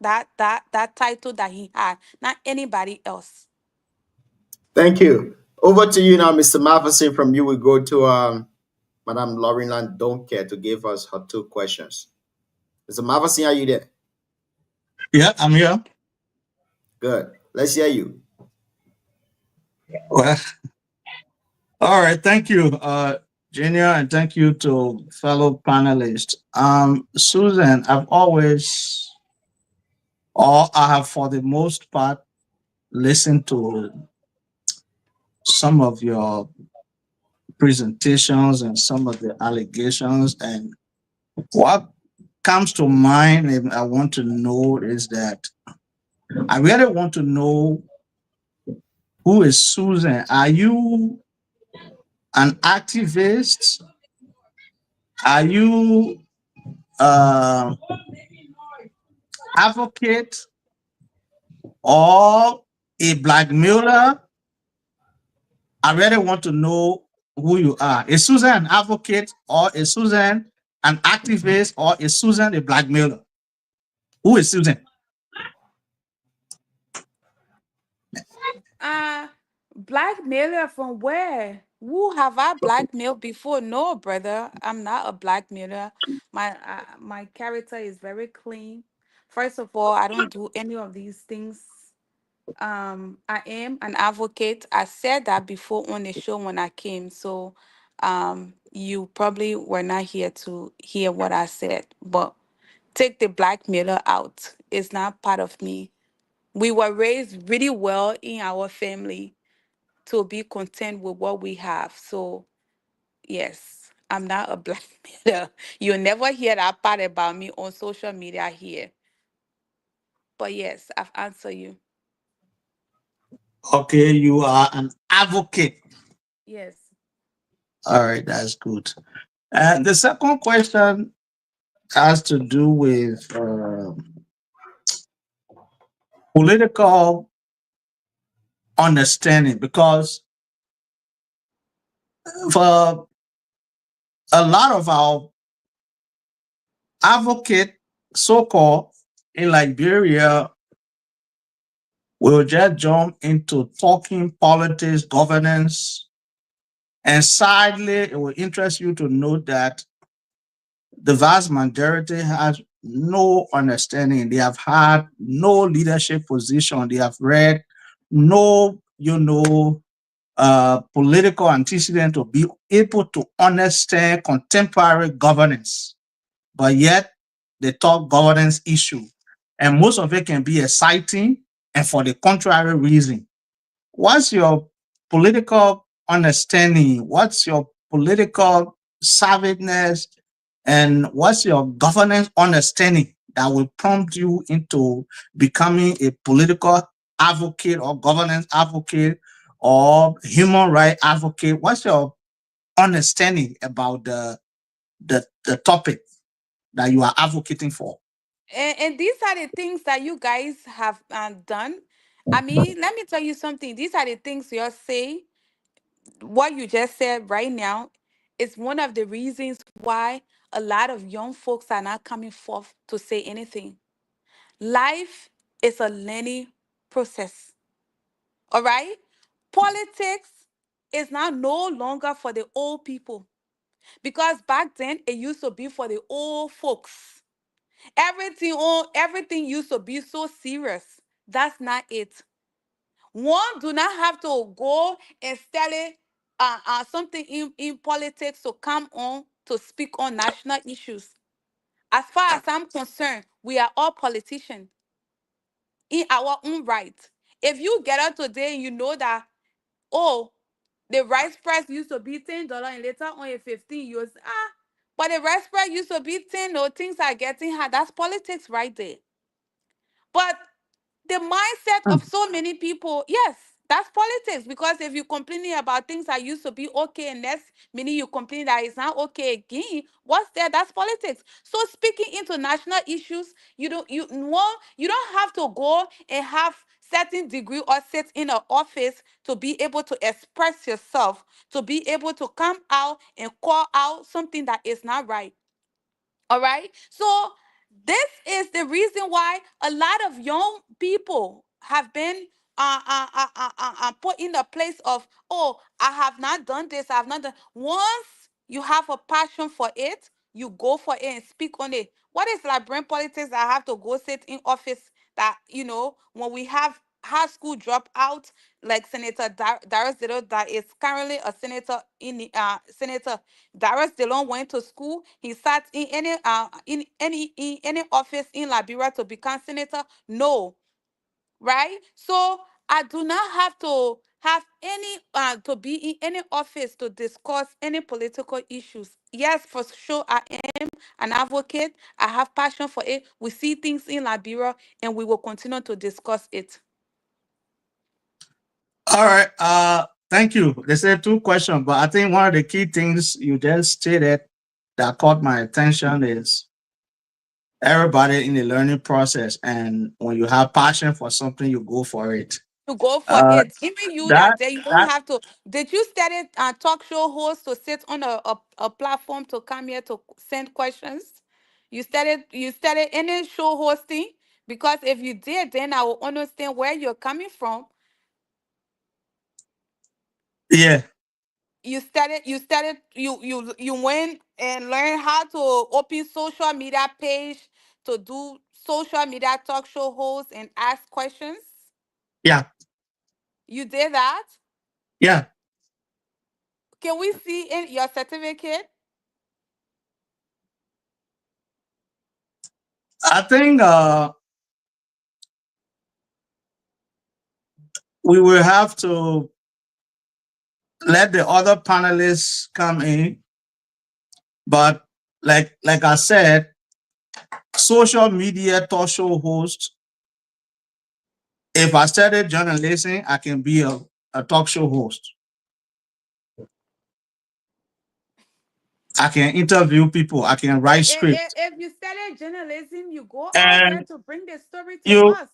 title that he had, not anybody else. Thank you. Over to you now, Mr. Matheson. From you, we go to Madame Lauren Don't Care to give us her 2 questions. Mr. Matheson, are you there? Yeah, I'm here. Good. Let's hear you. Well, all right. Thank you, Junior, and thank you to fellow panelists. Susan, I have for the most part listened to some of your presentations and some of the allegations, and what comes to mind and I want to know is that I really want to know, who is Susan? Are you an activist? Are you advocate or a blackmailer? I really want to know who you are. Is Susan an advocate, or is Susan an activist, or is Susan a blackmailer? Who is Susan? Blackmailer from where? Who have I blackmailed before? No, brother, I'm not a blackmailer. My character is very clean. First of all, I don't do any of these things. I am an advocate. I said that before on the show when I came. So you probably were not here to hear what I said, but take the blackmailer out. It's not part of me. We were raised really well in our family to be content with what we have. So yes, I'm not a blackmailer. You'll never hear that part about me on social media here. But yes, I've answered you. Okay, you are an advocate. Yes. All right, that's good. And the second question has to do with political understanding, because for a lot of our advocate, so-called, in Liberia, will just jump into talking politics, governance, and sadly, it will interest you to note that the vast majority has no understanding. They have had no leadership position. They have read no, political antecedent to be able to understand contemporary governance. But yet, they talk governance issue. And most of it can be exciting and for the contrary reason. What's your political understanding? What's your political savviness? And what's your governance understanding that will prompt you into becoming a political advocate or governance advocate or human rights advocate. What's your understanding about the topic that you are advocating for? And these are the things that you guys have done. I mean, let me tell you something. These are the things you're saying. What you just said right now is one of the reasons why a lot of young folks are not coming forth to say anything. Life is a learning process. All right? Politics is now no longer for the old people, because back then it used to be for the old folks. Everything used to be so serious. That's not it. One do not have to go and study something in politics to come on to speak on national issues. As far as I'm concerned, we are all politicians in our own right. If you get up today and you know that, oh, the rice price used to be $10 and later on in 15 years, but the rice price used to be 10, no, things are getting hard. That's politics right there. But the mindset of so many people, yes, that's politics. Because if you're complaining about things that used to be okay, and next minute you complain that it's not okay again, what's there? That's politics. So speaking into national issues, you don't have to go and have certain degree or sit in an office to be able to express yourself, to be able to come out and call out something that is not right. All right. So this is the reason why a lot of young people have been put in a place of, oh, I have not done this. I have not done. Once you have a passion for it, you go for it and speak on it. What is like brain politics? I have to go sit in office that, when we have high school dropout, like Senator Darius Dillon, that is currently a senator Senator Darius Dillon went to school. He sat in any office in Liberia to become senator. No, right? So I do not have to have any to be in any office to discuss any political issues. Yes, for sure, I am an advocate. I have passion for it. We see things in Liberia, and we will continue to discuss it. All right. Thank you. They said two questions, but I think one of the key things you just stated that caught my attention is everybody in the learning process, and when you have passion for something, you go for it. To go for Uh, it. Even you that that day, you don't that have to. Did you study talk show host to sit on a platform to come here to send questions? You studied any show hosting? Because if you did, then I will understand where you're coming from. yeah. You went and learned how to open social media page to do social media talk show host and ask questions. Yeah. You did that? Yeah. Can we see in your certificate? I think we will have to let the other panelists come in, but like I said, social media talk show host. If I studied journalism, I can be a talk show host. I can interview people. I can write scripts. If you study journalism, you go out there And to bring the story to you us.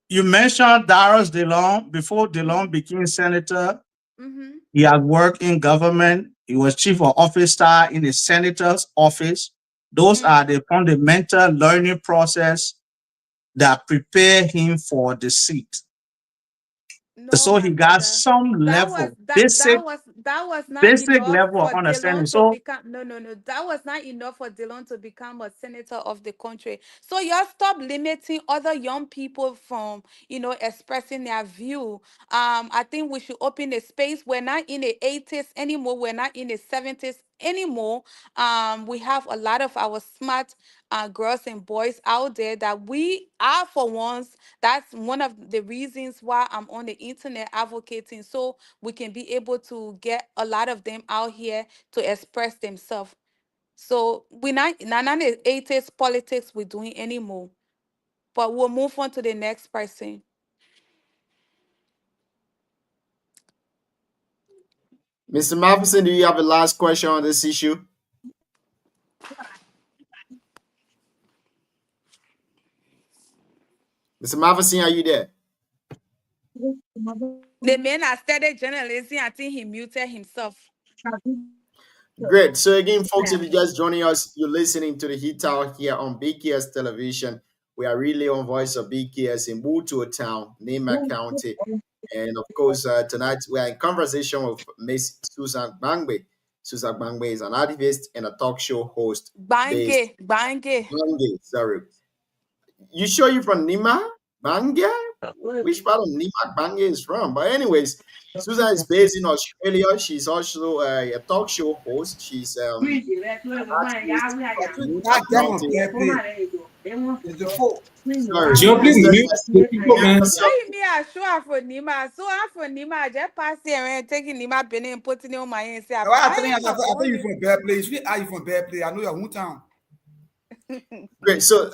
you mentioned Darius Dillon. Before Dillon became senator, Mm-hmm. he had worked in government. He was chief of office staff in the senator's office. Those are the fundamental learning process that prepare him for the seat. No, So my he got brother. some That was level, that basic that was not basic enough level of for understanding. Dillon to So become no. That was not enough for Dillon to become a senator of the country. So y'all stop limiting other young people from expressing their view. I think we should open a space. We're not in the 80s anymore. We're not in the 70s anymore. We have a lot of our smart girls and boys out there that we are for once. That's one of the reasons why I'm on the internet advocating, so we can be able to get a lot of them out here to express themselves. So we're not the 80s politics we're doing anymore. But we'll move on to the next person. Mr. Matheson, do you have a last question on this issue? Mr. Matheson, are you there? The man has started journalism. I think he muted himself. Great. So again, folks, if you're just joining us, you're listening to the Heat Tower here on BKS Television. We are really on Voice of BKS in Butuo Town, Nema County. And of course, tonight we are in conversation with Miss Susan Bangbe. Susan Bangbe is an activist and a talk show host. Bange. Bange, sorry. You sure you're from Nima? Bange? Which part of Nima Bange is from? But anyways, Susan is based in Australia. She's also a talk show host. She's It's the folk. Gio, please mute the people, man. Me, I sure for Nima. So I'm for Nima. I just pass here and taking Nima penny and putting it on my hand. I think you're from Bear Place. Are you from Bear Place? I know your hometown. Great. So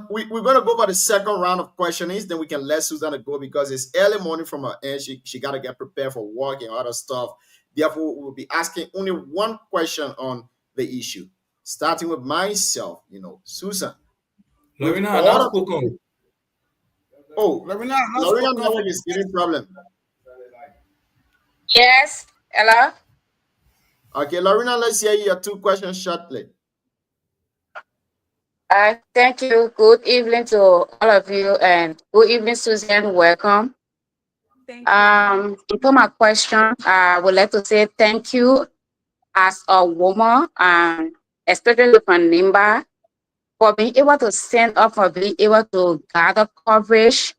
we're gonna go for the second round of questionings, then we can let Susanna go because it's early morning from her end. She gotta get prepared for work and other stuff. Therefore, we'll be asking only one question on the issue. Starting with myself, Susan. Lorena, not spoken. Oh, Lorena network is giving problem. Yes. Hello. Okay, Lorena, let's hear your two questions shortly. Thank you. Good evening to all of you, and good evening, Susan. Welcome. Thank you. For my question, I would like to say thank you as a woman, especially from Nimba, for being able to stand up, for being able to gather coverage,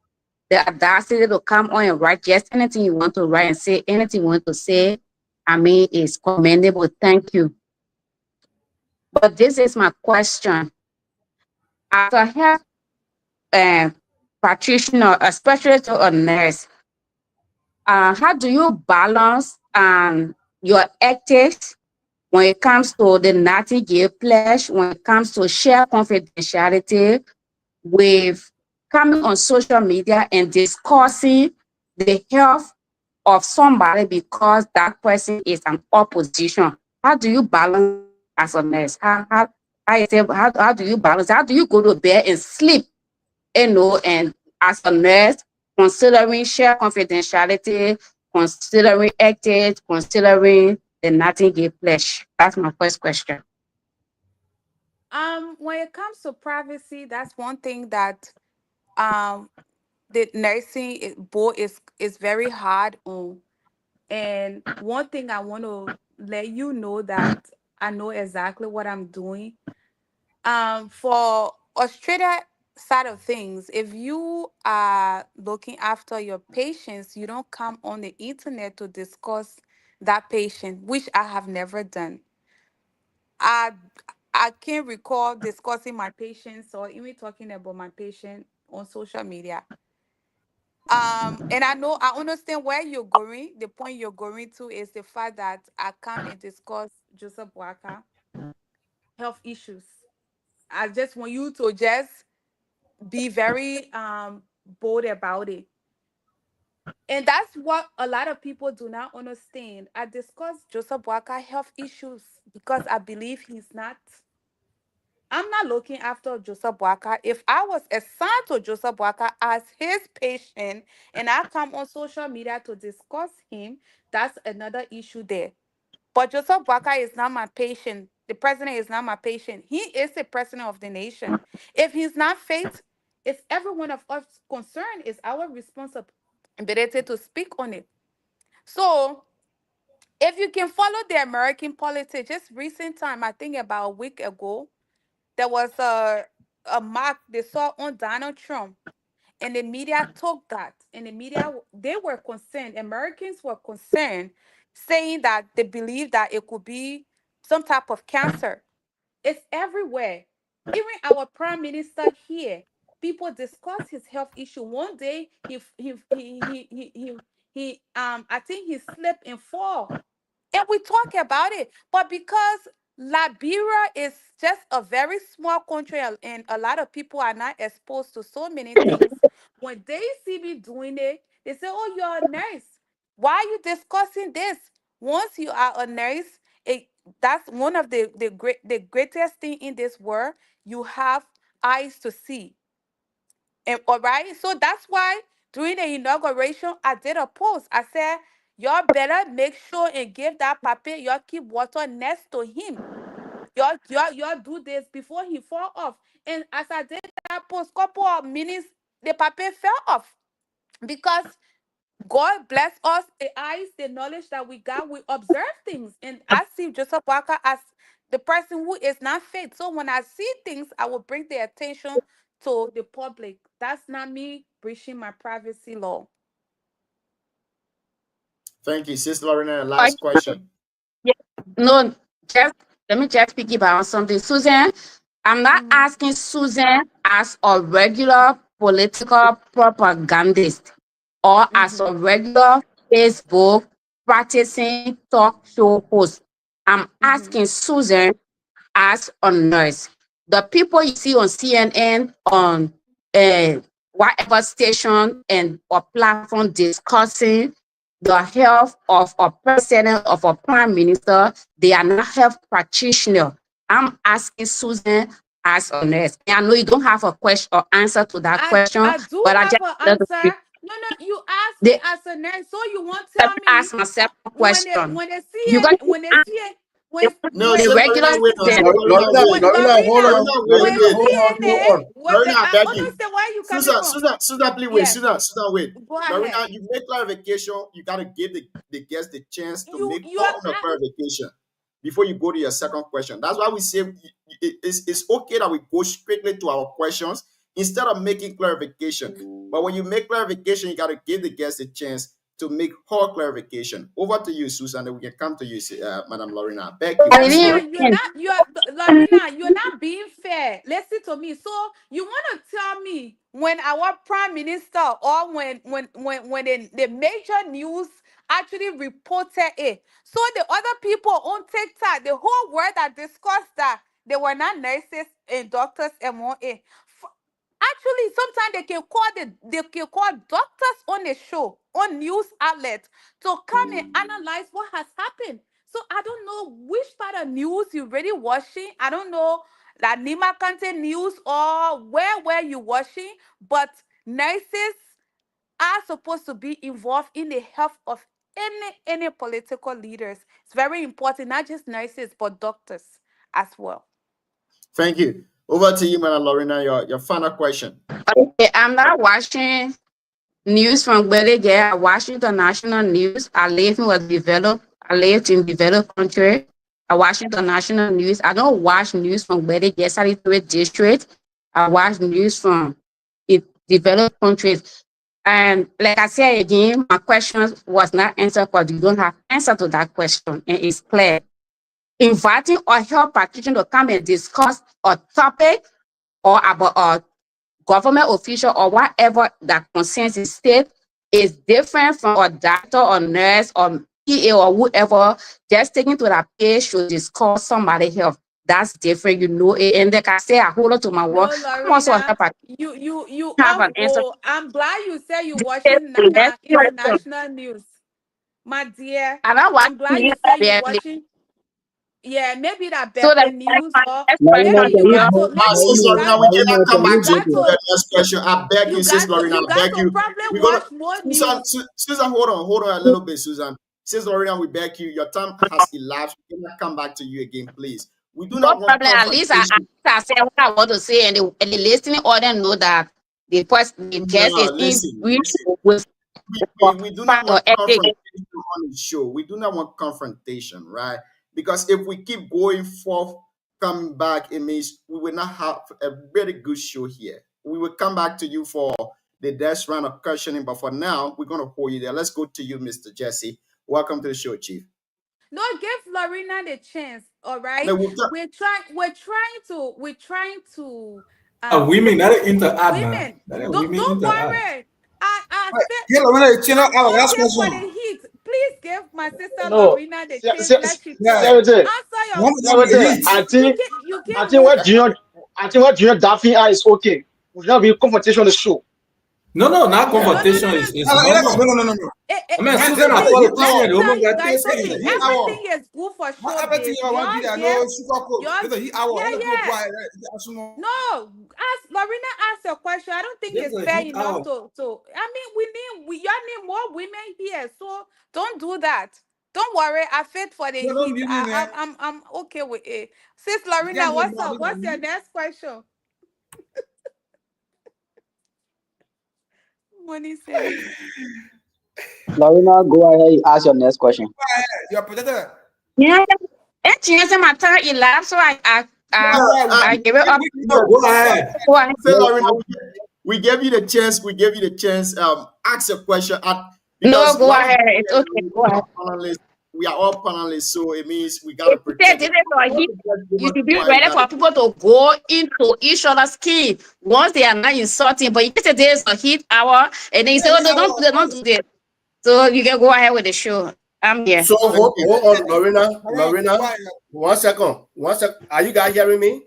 the audacity to come on and write just anything you want to write and say anything you want to say. I mean, it's commendable. Thank you. But this is my question. As a health practitioner, especially to a nurse, how do you balance your ethics when it comes to the Nightingale Pledge, when it comes to share confidentiality, with coming on social media and discussing the health of somebody because that person is an opposition? How do you balance as a nurse? How do you balance? How do you go to bed and sleep, and as a nurse, considering share confidentiality, considering ethics, considering the Nightingale Pledge? That's my first question. When it comes to privacy, that's one thing that the nursing board is very hard on. And one thing I want to let you know that I know exactly what I'm doing. For Australia side of things, if you are looking after your patients, you don't come on the internet to discuss that patient, which I have never done. I can't recall discussing my patients or even talking about my patient on social media. And I understand where you're going. The point you're going to is the fact that I come and discuss Joseph Boaka health issues. I just want you to just be very bold about it. And that's what a lot of people do not understand. I discuss Joseph Boaka health issues because I believe I'm not looking after Joseph Boaka. If I was assigned to Joseph Boaka as his patient and I come on social media to discuss him, that's another issue there. But Joseph Boaka is not my patient. The president is not my patient. He is the president of the nation. If he's not fit, it's every one of us concerned. It's our responsibility to speak on it. So if you can follow the American politics, just recent time, I think about a week ago, there was a mock they saw on Donald Trump, and the media took that, and the media they were concerned. Americans were concerned, saying that they believe that it could be some type of cancer. It's everywhere. Even our prime minister here, people discuss his health issue. One day he I think he slipped and fall, and we talk about it. But because Liberia is just a very small country and a lot of people are not exposed to so many things, when they see me doing it, they say, "Oh, you're a nurse. Why are you discussing this? Once you are a nurse, that's one of the greatest thing in this world. You have eyes to see. And all right, so that's why during the inauguration, I did a post. I said, y'all better make sure and give that papi, y'all keep water next to him. Y'all do this before he fall off. And as I did that post, couple of minutes, the papi fell off because God bless us, the eyes, the knowledge that we got. We observe things. And I see Joseph Walker as the person who is not faith. So when I see things, I will bring the attention to the public. That's not me breaching my privacy law. Thank you, Sister Lorena. Last question. Yeah. No, let me just piggyback on something. Susan, I'm not asking Susan as a regular political propagandist or as a regular Facebook practicing talk show host. I'm asking Susan as a nurse. The people you see on CNN, on whatever station and or platform discussing the health of a president, of a prime minister, they are not health practitioners. I'm asking Susan as a nurse. And I know you don't have a question or answer to that question, I do but have an answer. No, you asked me as a nurse, so you won't tell me. Ask myself a question. When they see it, when they see it, when No, the regular Lorena, I beg you. where you coming Susan, please wait. Susan, wait. Go ahead. Lorena, you make clarification. You gotta give the guests the chance to make all the clarification before you go to your second question. That's why we say it's okay that we go strictly to our questions instead of making clarification. But when you make clarification, you gotta give the guests a chance to make her clarification. Over to you, Susan, and we can come to you, Madam Lorena. Beg you. Lorena, you're not being fair. Listen to me. So you want to tell me when our prime minister or when the major news actually reported it, so the other people on TikTok, the whole world that discussed that they were not nurses and doctors and more. Actually, sometimes they can call doctors on the show, on news outlets, to come and analyze what has happened. So I don't know which part of news you're really watching. I don't know that Nima Kante news or where were you watching, but nurses are supposed to be involved in the health of any political leaders. It's very important, not just nurses, but doctors as well. Thank you. Over to you, Madam Lorena, your final question. Okay, I'm not watching news from Belgium. I watch international news. I lived in developed country. I watch international news. I don't watch news from Belgium, Sanitary District. I watch news from developed countries. And like I said again, my question was not answered because you don't have answer to that question, and it's clear. Inviting a health practitioner to come and discuss a topic or about a government official or whatever that concerns the state is different from a doctor or nurse or PA or whoever just taking to that page to discuss somebody's health. That's different, you know. And like I say, I hold on to my work. I'm also a health practitioner. You have an answer. I'm glad you said you're watching international news, my dear. I'm glad you said you're watching. Yeah, maybe that better news or maybe you got to we cannot come back to the next question. I beg you, Sis Lorena, I beg you. Susan, hold on a little bit, Susan. Sis Lorena, we beg you. Your time has elapsed. We cannot come back to you again, please. We do not want at least I say what I want to say, and the listening audience know that the guest is we do not want confrontation on the show. We do not want confrontation, right? Because if we keep going forth, coming back, it means we will not have a very good show here. We will come back to you for the next round of questioning, but for now, we're going to hold you there. Let's go to you, Mr. Jesse. Welcome to the show, Chief. No, give Lorena the chance. All right, no, we're trying to. Women, that is women. Don't worry. Yeah, Lorena, you know, our last question. For the heat. Please give my sister Lorena the chance. I think what Junior Daffy is okay. We should not be confrontation on the show. No, not confrontation. It's No. normal. I mean, Susan, I follow Christian. The woman got Guys, this. everything is good for showbiz. No, ask Lorena asked a question. I don't think This it's is a fair heat enough hour. to. I mean, y'all need more women here, so don't do that. Don't worry, I fit for the No, don't heat. mute me, man. I'm okay with it. Sis You Lorena, can't what's mute me, up? What's your mute. next question? Money said. Lorena, go ahead. Ask your next question. You're protected. Yeah, it's just my turn. It lapsed, so I give it up. Go ahead. Go ahead. Say, Lorena, we gave you the chance. We gave you the chance. Ask a question. No, go ahead. It's okay. Go ahead. We are all panelists, so it means we gotta You should be ready for people to go into each other's skin once they are not insulting. But yesterday is a heat hour, and then you say, "Oh, no, don't do this." So you can go ahead with the show. I'm here. So hold on, Lorena. 1 second. Are you guys hearing me?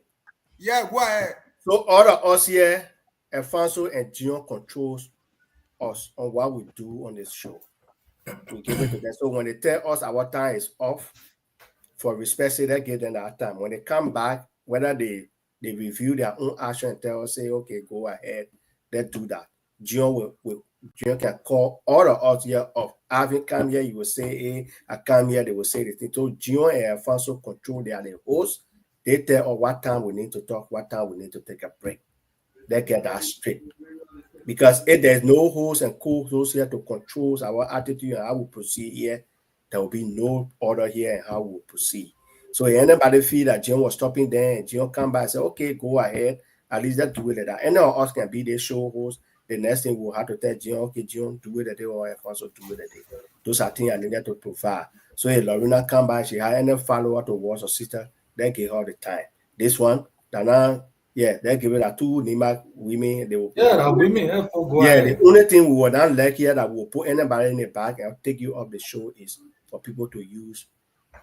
Yeah, go ahead. So all of us here, Alfonso and Gion controls us on what we do on this show. We give it to them. So when they tell us our time is off, for respect, say they give them that time. When they come back, whether they review their own action and tell us, say, okay, go ahead, let's do that. Gion can call all of us here off. Having come here, you will say, hey, I come here, they will say the thing. So Gion and Alfonso control, they are the hosts. They tell us what time we need to talk, what time we need to take a break. They get that straight. Because if there's no host and co-host here to control our attitude and how we proceed here, there will be no order here and how we will proceed. So if anybody feel that Jim was stopping there and Jim come back and say, okay, go ahead, at least let's do it like that. Any of us can be the show host. The next thing we'll have to tell Jim, okay, Jim, do it a day, or also do it a day. Those are things I needed to provide. So if Lorena come back, she had any follower towards her sister, they give her the time. This one, Dana, yeah, they give it a two Nima women. They will women. The only thing we will not like here that we'll put anybody in the back and take you off the show is for people to use.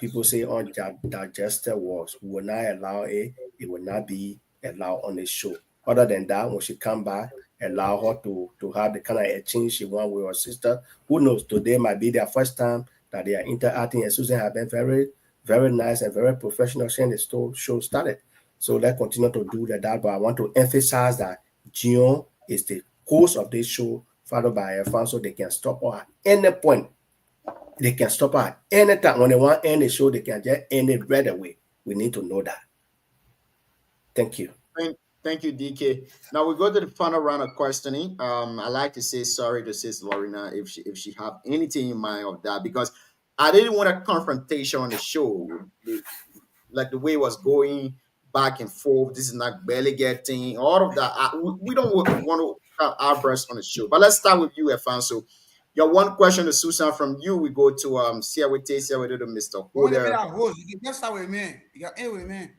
People say on digested words. We will not allow it. It will not be allowed on the show. Other than that, when she come back, allow her to have the kind of exchange she want with her sister. Who knows? Today might be their first time that they are interacting. And Susan has been very, very nice and very professional since the show started. So let's continue to do that. But I want to emphasize that Gion is the host of this show, followed by Alfonso. They can stop her at any point. They can stop her at any time. When they want to end the show, they can just end it right away. We need to know that. Thank you. Thank you, DK. Now we go to the final round of questioning. I like to say sorry to Sis Lorena if she have anything in mind of that, because I didn't want a confrontation on the show. Like the way it was going back and forth. This is not barely getting all of that. We don't want to have our breast on the show. But let's start with you, Alfonso. Your one question to Susan. From you, we go to Siawete to Mr. Hoder. You can start with me. You can end with me.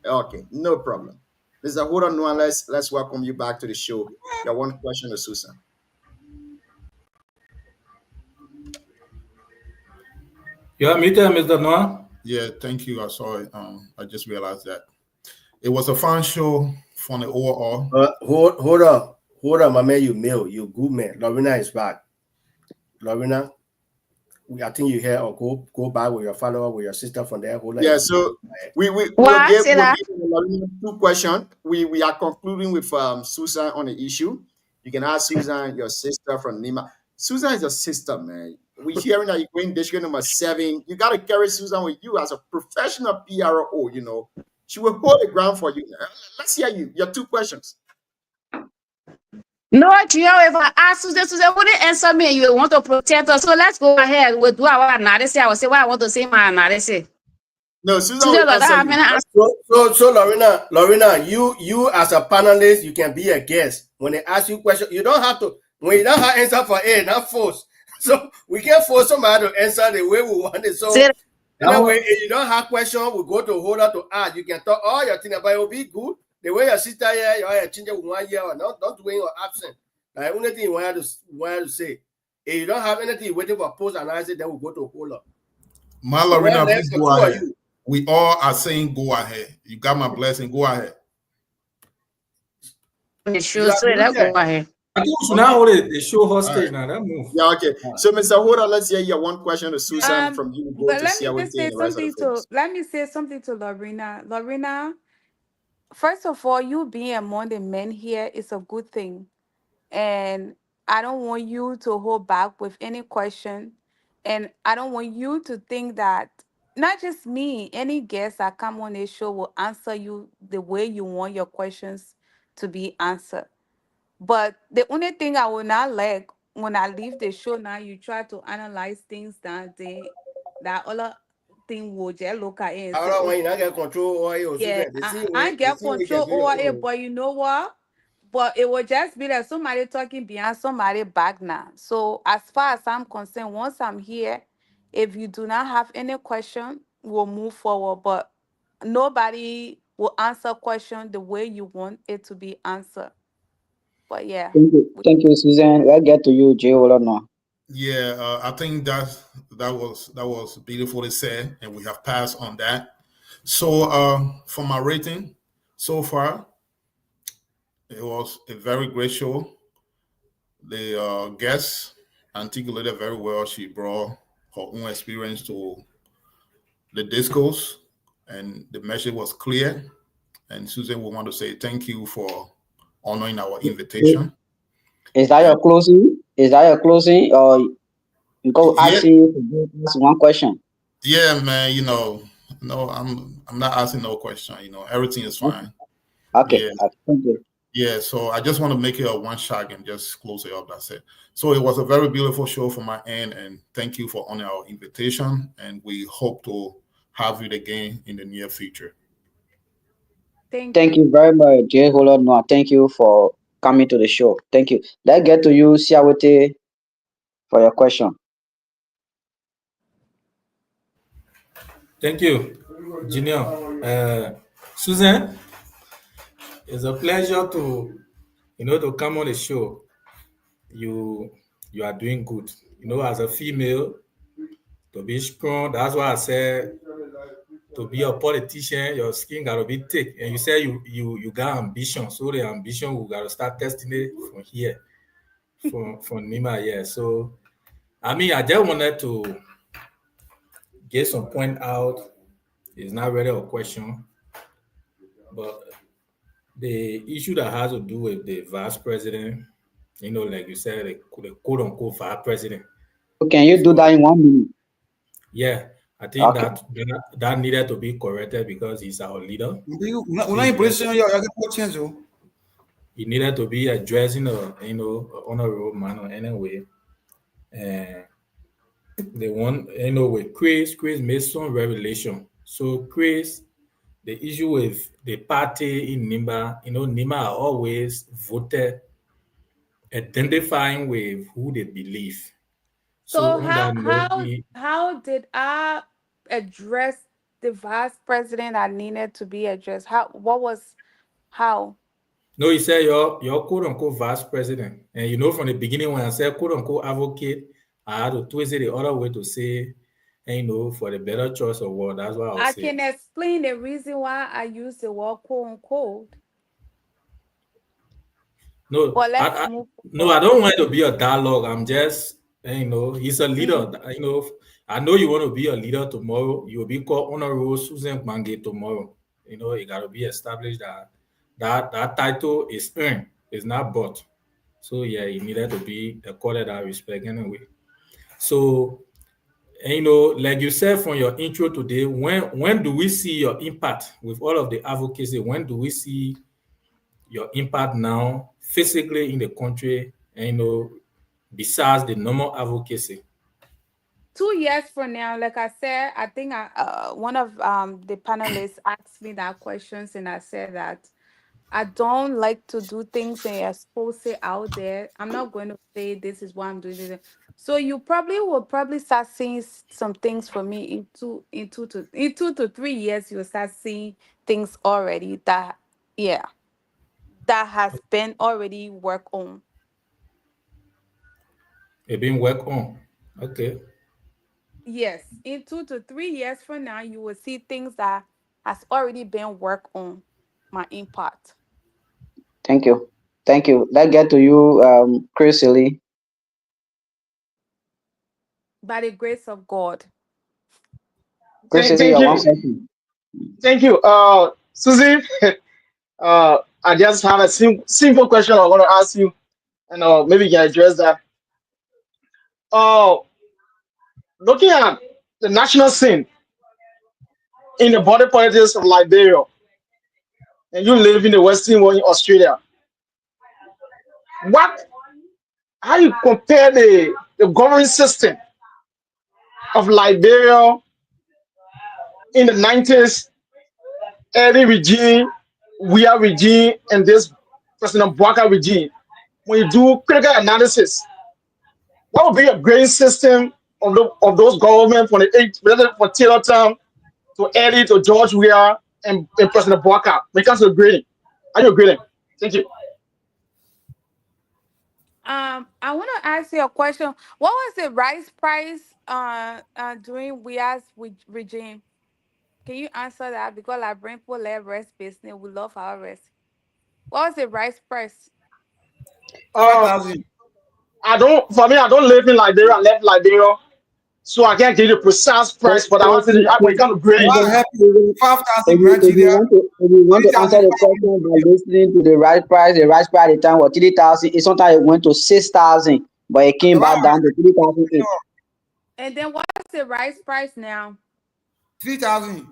Okay, no problem. Mr. Hoder, Noah, let's welcome you back to the show. Your one question to Susan. Yeah, me too, Mr. Noah. Yeah, thank you. I saw it. I just realized that it was a fun show from the overall. Hold on, my man. You good man. Lorena is back. Lorena, I think you hear or go back with your follower, with your sister from there. Yeah, so we gave Lorena two questions. We are concluding with Susan on the issue. You can ask Susan, your sister from Nima. Susan is your sister, man. We're hearing that you're going district number 7. You got to carry Susan with you as a professional PRO, you know. She will hold the ground for you. Let's hear you. Your two questions. No, if I ask Susan wouldn't answer me. You want to protect us. So let's go ahead. We'll do our analysis. I will say what I want to say my analysis. No, Susan will answer you. So Lorena, you as a panelist, you can be a guest. When they ask you questions, you don't have to. When you don't have answer for A, not force. So we can't force somebody to answer the way we want it. So anyway, if you don't have questions, we go to Hoder to ask. You can talk all your things, but it will be good. The way your sister here, you change it 1 year or not doing your absent. Like only thing you want to say. If you don't have anything waiting for post analysis, then we'll go to Hoder. My Lorena, please go ahead. We all are saying go ahead. You got my blessing. Go ahead. Sure, so let's go ahead. I think we should now hold the show hostage now. That move. Yeah, okay. So, Mr. Hoda, let's hear your one question to Susan from you. Go But to let me Siawate just say and the rest of the something to folks. let me say something to Lorena. Lorena, first of all, you being among the men here is a good thing. And I don't want you to hold back with any question. And I don't want you to think that not just me, any guest that come on this show will answer you the way you want your questions to be answered. But the only thing I will not like when I leave the show now, you try to analyze things that other thing will just look at it and I say, don't oh, want you not get control over your yeah, Susan. I get control over it, but you know what? But it will just be like somebody talking behind somebody back now. So as far as I'm concerned, once I'm here, if you do not have any question, we'll move forward. But nobody will answer question the way you want it to be answered. But yeah. Thank you, Susan. We'll get to you, Jay Olano. Yeah, I think that was beautifully said, and we have passed on that. So, for my rating so far, it was a very great show. The guest articulated very well. She brought her own experience to the discourse, and the message was clear. And Susan, we want to say thank you for honoring our invitation. Is that your closing? Is that your closing? Or you go asking you to ask one question? Yeah, man. No, I'm not asking no question. Everything is fine. Okay. Yeah. Thank you. Yeah, so I just want to make it a one shot and just close it up. That's it. So it was a very beautiful show from my end, and thank you for honoring our invitation. And we hope to have you again in the near future. Thank you very much, Jay Olano. Thank you for coming to the show. Thank you. Let's get to you, Siawate, for your question. Thank you, Junior. Susan, it's a pleasure to come on the show. You are doing good. As a female, to be strong. That's why I said to be a politician, your skin gotta be thick. And you say you got ambition. So the ambition we gotta start testing it from here. From Nima, yeah. So I just wanted to get some point out. It's not really a question, but the issue that has to do with the vice president, like you said, the quote unquote vice president. Can you do that in 1 minute? Yeah, I think that needed to be corrected because he's our leader. He needed to be addressing honorable manner anyway. And the one with Chris made some revelation. So Chris, the issue with the party in Nima, Nima are always voted identifying with who they believe. So how did I address the vice president that needed to be addressed? How? No, he said your quote unquote vice president. And from the beginning when I said quote unquote advocate, I had to twist it the other way to say, for the better choice of word. That's what I can explain the reason why I use the word quote unquote. No, I don't want it to be a dialogue. I'm just, he's a leader. I know you want to be a leader tomorrow. You will be called Honorable Susan Gbange tomorrow. It got to be established that title is earned, it's not bought. So yeah, it needed to be accorded that respect anyway. So, like you said from your intro today, when do we see your impact with all of the advocacy? When do we see your impact now physically in the country, besides the normal advocacy? 2 years from now, like I said, I think one of the panelists asked me that questions, and I said that I don't like to do things and expose it out there. I'm not going to say this is why I'm doing this. So you will start seeing some things from me in 2 to 3 years. You'll start seeing things already that has been already worked on. It been worked on. Okay. Yes, in 2 to 3 years from now, you will see things that has already been worked on. My impact. Thank you. Thank you. Let's get to you, Chris Lee. By the grace of God. Chris Lee, Thank your one you. question. Thank you. Susie, I just have a simple question I want to ask you, and maybe you can address that. Uh, Looking at the national scene in the border politics of Liberia, and you live in the Western world in Australia, how you compare the governing system of Liberia in the 90s, early regime, Weah regime, and this President Bouakai regime? When you do critical analysis, what would be a grading system of those governments from for Taylor Town to Eddie to George Weah and President Bouakai when it comes to grading? Are you grading? Thank you. I want to ask you a question. What was the rice price during Weah's regime? Can you answer that? Because I bring people love rice business. We love our rice. What was the rice price? 5,000. I don't live in Liberia. I left Liberia, so I can't give you the precise price. But I want to say when it comes to grading. Wow. 5,000 If you Nigeria. want to answer the question by listening to the rice price at the time was 3,000. It sometimes it went to 6,000, but it came back down to 3,008. And then what's the rice price now? 3,000.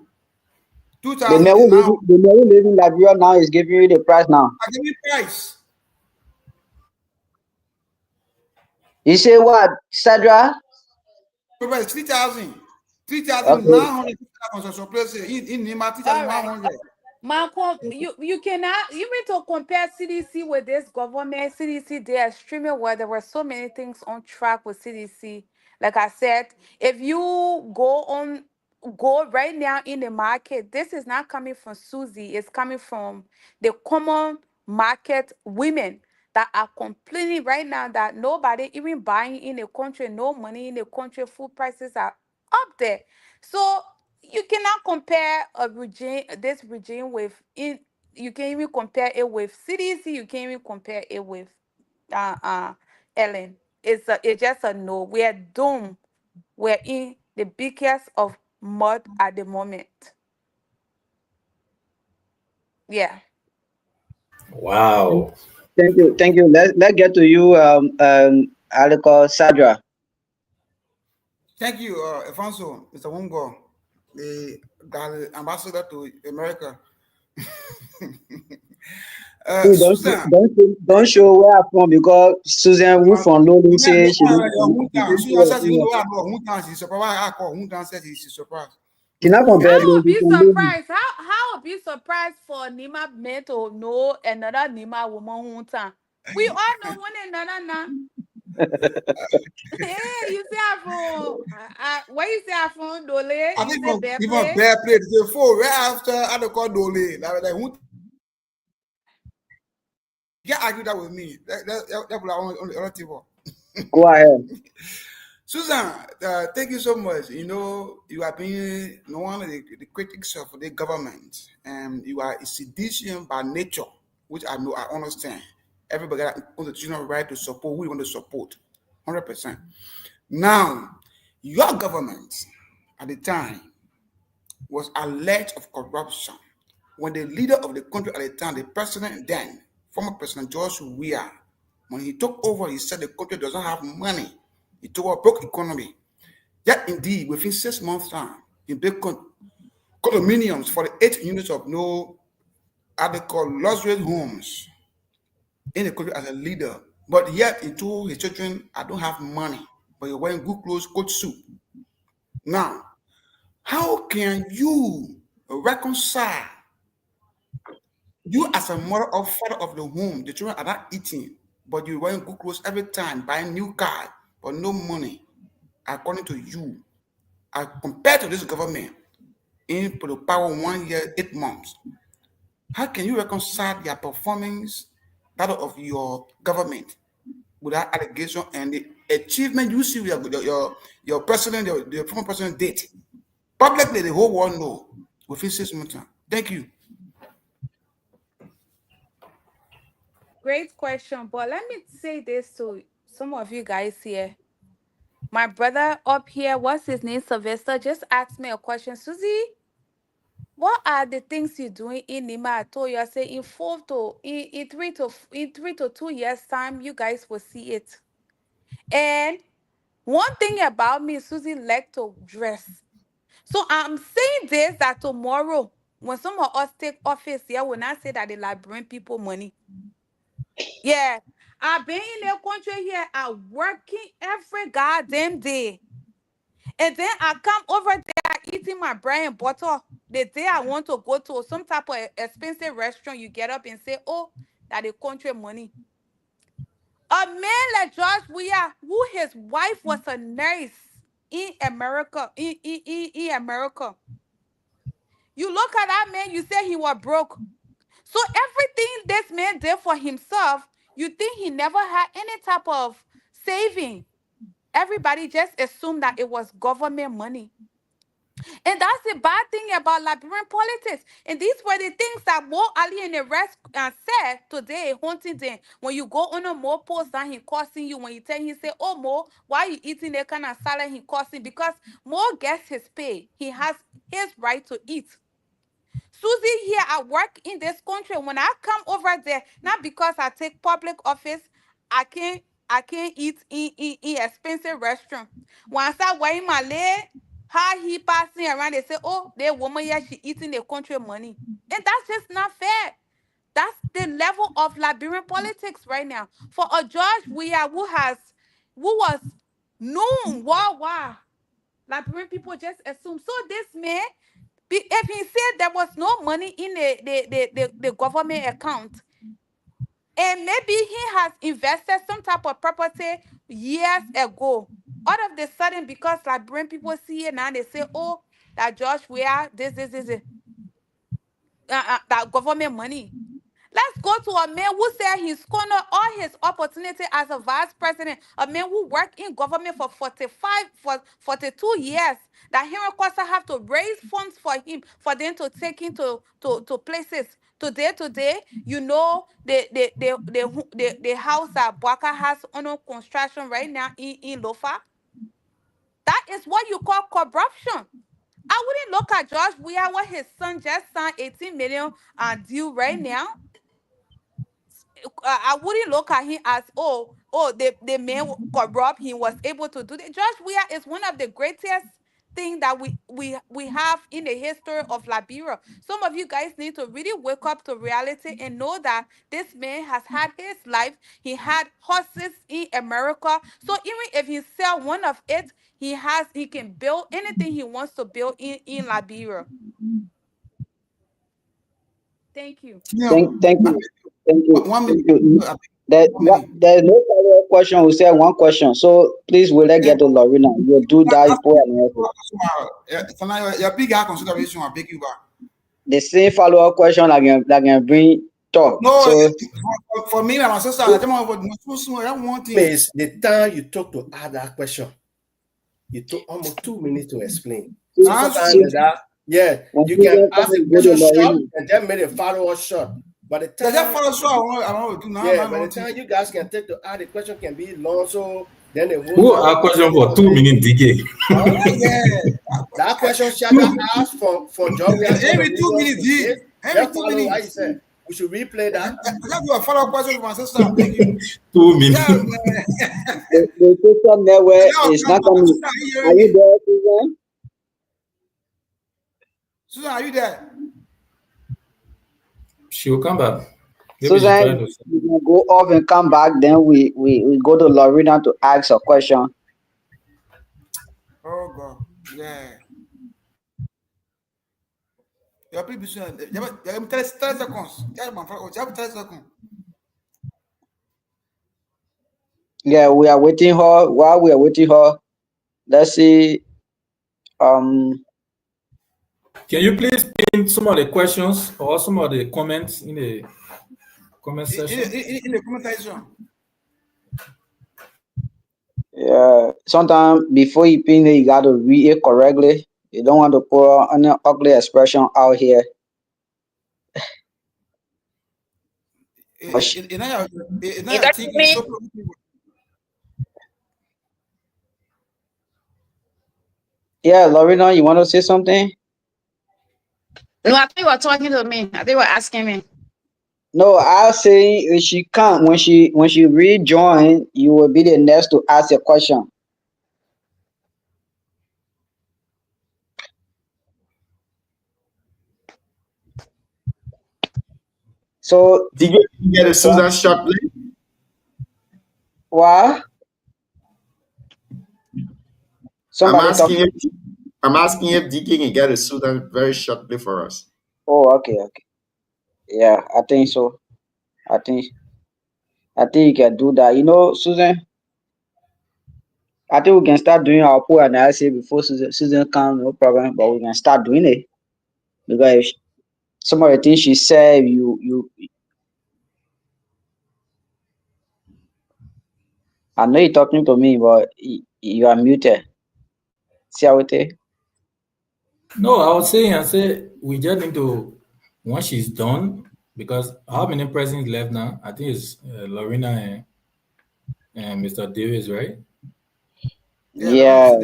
The 2,000 man is who now. live in Liberia now is giving you the price now. I give you price. You say what, Sadra? It's 3,000. 3,000 Okay. 900 surplus in Nima 3,100. Malcolm, you cannot even to compare CDC with this government. CDC, they are extremely well. There were so many things on track with CDC. Like I said, if you go right now in the market, this is not coming from Susie. It's coming from the common market women that are complaining right now that nobody even buying in the country, no money in the country, food prices are up there. So you cannot compare this regime with you can even compare it with CDC, you can even compare it with Ellen. It's just a no. We are doomed. We're in the biggest of mud at the moment. Yeah. Wow. Thank you. Let's get to you, Aliko Sadra. Thank you, Alfonso, Mr. Wungo, the ambassador to America. Susan. Don't show where I'm from because Susan who from Lowland say she not from I would Bedlam. be surprised. How would be surprised for Nima men to know another Nima woman hometown? We all know one another now. Hey, you say I'm from where you say I'm from Dole? I think even Bear Plate before right after I don't call Dole. Like you can't argue that with me. That on the other table. Go ahead. Susan, thank you so much. You know, you have been one of the critics of the government, and you are a seditious by nature, which I know, I understand. Everybody got a constitutional right to support who you want to support, 100%. Now, your government at the time was alleged of corruption when the leader of the country at the time, the president then, former President George Weah, when he took over, he said the country doesn't have money. He took a broke economy. Yet indeed, within 6 months' time, he built condominiums for the 8 units of they call luxury homes in the country as a leader. But yet he told his children, I don't have money, but you're wearing good clothes, good suit. Now, how can you reconcile you as a mother or father of the home, the children are not eating, but you're wearing good clothes every time, buying new car, but no money, according to you, compared to this government in the power 1 year, 8 months? How can you reconcile their performance, that of your government, with that allegation and the achievement you see your president, the former president did? Publicly, the whole world know within 6 months. Thank you. Great question. But let me say this to some of you guys here. My brother up here, what's his name? Sylvester, just asked me a question. Susie, what are the things you're doing in Nima? I told you, I say in 3 to 2 years time, you guys will see it. And one thing about me, Susie like to dress. So I'm saying this that tomorrow, when some of us take office here, will not say that they like bring people money. Yeah. I've been in the country here, I'm working every goddamn day. And then I come over there eating my bread and butter. The day I want to go to some type of expensive restaurant, you get up and say, oh, that the country money. A man like George Weah, who his wife was a nurse in America, in America. You look at that man, you say he was broke. So everything this man did for himself, you think he never had any type of saving. Everybody just assumed that it was government money. And that's the bad thing about Liberian politics. And these were the things that Mo Ali and the rest said today, haunting them. When you go on a Mo post and he cursing you, when you tell him, he say, oh Mo, why you eating that kind of salad? He cursing because Mo gets his pay. He has his right to eat. Susie here, I work in this country. When I come over there, not because I take public office, I can't eat in expensive restaurant. When I start wearing my leg, how he passing around, they say, oh, that woman here, she eating the country money. And that's just not fair. That's the level of Liberian politics right now. For a George Weah who was known worldwide, Liberian people just assume. So this man, if he said there was no money in the government account, and maybe he has invested some type of property years ago, all of the sudden, because Liberian people see it now, they say, oh, that George Weah, this, that government money. Let's go to a man who said he squandered all his opportunity as a vice president, a man who worked in government for 42 years, that Henry Costa have to raise funds for him, for them to take him to places. Today, you know, the house that Bwaka has under construction right now in Lofa. That is what you call corruption. I wouldn't look at George Weah, what his son just signed 18 million deal right now. I wouldn't look at him as the man corrupt. He was able to do that. George Weah is one of the greatest thing that we have in the history of Liberia. Some of you guys need to really wake up to reality and know that this man has had his life. He had horses in America. So even if he sell one of it, he can build anything he wants to build in Liberia. Thank you. Thank you. There's no follow-up question. We said one question. So please, will I get to Lorena? You do that. You put your big consideration. I beg you back. The same follow-up question like you bring talk. No, so, for me, my sister, I don't want Please, the time you took to add that question, you took almost 2 minutes to explain. So yeah, you can ask a question short and then make a follow-up short. But the time, I want to do now. Yeah, by the time you guys can take to add the question can be long, so then the who are question for 2 minutes, DK? That question Shaka asked for John. Every 2 minutes, every 2 minutes. I said we should replay that. I have a follow-up question for my sister. 2 minutes. The social network is not coming. Are you there, Susan? Susan, are you there? She'll come back. Susan, you can go off and come back. Then we go to Lorena to ask a question. Oh God, yeah. You plus besoin. Il y a 13 secondes. Il y a 13 secondes. Yeah, we are waiting her. While we are waiting her, let's see. Can you please pin some of the questions or some of the comments in the comment section? In the comment section. Yeah, sometimes before you pin it, you got to read it correctly. You don't want to put any ugly expression out here. Yeah, Lorena, you want to say something? No, I think you were talking to me. I think you were asking me. No, I'll say if she can't when she rejoin, you will be the next to ask a question. So did you get a Susan shortly? What? I'm asking if DK can get a Susan very shortly for us. Oh, okay. Yeah, I think so. I think you can do that. You know, Susan, I think we can start doing our poll analysis before Susan comes, no problem. But we can start doing it because some of the things she said, I know you're talking to me, but you are muted. See how it is? No, I was saying, we just need to, once she's done, because how many presidents left now? I think it's Lorena and Mr. Davis, right? Yeah.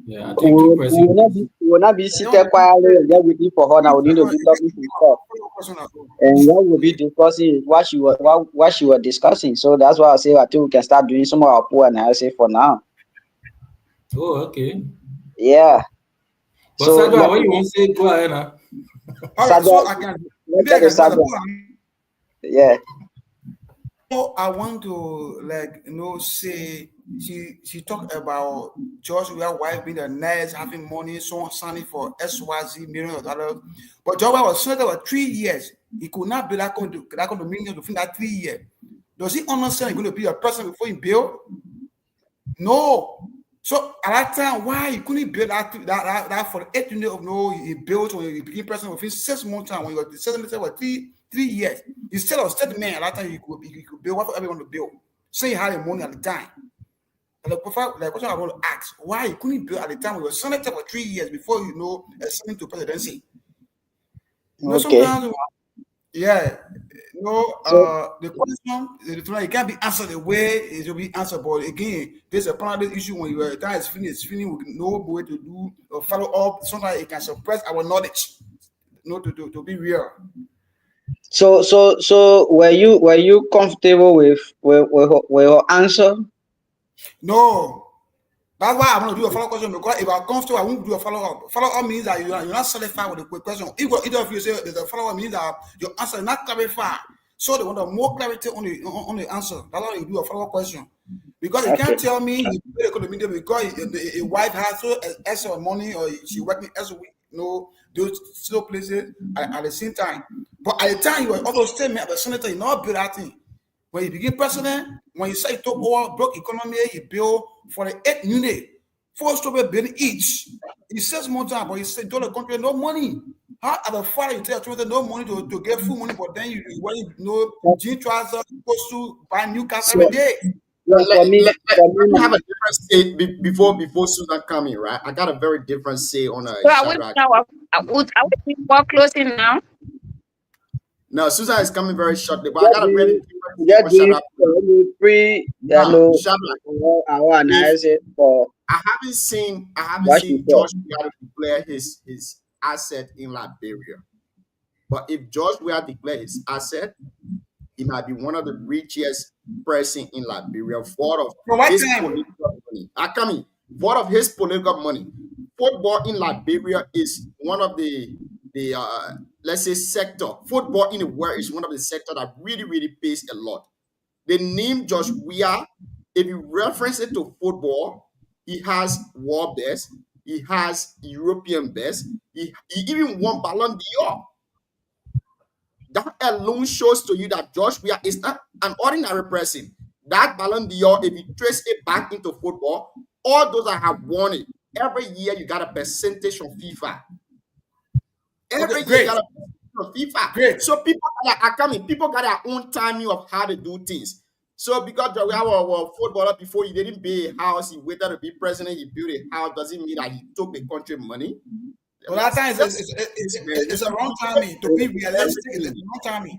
Yeah, I think two presidents. We will not be seated quietly and just waiting for her now. We need to be talking to her. And what we'll be discussing is what she was discussing. So that's why I say I think we can start doing some of our poll analysis for now. Oh, okay. Yeah. But so, Sadra, what you want to say? Go ahead now. Sadra, yeah. So I want to say she talked about George Weah's wife being a nurse, having money, so signing for SYZ millions of dollars. But George Weah was senator for 3 years. He could not build that condominium within that 3 years. Does he understand he's going to be a person before he build? No. So at that time, why he couldn't build that for 8 units of he built when he became president within 6 months time when he was senator for 3 years. Instead of state man, at that time he could build what everyone to build. Say he had the money at the time. And the question I want to ask, why he couldn't build at the time he was senator for 3 years before ascending to presidency? Sometimes, yeah. The question it can't be answered the way it will be answered. But again, there's a part of this issue when your time is finished, with no way to do or follow up. Sometimes it can suppress our knowledge, to be real. So were you comfortable with your answer? No. That's why I'm going to do a follow-up question, because if I'm comfortable, I won't do a follow-up. Follow-up means that you're not satisfied with the quick question. Either of you say there's a follow-up means that your answer is not clarified. So they want more clarity on the answer. That's why you do a follow-up question. Because you can't tell me he made a condominium because a wife has so extra money or she working extra week, those still places at the same time. But at the time, you were also statement as a senator, you not build that thing. When he became president, when he said he took over broke economy, he built for the 8 unit, 4-story building each. He says more time, but he said, "Don't the country no money." How at the father you tell children no money to get food money, but then you jean trousers supposed to buy new cars every day. Let me have a different say before Susan coming, right? I got a very different say on a. So are we more closing now? No, Susan is coming very shortly, but I got a very different I haven't seen George Weah declare his asset in Liberia. But if George Weah declare his asset, he might be one of the richest person in Liberia for his political money. What of his political money? Football in Liberia is one of the let's say sector. Football in the world is one of the sector that really, really pays a lot. The name George Weah, if you reference it to football, he has world best, he has European best, he even won Ballon d'Or. That alone shows to you that George Weah is not an ordinary person. That Ballon d'Or, if you trace it back into football, all those that have won it, every year you got a percentage from FIFA. Every year you got a percentage from FIFA. Great. So people got their own timing of how to do things. So because George Weah was a footballer before, he didn't buy a house, he waited to be president, he built a house, doesn't mean that he took the country money. Well, that time it's a wrong timing. To be realistic, it's a wrong timing.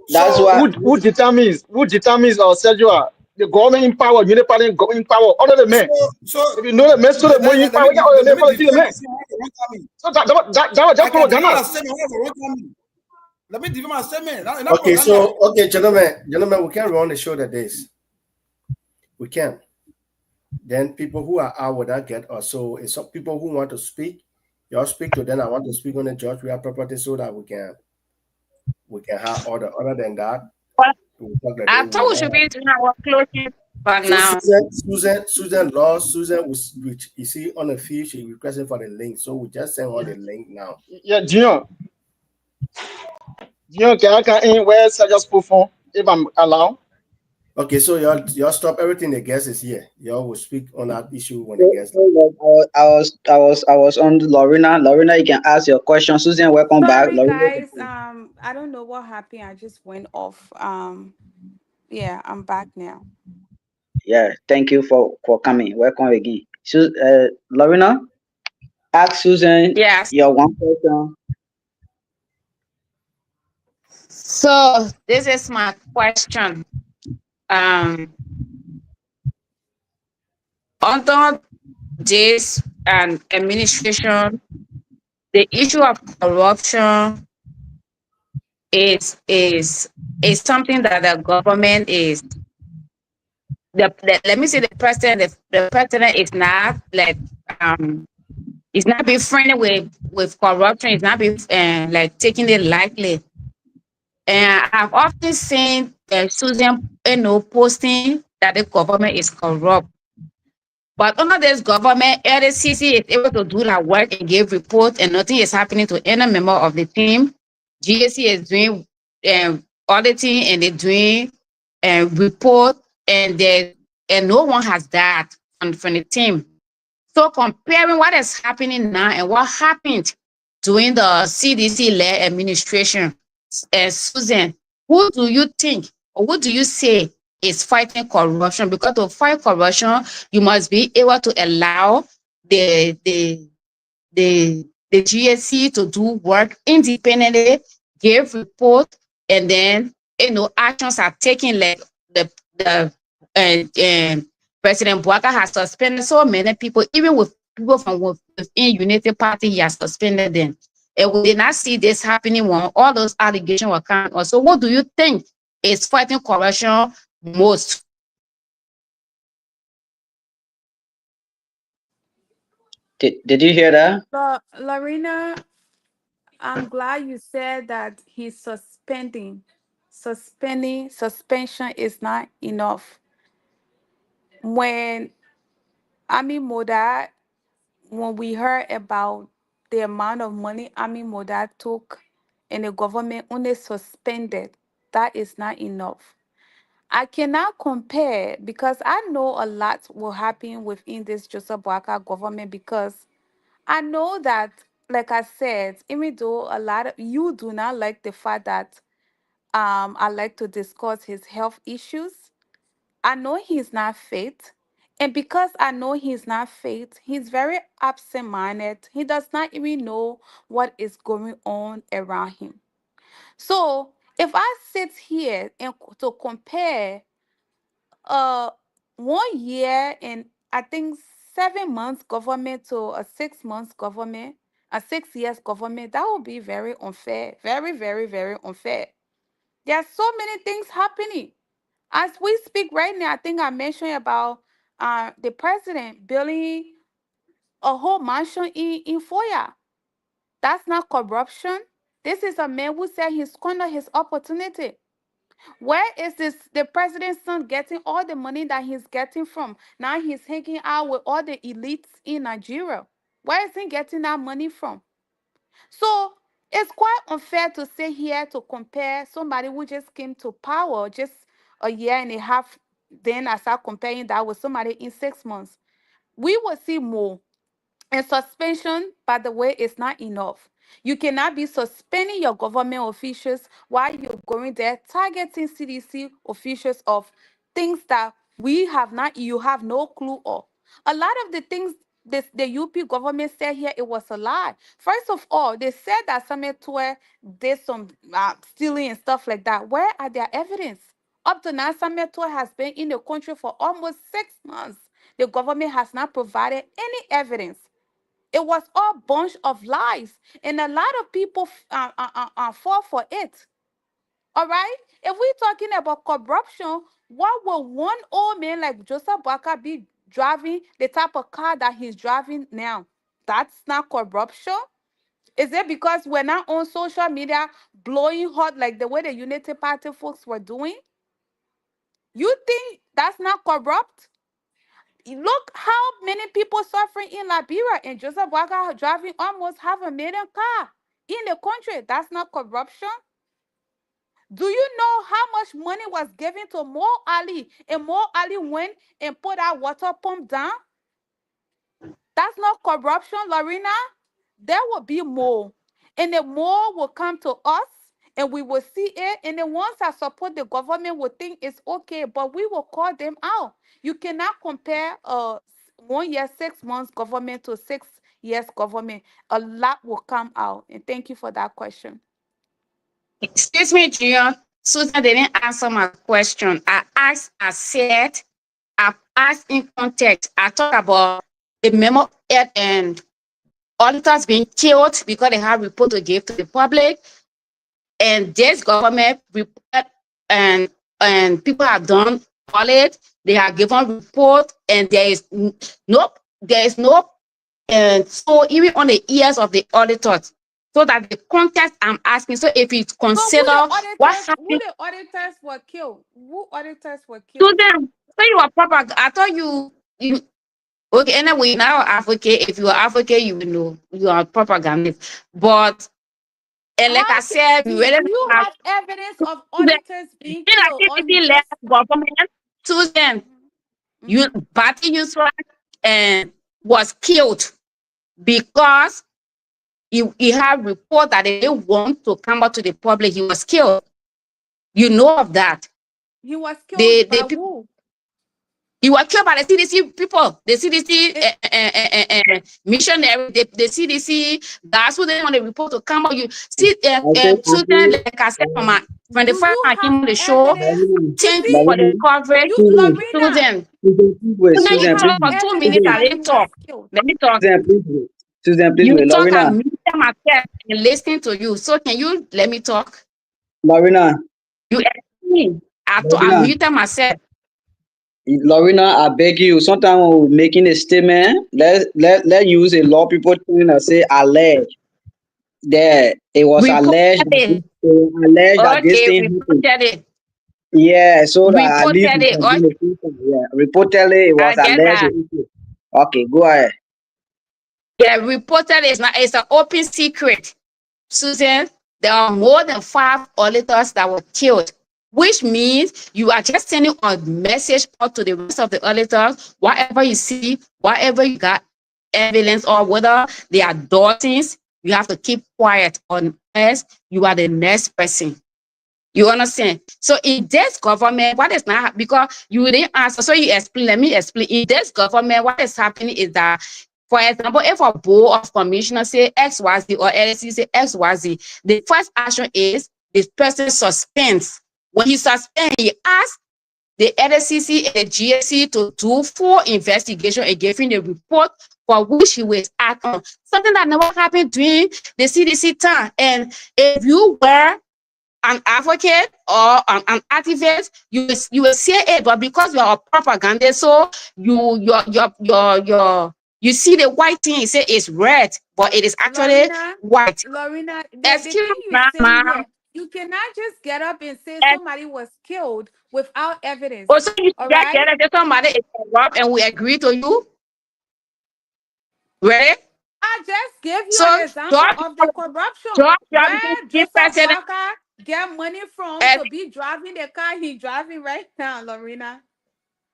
That's So why. Who determines Sergio, the government in power, municipality in power, other than men. so If you know the men, so the money in let power, me other than let me men, the defend men. the same one for one time. So that was I just can defend my propaganda. statement one for one time. Let me defend my statement. Not Okay, propaganda. so gentlemen, we can't run the show that days. We can. Then people who are out will not get us. So it's some people who want to speak. Y'all speak to them. I want to speak on the judge real property so that we can have order. Other than that, we'll talk like I that. thought we should be doing our closing but So now. Susan, which you see on the field, she requesting for the link. So we just send her the link now. Yeah, Dion, can I come in where Sergio's perform if I'm allowed? Okay, so y'all stop everything. The guest is here. Y'all will speak on that issue when the guest. I was on Lorena. Lorena, you can ask your question. Susan, welcome back. Sorry, Lorena. guys. I don't know what happened. I just went off. Yeah, I'm back now. Yeah, thank you for coming. Welcome again. Lorena, ask Susan Yes. your one question. So this is my question. Under this administration, the issue of corruption is something that the government is. Let me say the president. The president is not like is not be friendly with corruption. It's not be like taking it lightly. And I've often seen Susan, posting that the government is corrupt. But under this government, LCC is able to do that work and give reports, and nothing is happening to any member of the team. GSC is doing auditing, and they're doing report, and no one has that from the team. So comparing what is happening now and what happened during the CDC-led administration, Susan, who do you think, or what do you say is fighting corruption? Because to fight corruption, you must be able to allow the GSC to do work independently, give report, and then actions are taken. Like the President Bouaka has suspended so many people, even with people from within Unity Party, he has suspended them. And we did not see this happening when all those allegations were coming on. So what do you think is fighting corruption most? Did you hear that? Lorena, I'm glad you said that he's suspending. Suspension is not enough. When Moda, when we heard about the amount of money Moda took and the government only suspended, that is not enough. I cannot compare because I know a lot will happen within this Joseph Boakai government, because I know that, like I said, even though a lot of you do not like the fact that I like to discuss his health issues, I know he's not fit. And because I know he's not fit, he's very absent minded. He does not even know what is going on around him. So if I sit here and to compare 1 year and I think 7 months government to a 6 months government, a 6 years government, that would be very unfair. Very, very, very unfair. There are so many things happening. As we speak right now, I think I mentioned about the president building a whole mansion in Foya. That's not corruption. This is a man who said he squandered his opportunity. Where is the president's son getting all the money that he's getting from? Now he's hanging out with all the elites in Nigeria. Where is he getting that money from? So it's quite unfair to sit here to compare somebody who just came to power just a year and a half. Then I start comparing that with somebody in 6 months. We will see more. And suspension, by the way, is not enough. You cannot be suspending your government officials while you're going there targeting CDC officials of things that you have no clue of. A lot of the things the UP government said here it was a lie. First of all, they said that Samuel Toure did some stealing and stuff like that. Where are their evidence? Up to now, Samuel Toure has been in the country for almost 6 months. The government has not provided any evidence. It was all bunch of lies, and a lot of people fall for it. All right. If we're talking about corruption, what will one old man like Joseph Boakai be driving the type of car that he's driving now? That's not corruption. Is it because we're not on social media blowing hot like the way the Unity Party folks were doing? You think that's not corrupt? Look how many people suffering in Liberia, and Joseph Boakai driving almost 500,000 car in the country. That's not corruption. Do you know how much money was given to Mo Ali, and Mo Ali went and put our water pump down? That's not corruption, Lorena. There will be more, and the more will come to us, and we will see it. And the ones that support the government will think it's okay, but we will call them out. You cannot compare 1 year, 6 months government to 6 years government. A lot will come out. And thank you for that question. Excuse me, Junior. Susan didn't answer my question. I asked in context. I talked about the memo and auditors being killed because they have report to give to the public. And this government report and people have done audit. They have given report, and there is no, and so even on the ears of the auditors. So that the context I'm asking, so if you consider what happened, who the auditors were killed? Who auditors were killed? To them, so you are proper. I thought you okay. Anyway, now advocate. If you are advocate, you will know you are propagandist. But and like I said, do you have evidence of auditors being killed? Left government, Susan, you party user and was killed because he had report that they didn't want to come out to the public. He was killed. You know of that. He was killed by who? He was killed by the CDC people. The CDC missionary, the CDC, that's who they want to report to come out. You see, Susan, like I said, from the first time I came on the show, thank you for the coverage. Susan, for 2 minutes, I didn't talk. Let me talk. Susan, please, you talk Lorena. and mute myself and listening to you. So can you let me talk? Lorena. You asked me. I muted myself. Lorena, I beg you. Sometimes when we're making a statement, let use a law people and say alleged. There, it was alleged. That this thing happened. Yeah, so that at least reportedly it was alleged. Okay, go ahead. Yeah, reported it's an open secret. Susan, there are more than 5 auditors that were killed, which means you are just sending a message out to the rest of the auditors. Whatever you see, whatever you got evidence, or whether they are daughters, you have to keep quiet unless you are the next person. You understand? So in this government, what is not, because you didn't answer, so you explain, let me explain. In this government, what is happening is that, for example, if a board of commissioners say XYZ or LSC say XYZ, the first action is this person suspends. When he suspends, he asks the LSCC and the GSC to do full investigation and give him the report for which he will act on. Something that never happened during the CDC time. And if you were an advocate or an activist, you will say it, but because you are a propagandist, so you see the white thing, you say it's red, but it is actually white. Lorena, Excuse me, you cannot just get up and say somebody was killed without evidence. Oh, so you get it, somebody is corrupt and we agree to you? Right? I just gave you an example of the corruption. Where Joseph Boakai get money from to be driving the car he's driving right now, Lorena.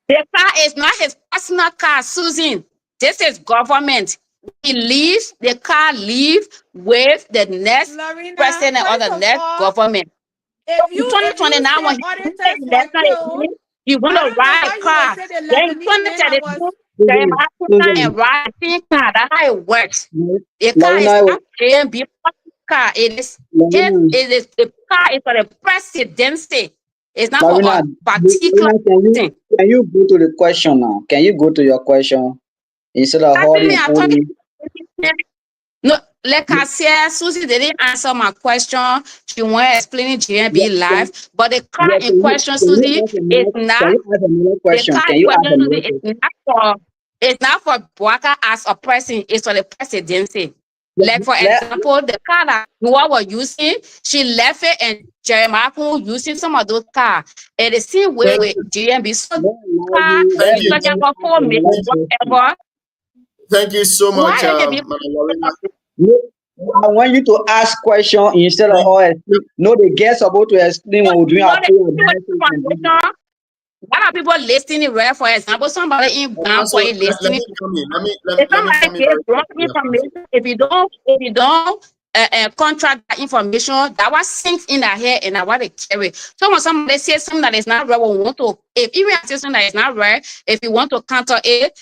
The car is not his personal car, Susan. This is government. He leaves, the car leave with the next president or the next government. If you 2029, when you want to ride a car, then in 2032, and writing car. That's how it works. A car is Lorena, not JMB car. It is the car is for the presidency. It's not for Lorena, a particular thing. can you go to the question now? Can you go to your question instead of holding I thought no, like I said, Susie didn't answer my question. She went explaining GMB live, but the car in question, Susie, is not the car in question, Susie, it's not for Bwaka as a person, it's for the presidency. Like for example, the car that you were using, she left it and Jeremiah using some of those cars. And the same way with GMB, so car, Thank you. because they have 4 minutes, whatever. Thank you so much, Why Madam Lorena. I want you to ask question instead of all explain. No, the guest supposed to explain when we're doing our a lot of people listening, right? For example, somebody in Ghana for listening. If somebody gives wrong information, if you don't contract that information, that was sinks in their head and I want to carry. So when somebody says something that is not right, we want to, if even say something that is not right, if you want to counter it,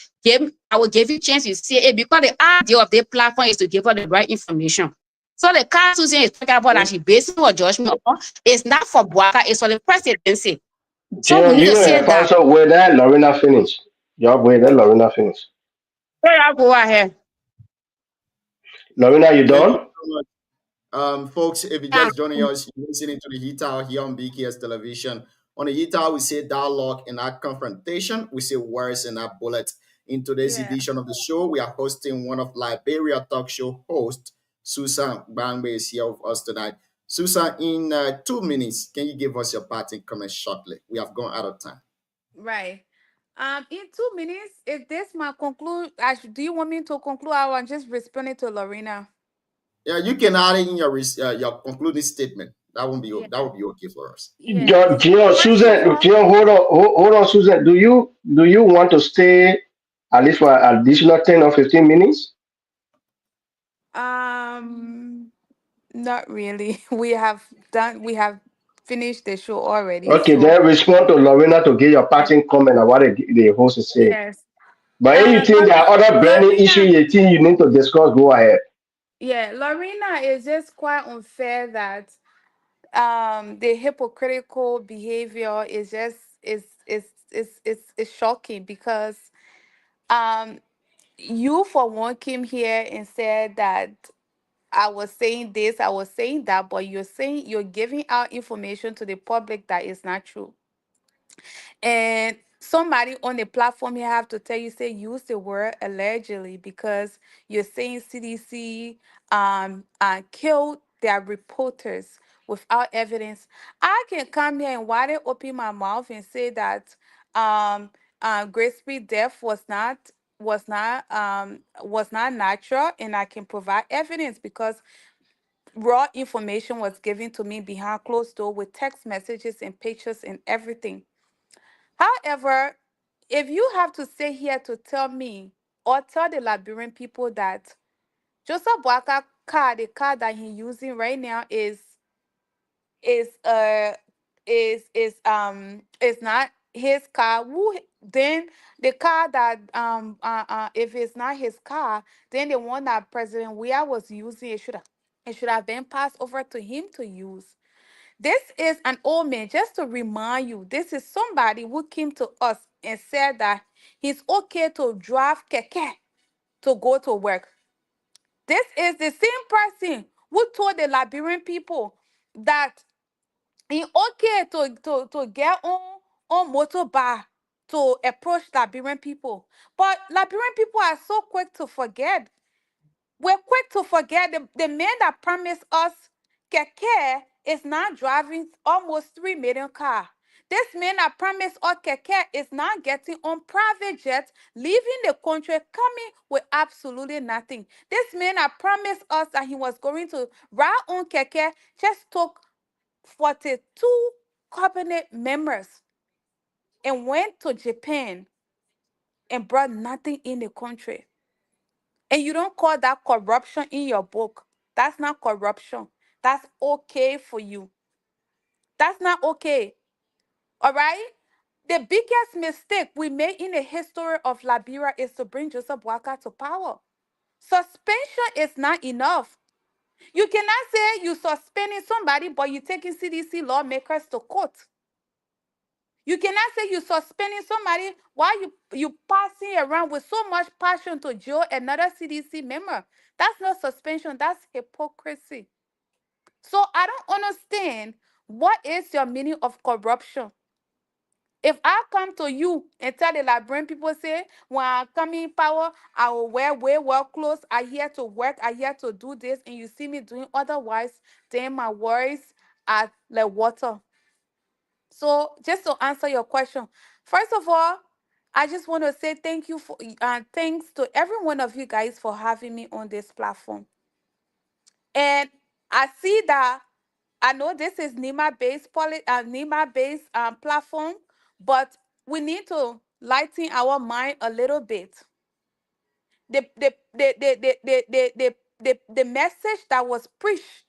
I will give you a chance to say it because the idea of the platform is to give her the right information. So the car Susan is talking about that she basing her judgment on, it's not for Bwaka, it's for the presidency. So we need to say that. Also, where that Lorena finish. Job where that Lorena finish. Yeah, go ahead. Lorena, you done? Folks, if you're just joining us, you're listening to the Heat Hour here on BKS Television. On the Heat Hour, we say dialogue and not confrontation. We say words and not bullets. In today's edition of the show, we are hosting one of Liberia talk show host, Susan Bangbe is here with us tonight. Susan, in 2 minutes, can you give us your parting comment shortly? We have gone out of time. Right. In 2 minutes, if this might conclude, do you want me to conclude? I will just responding to Lorena. Yeah, you can add in your concluding statement. That would be okay for us. Susan, hold on, Susan. Do you want to stay at least for an additional 10 or 15 minutes? Not really. We have finished the show already. Okay, so. then respond to Lorena to get your parting comment on what the host is saying. Yes. But if you think there are other burning issues you think you need to discuss, go ahead. Yeah, Lorena is just quite unfair that the hypocritical behavior is just is shocking because you for one came here and said that I was saying this, I was saying that, but you're giving out information to the public that is not true. And somebody on the platform here have to tell you, say use the word allegedly because you're saying CDC killed their reporters without evidence. I can come here and wide open my mouth and say that Grace Reed death was not natural, and I can provide evidence because raw information was given to me behind closed door with text messages and pictures and everything. However, if you have to sit here to tell me or tell the Liberian people that Joseph Boaka car, the car that he's using right now is not his car, then the car that if it's not his car, then the one that President Weah was using, it should have been passed over to him to use. This is an old man, just to remind you, this is somebody who came to us and said that he's okay to drive keke to go to work. This is the same person who told the Liberian people that it's okay to get on motorbike to approach Liberian people. But Liberian people are so quick to forget. We're quick to forget the man that promised us Keke is not driving almost 3 million cars. This man that promised us Keke is not getting on private jets, leaving the country, coming with absolutely nothing. This man that promised us that he was going to ride on Keke just took 42 cabinet members and went to Japan and brought nothing in the country. And you don't call that corruption in your book. That's not corruption. That's okay for you. That's not okay. All right? The biggest mistake we made in the history of Liberia is to bring Joseph Boakai to power. Suspension is not enough. You cannot say you suspending somebody, but you taking CDC lawmakers to court. You cannot say you suspending somebody while you passing around with so much passion to jail another CDC member. That's not suspension, that's hypocrisy. So I don't understand what is your meaning of corruption. If I come to you and tell the Liberian people, say, when I come in power, I will wear way well clothes, I here to work, I here to do this, and you see me doing otherwise, then my words are like water. So just to answer your question, first of all, I just want to say thank you for thanks to every one of you guys for having me on this platform. And I see that I know this is NEMA based platform, but we need to lighten our mind a little bit. The message that was preached,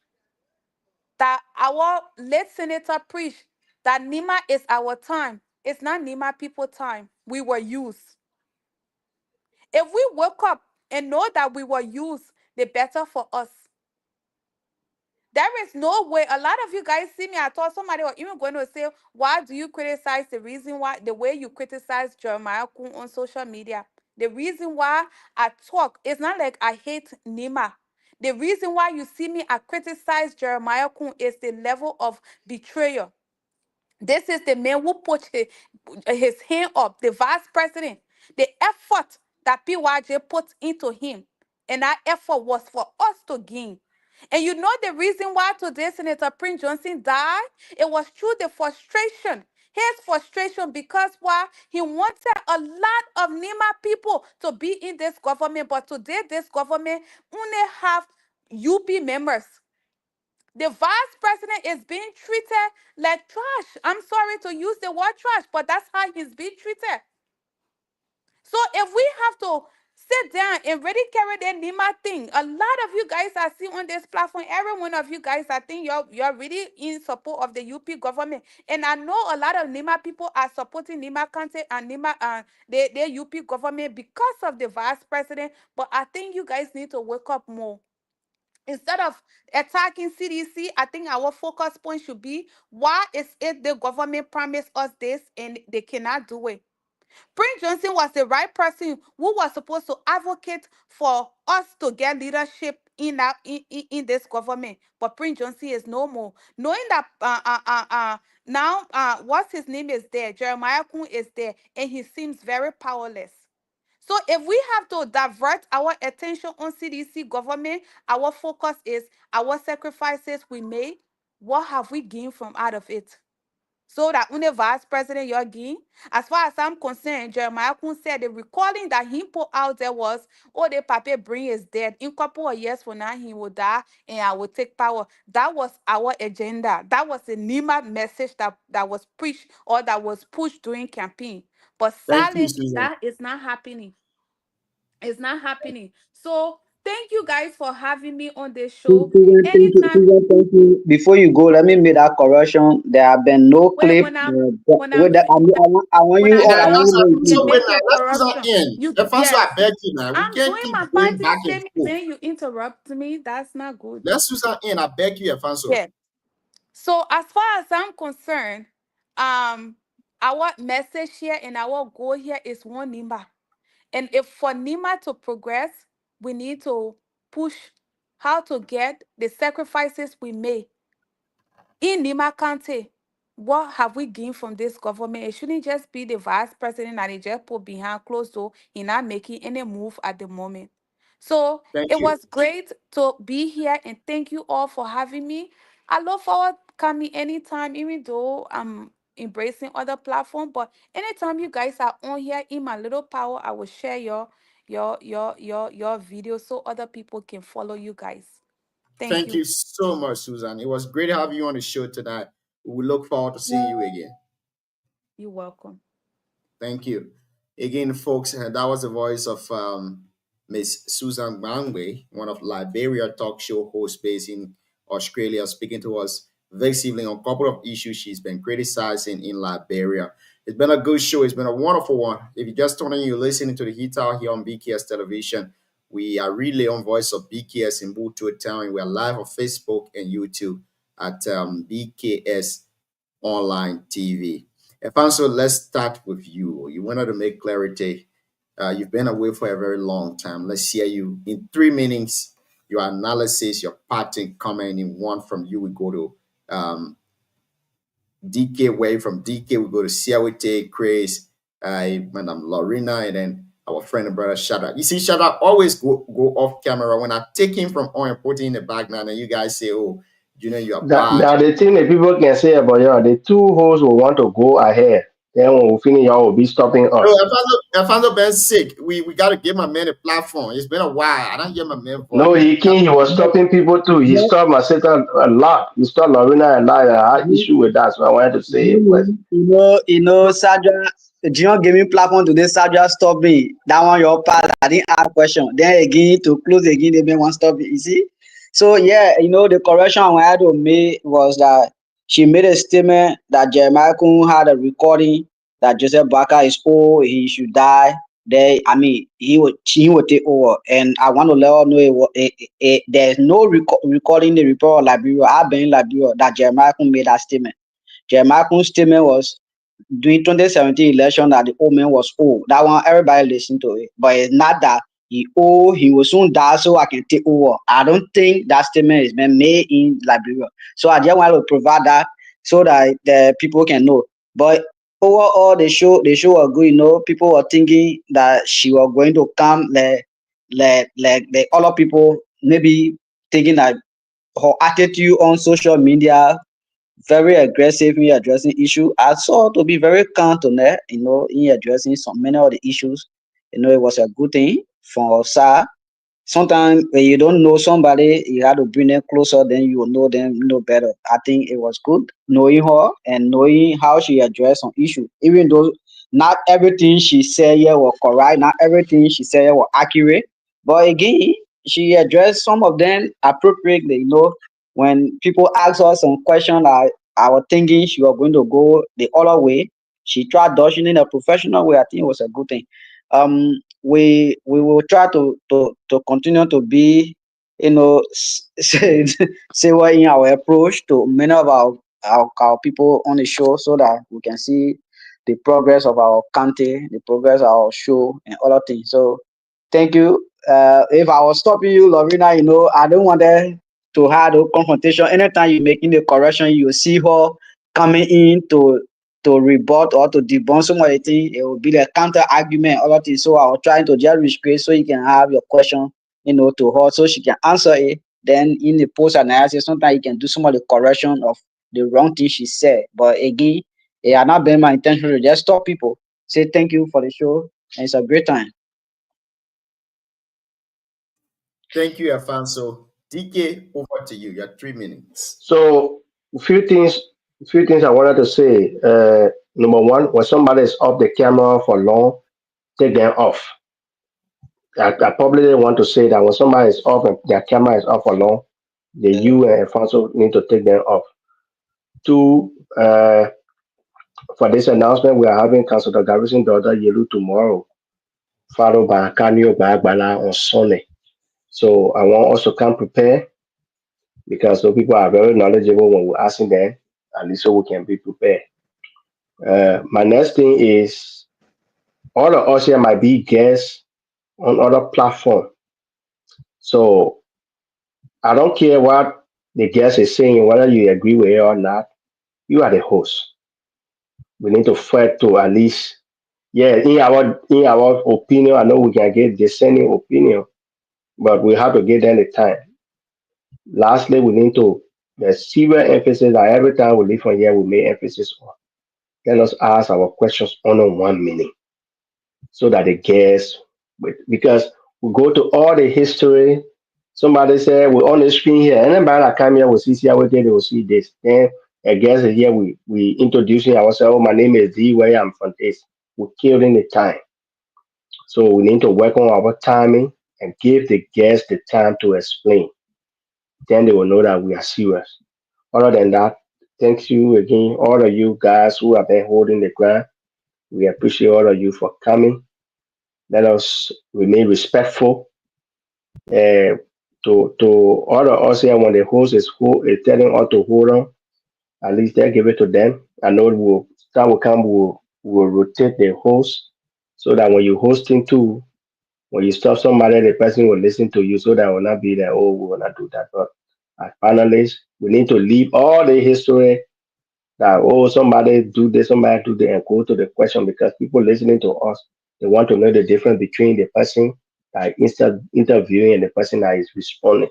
that our late senator preached, that NEMA is our time. It's not NEMA people time. We were used. If we wake up and know that we were used, the better for us. There is no way. A lot of you guys see me. I thought somebody was even going to say, why do you criticize the way you criticize Jeremiah Kun on social media? The reason why I talk, it's not like I hate NEMA. The reason why you see me, I criticize Jeremiah Kun is the level of betrayal. This is the man who put his hand up, the vice president, the effort that PYJ put into him. And that effort was for us to gain. And you know the reason why today Senator Prince Johnson died? It was through the frustration. His frustration, because why? He wanted a lot of NEMA people to be in this government, but today this government only have UP members. The vice president is being treated like trash. I'm sorry to use the word trash, but that's how he's being treated. So if we have to sit down and really carry the NEMA thing, a lot of you guys I see on this platform, every one of you guys, I think you're really in support of the UP government. And I know a lot of NEMA people are supporting NEMA Kante and NEMA the UP government because of the vice president. But I think you guys need to wake up more. Instead of attacking CDC, I think our focus point should be, why is it the government promised us this and they cannot do it? Prince Johnson was the right person who was supposed to advocate for us to get leadership in this government. But Prince Johnson is no more. Knowing that now what's his name is there, Jeremiah Kun is there, and he seems very powerless. So if we have to divert our attention on CDC government, our focus is our sacrifices we made. What have we gained from out of it? So that when the vice president you're gain, as far as I'm concerned, Jeremiah Kun said the recording that he put out there was, oh, the Pape Bring is dead. In a couple of years from now, he will die and I will take power. That was our agenda. That was the NEMA message that was preached or that was pushed during campaign. But sadly, that is not happening. It's not happening. So thank you guys for having me on this show. Thank you. Before you go, let me make that correction. There have been no clip. I want you all. I want you So to when let's do that in. The first I beg you now. We can't keep going back and forth. Then you interrupt me. That's not good. Let's use that in. I beg you, Afanso. Yeah. So as far as I'm concerned, our message here and our goal here is one NEMA. And if for NEMA to progress, we need to push how to get the sacrifices we made. In NEMA Kante, what have we gained from this government? It shouldn't just be the vice president that they just put behind closed door. He's not making any move at the moment. So it was great to be here, and thank you all for having me. I look forward coming anytime, even though I'm embracing other platforms. But anytime you guys are on here in my little power, I will share your video so other people can follow you guys. Thank you so much, Susan. It was great having you on the show tonight. We look forward to seeing you again. You're welcome. Thank you. Again, folks, that was the voice of Miss Susan Gbangbe, one of Liberia talk show hosts based in Australia, speaking to us this evening on a couple of issues she's been criticizing in Liberia. It's been a good show. It's been a wonderful one. If you just turning, you're listening to the Heat Out here on BKS Television. We are really on Voice of BKS in Butwood Town. We are live on Facebook and YouTube at BKS Online TV. Efanso, let's start with you. You wanted to make clarity. You've been away for a very long time. Let's hear you in 3 minutes. Your analysis, your parting comment in one from you. We go to DK Way. From DK, we go to Siawite, Chris, Madam Lorena, and then our friend and brother Shadrach. You see, Shadrach always go off camera when I take him from on and put him in the background, and you guys say, "Oh, you know, you are bad." Now the thing that people can say about you, the two hosts will want to go ahead. Then when we finish, y'all will be stopping us. No, Alfonso been sick. We got to give my man a platform. It's been a while. I don't hear my man voice. No, he was stopping people too. He stopped my sister a lot. He stopped Lorena a lot. I had issue with that, so I wanted to say it. But Sadra, John gave me platform today. Sadra stopped me. That one your part. I didn't ask question. Then again to close again, they made one stop me. You see? So yeah, the correction I had to make was that she made a statement that Jeremiah Kun had a recording that Joseph Barker is old, he should die. He would take over, and I want to let her know there's no recording the report of Liberia. I've been in Liberia that Jeremiah Kun made that statement. Jeremiah Kun's statement was during 2017 election that the old man was old. That one everybody listened to it, but it's not that he old. He will soon die, so I can take over. I don't think that statement is been made in Liberia. So I just want to provide that so that the people can know. But overall, the show was good. People were thinking that she was going to come like the other people, maybe thinking that her attitude on social media very aggressive in addressing issue. I saw to be very calm to that, in addressing many of the issues. It was a good thing for Sa. Sometimes when you don't know somebody, you have to bring them closer, then you will know them better. I think it was good knowing her and knowing how she addressed some issue. Even though not everything she said here was correct, not everything she said here was accurate, but again, she addressed some of them appropriately. When people ask her some question, I was thinking she was going to go the other way. She tried dodging in a professional way. I think it was a good thing. We will try to continue to be, say in our approach to many of our people on the show, so that we can see the progress of our county, the progress of our show, and other things. So, thank you. If I was stopping you, Lorena, I don't want to have a confrontation. Anytime you're making the correction, you see her coming in to rebut or to debunk some of the things. It will be the counter argument, other things. So I was trying to just restrain so you can have your question, to her so she can answer it. Then in the post analysis, sometimes you can do some of the correction of the wrong thing she said. But again, it had not been my intention to just stop people. Say thank you for the show, and it's a great time. Thank you, Alfonso. DK, over to you. You have 3 minutes. so a few things I wanted to say. Number one, when somebody is off the camera for long, take them off. I probably didn't want to say that when somebody is off and their camera is off for long, you and Alfonso need to take them off. Two, for this announcement, we are having Councilor Garrison daughter Yelu tomorrow, followed by Kanyo Bagbala on Sunday. So I want us to come prepared, because those people are very knowledgeable when we're asking them, at least so we can be prepared. My next thing is, all of us here might be guests on other platform. So I don't care what the guest is saying, whether you agree with it or not. You are the host. We need to fight to at least, in our opinion, I know we can get dissenting opinion, but we have to give them the time. Lastly, we need to, the serious emphasis that every time we leave from here, we make emphasis on. Let us ask our questions under 1 minute, so that the guests, because we go to all the history. Somebody said we're on the screen here. Anybody that come here will see what they will see this. Then a guest is here. We introducing ourselves. Oh, my name is D. Where I'm from this. We're killing the time. So we need to work on our timing and give the guests the time to explain. Then they will know that we are serious. Other than that, thank you again, all of you guys who have been holding the ground. We appreciate all of you for coming. Let us remain respectful. To all of us here, when the host is telling us to hold on, at least they give it to them. I know time will come, we'll rotate the host so that when you hosting too, when you stop somebody, the person will listen to you so that will not be that, oh, we will not do that. But as panelists, we need to leave all the history that, oh, somebody do this, somebody do that, and go to the question because people listening to us, they want to know the difference between the person that is interviewing and the person that is responding.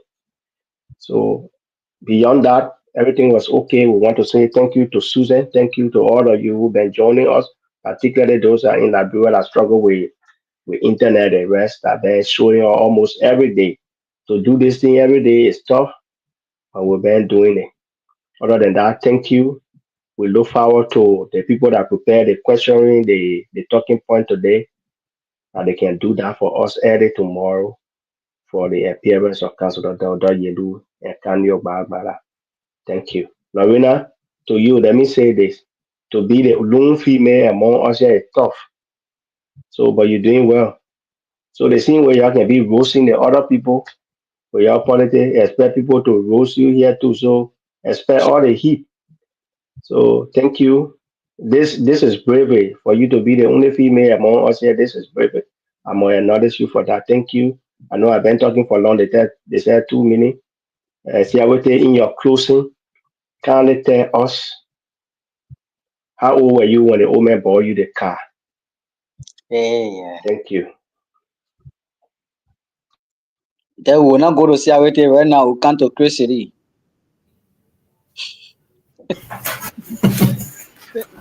So beyond that, everything was okay. We want to say thank you to Susan. Thank you to all of you who've been joining us, particularly those that are in Liberia that struggle with internet and rest that they're showing up almost every day. To do this thing every day is tough, but we've been doing it. Other than that, thank you. We look forward to the people that prepare the questioning, the talking point today, and they can do that for us early tomorrow for the appearance of Councilor Dauda Yedu and Kanyo Barbara. Thank you. Lorena, to you, let me say this. To be the lone female among us here is tough. So, but you're doing well. So the same way y'all can be roasting the other people for your politics, expect people to roast you here too. So expect all the heat. So thank you. This is bravery for you to be the only female among us here. This is bravery. I'm gonna acknowledge you for that. Thank you. I know I've been talking for long. They said 2 minutes. See, I will tell in your closing, kindly tell us how old were you when the old man bought you the car? Yeah. Thank you. They will not go to CRT right now. We come to Chris City.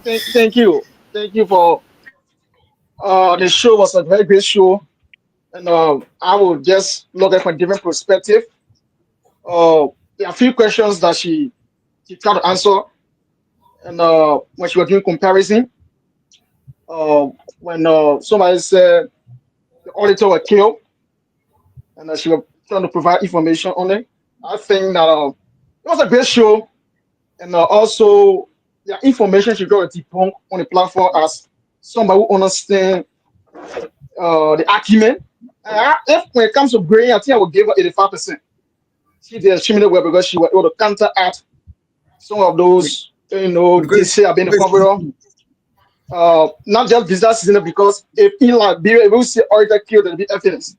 Thank you for the show was a very great show, and I will just look at from a different perspective. There are a few questions that she tried to answer, and when she was doing comparison, when somebody said the auditor was killed, and she was trying to provide information on it. I think that it was a great show, and also the information she got to debunk on the platform as somebody who understands the argument. If when it comes to brain, I think I would give her 85%. She did extremely well because she was able to counteract some of those, they say have been the cover. Not just business season, because if in Liberia, we will see auditor killed, there will be evidence.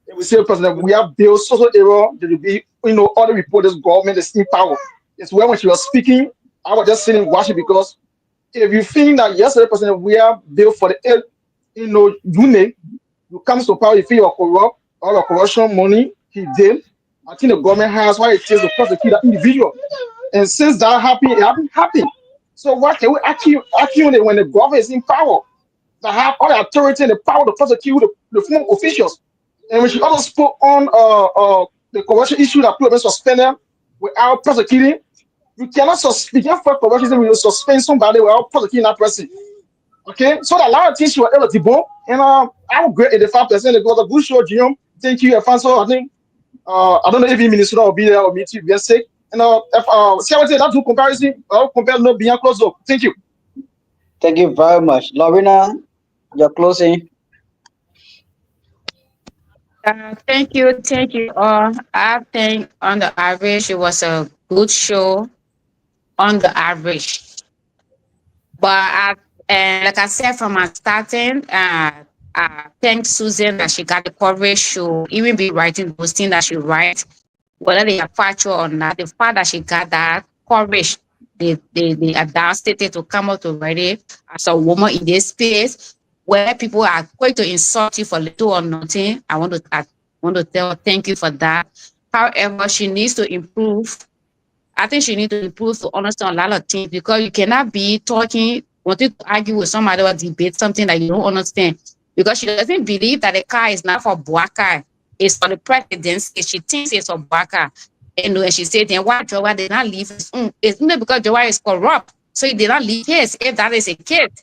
If we say, President, we have built social error, there will be, all the reporters, government is in power. It's when she was speaking, I was just sitting watching because if you think that yesterday, President, we have built for the, unit, you comes to power, you feel you're corrupt, all the corruption money he did. I think the government has why it takes to prosecute that individual. And since that happened, it hasn't happened. So why can we accuse it when the government is in power? That have all the authority and the power to prosecute the former officials. And when she also spoke on the corruption issue that people have been suspended without prosecuting, you cannot suspend for corruption when you suspend somebody without prosecuting that person. Okay, so a lot of things she was able to debunk, and I would grade 85%. It was a good show, Jim. Thank you, Alfonso. I think I don't know if Minnesota will be there or meet you, be sick. And see what that do comparison, compare no beyond close up. Thank you. Thank you very much. Lorena, your closing. Thank you all. I think on the average, it was a good show on the average. But like I said from my starting, thank Susan that she got the coverage to even be writing those things that she writes, whether they are factual or not. The fact that she got that coverage, they announced it to come out to write it as a woman in this space where people are going to insult you for little or nothing. I want to tell her thank you for that. However, she needs to improve. I think she needs to improve to understand a lot of things, because you cannot be wanting to argue with somebody or debate something that you don't understand. Because she doesn't believe that the car is not for Bouaka, it's for the presidency. She thinks it's for Bouaka. And she said, then why Jawara did not leave? It's not because Jawara is corrupt, so he did not leave his, if that is a kid.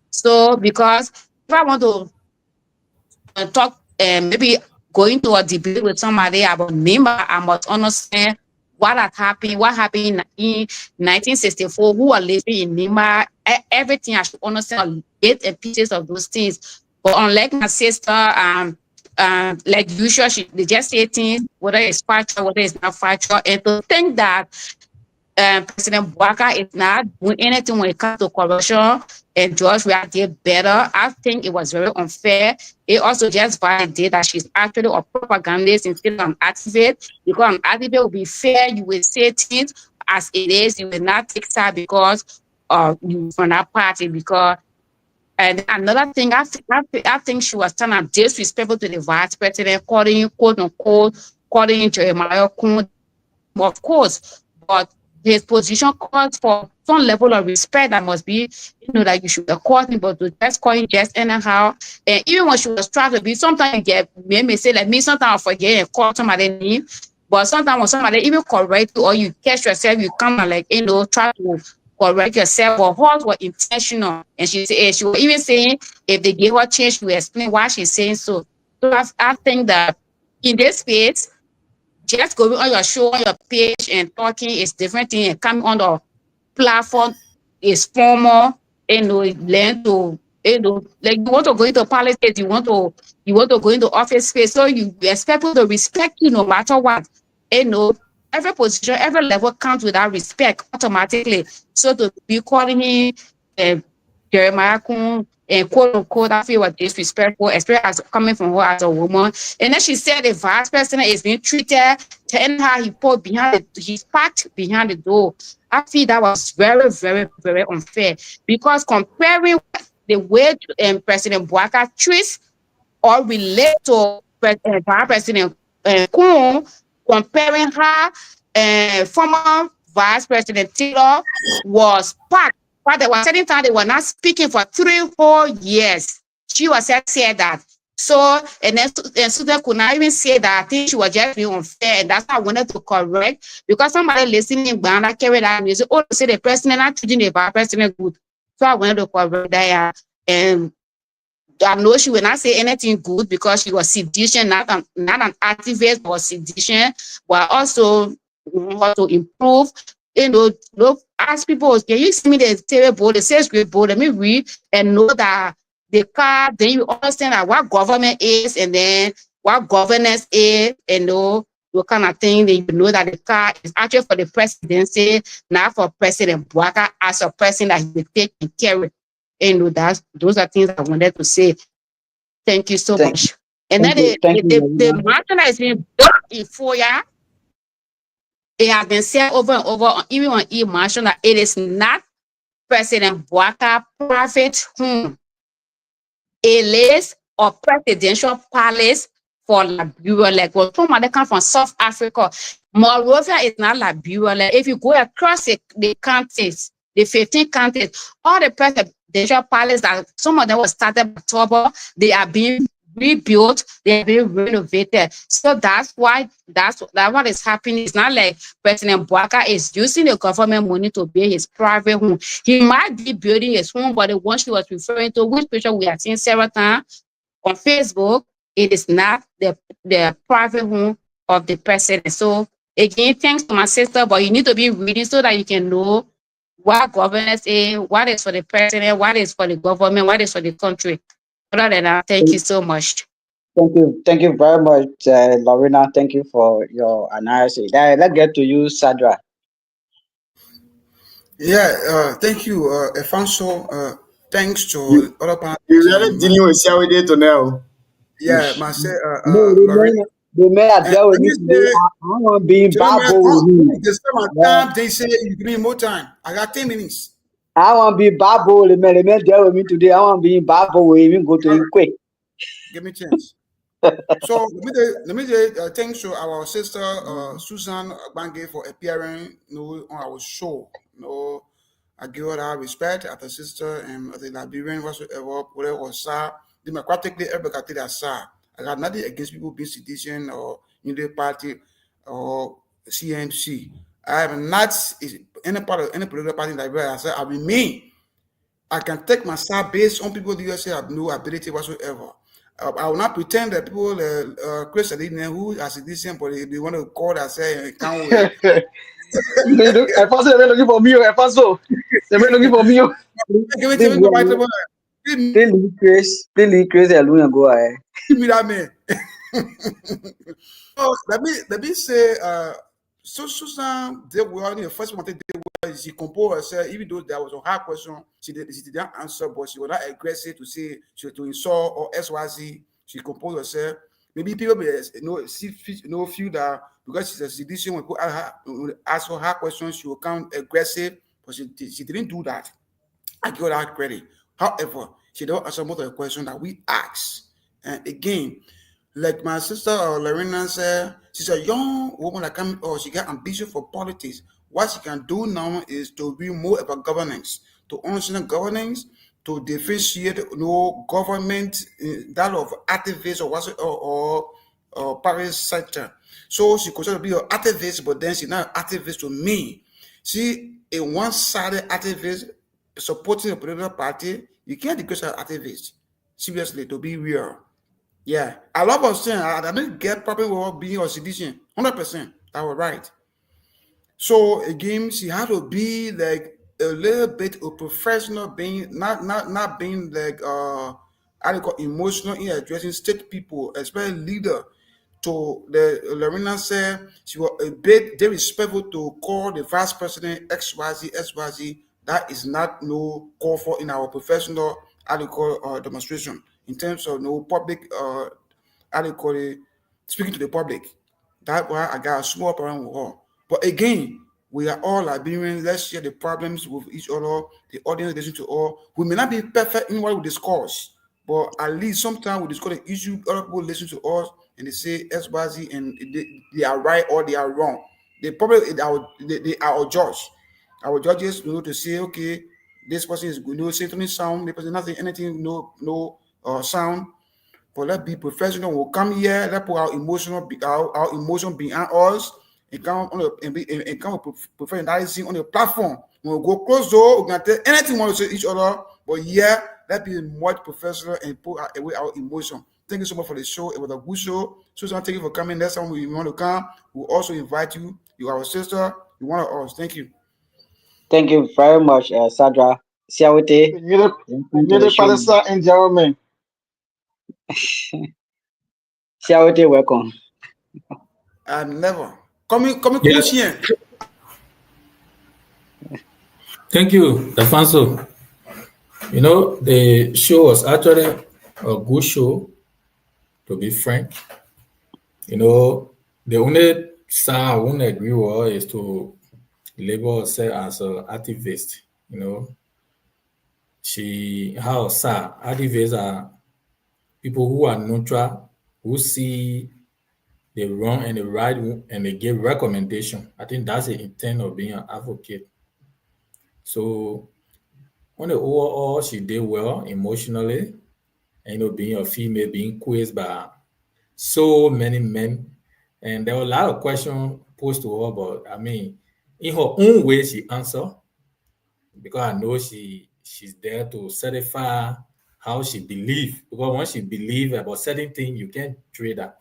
So, because if I want to talk, maybe going to a debate with somebody about NEMA, I must understand what happened in 1964, who are living in Nima, everything. I should understand bits and pieces of those things. But unlike my sister, like usual, they just say things, whether it's factual, whether it's not factual, and to think that President Bouaka is not doing anything when it comes to corruption, and George Weah did better. I think it was very unfair. It also just validated that she's actually a propagandist instead of an activist, because an activist will be fair. You will say things as it is. You will not take side because you from that party. Because and another thing, I think she was kind of disrespectful to the vice president, calling quote unquote calling Jeremiah Kun, of course, but his position calls for some level of respect that must be, that you should accord him, but to just call him just anyhow. And even when she was trying to be, sometimes you get, may say like me, sometimes I forget and call somebody name, but sometimes when somebody even correct you or you catch yourself, you come and like, try to correct yourself, but hers was intentional. And she was even saying, if they gave her a chance, she will explain why she's saying so. So I think that in this space, just going on your show, on your page and talking is different thing, and coming on the platform is formal, learn to, like you want to go into politics, you want to go into office space, so you expect people to respect you no matter what. Every position, every level comes with that respect automatically. So to be calling him Jeremiah Kun and quote unquote, I feel was disrespectful, especially as coming from her as a woman. And then she said the vice president is being treated, telling her he's packed behind the door. I feel that was very, very, very unfair, because comparing the way President Bouaka treats or relate to Vice President Kun, comparing her former Vice President Taylor was packed. But there was certain time they were not speaking for 3 whole years. She was just said that. So, and then Susan could not even say that. I think she was just being unfair, and that's why I wanted to correct, because somebody listening in Ghana carried that music. Oh, say the president not treating the vice president good. So I wanted to correct that. And I know she will not say anything good because she was sedition, not an activist, but sedition, but also want to improve. Ask people, can you see me the table board, the sales grade board, let me read and know that the car, then you understand that what government is and then what governance is, and those kind of thing. Then you know that the car is actually for the presidency, not for President Bouaka as a person that he will take and carry. And those are things I wanted to say. Thank you so much. And then the market has been built in 4 years. It has been said over and over, even on e-marshal, that it is not President Bouaka private home. It is a presidential palace for Liberia. Like, well, somebody come from South Africa. Monrovia is not Liberia. Like, if you go across the counties, the 15 counties, all the presidential palaces, that some of them were started by October, they are being rebuilt, they're being renovated. So that's why what is happening. It's not like President Bouaka is using the government money to build his private home. He might be building his home, but the one she was referring to, which picture we have seen several times on Facebook, it is not the private home of the president. So again, thanks to my sister, but you need to be reading so that you can know what governance is, what is for the president, what is for the government, what is for the country. Other than that, thank you so much. Thank you very much, Lorena. Thank you for your analysis. Let's get to you, Sadra. Yeah, thank you, Efanso. Thanks to other parties. You really didn't even say we did to know. Yeah, myself. The man there with me today, I want to be in Babel with you. They say you give me more time. I got 10 minutes. I want to be Babel. The man there with me today. I want to be in Babel with him. Go to him quick. Give me a chance. So let me say thanks to our sister Susan Bange for appearing on our show. I give her that respect as a sister and the Liberian whatever was sad. Democratically, everybody that sad. I got nothing against people being sedition or Unity Party or CMC. I have not any part of any political party in Liberia. I said I remain. I can take my side based on people the USA have no ability whatsoever. I will not pretend that people, Chris who has a decent, but they want to call that say, can't wait. Alfonso, they're looking for me. Alfonso, they're looking for me. Give it to me, Please, Chris, alone go ahead. Give me that man. So let me say, so Susan did well. The first one did well. She composed herself, even though there was a hard question, she didn't answer, but she was not aggressive to say to insult or SYZ. She composed herself. Maybe people may feel that because she's a sedition, when people ask her hard questions, she will come aggressive, but she didn't do that. I give her that credit. However, she don't answer most of the questions that we ask. And again, like my sister Lorena said, she's a young woman that she got ambition for politics. What she can do now is to be more about governance, to understand governance, to differentiate government that of activists or private sector. So she considers to be an activist, but then she's not an activist to me. She a one-sided activist supporting a political party. You can't declare her activist. Seriously, to be real. Yeah, I love what I'm saying. I didn't get problem with being a sedition. 100%. That was right. So again, she had to be like a little bit of professional, being not being like emotional in addressing state people, especially leader. To the Lorena said she was a bit disrespectful to call the vice president XYZ. That is not no call for in our professional demonstration in terms of no public speaking to the public. That's why I got a small problem with her. But again, we are all Liberians. Let's share the problems with each other. The audience listen to all. We may not be perfect in what we discuss, but at least sometimes we discuss the issue. Other people listen to us and they say SYZ and they are right or they are wrong. They probably they are our judge. Our judges to say, okay, this person is good, say something sound, the person nothing, anything, no sound. But let's be professional. We'll come here, let's put our emotion behind us and come with professionalism on the platform. When we go close door, we can tell anything we want to say each other, but yeah, let's be much professional and put away our emotion. Thank you so much for the show. It was a good show. Susan, thank you for coming. Next time we want to come, we'll also invite you. You are our sister. You one of us. Thank you. Thank you very much, Sandra. Siawete. You're Palestine environment. Siawete, welcome. Never. Coming close here. Thank you, Alfonso. You know, the show was actually a good show, to be frank. You know, the only side I won't agree with is to label herself as an activist. You know, activists are people who are neutral, who see the wrong and the right, and they give recommendation. I think that's the intent of being an advocate. So on the overall, she did well emotionally, and being a female, being quizzed by so many men, and there were a lot of questions posed to her. But I mean, in her own way, she answered, because I know she's there to certify how she believes. Because once she believes about certain things, you can't trade that.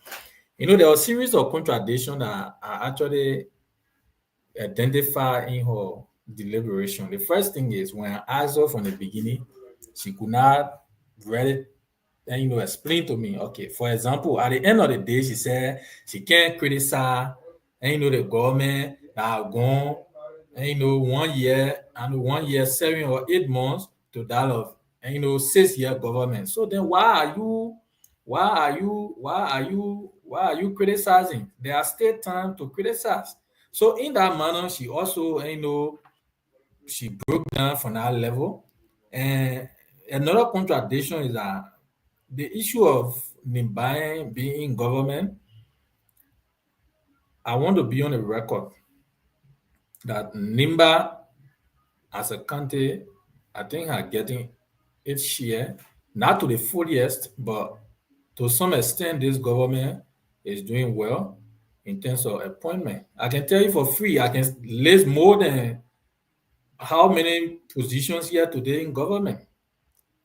You know, there are a series of contradictions that I actually identify in her deliberation. The first thing is, when I asked her from the beginning, she could not really explain to me. Okay, for example, at the end of the day, she said she can't criticize the government that have gone 1 year, 7 or 8 months to that of 6-year government. So then why are you criticizing? There are still time to criticize. So in that manner, she also she broke down from that level. And another contradiction is that the issue of Nimba being in government, I want to be on the record that Nimba as a country, I think, are getting its share, not to the fullest, but to some extent, this government is doing well in terms of appointment. I can tell you for free, I can list more than how many positions here today in government.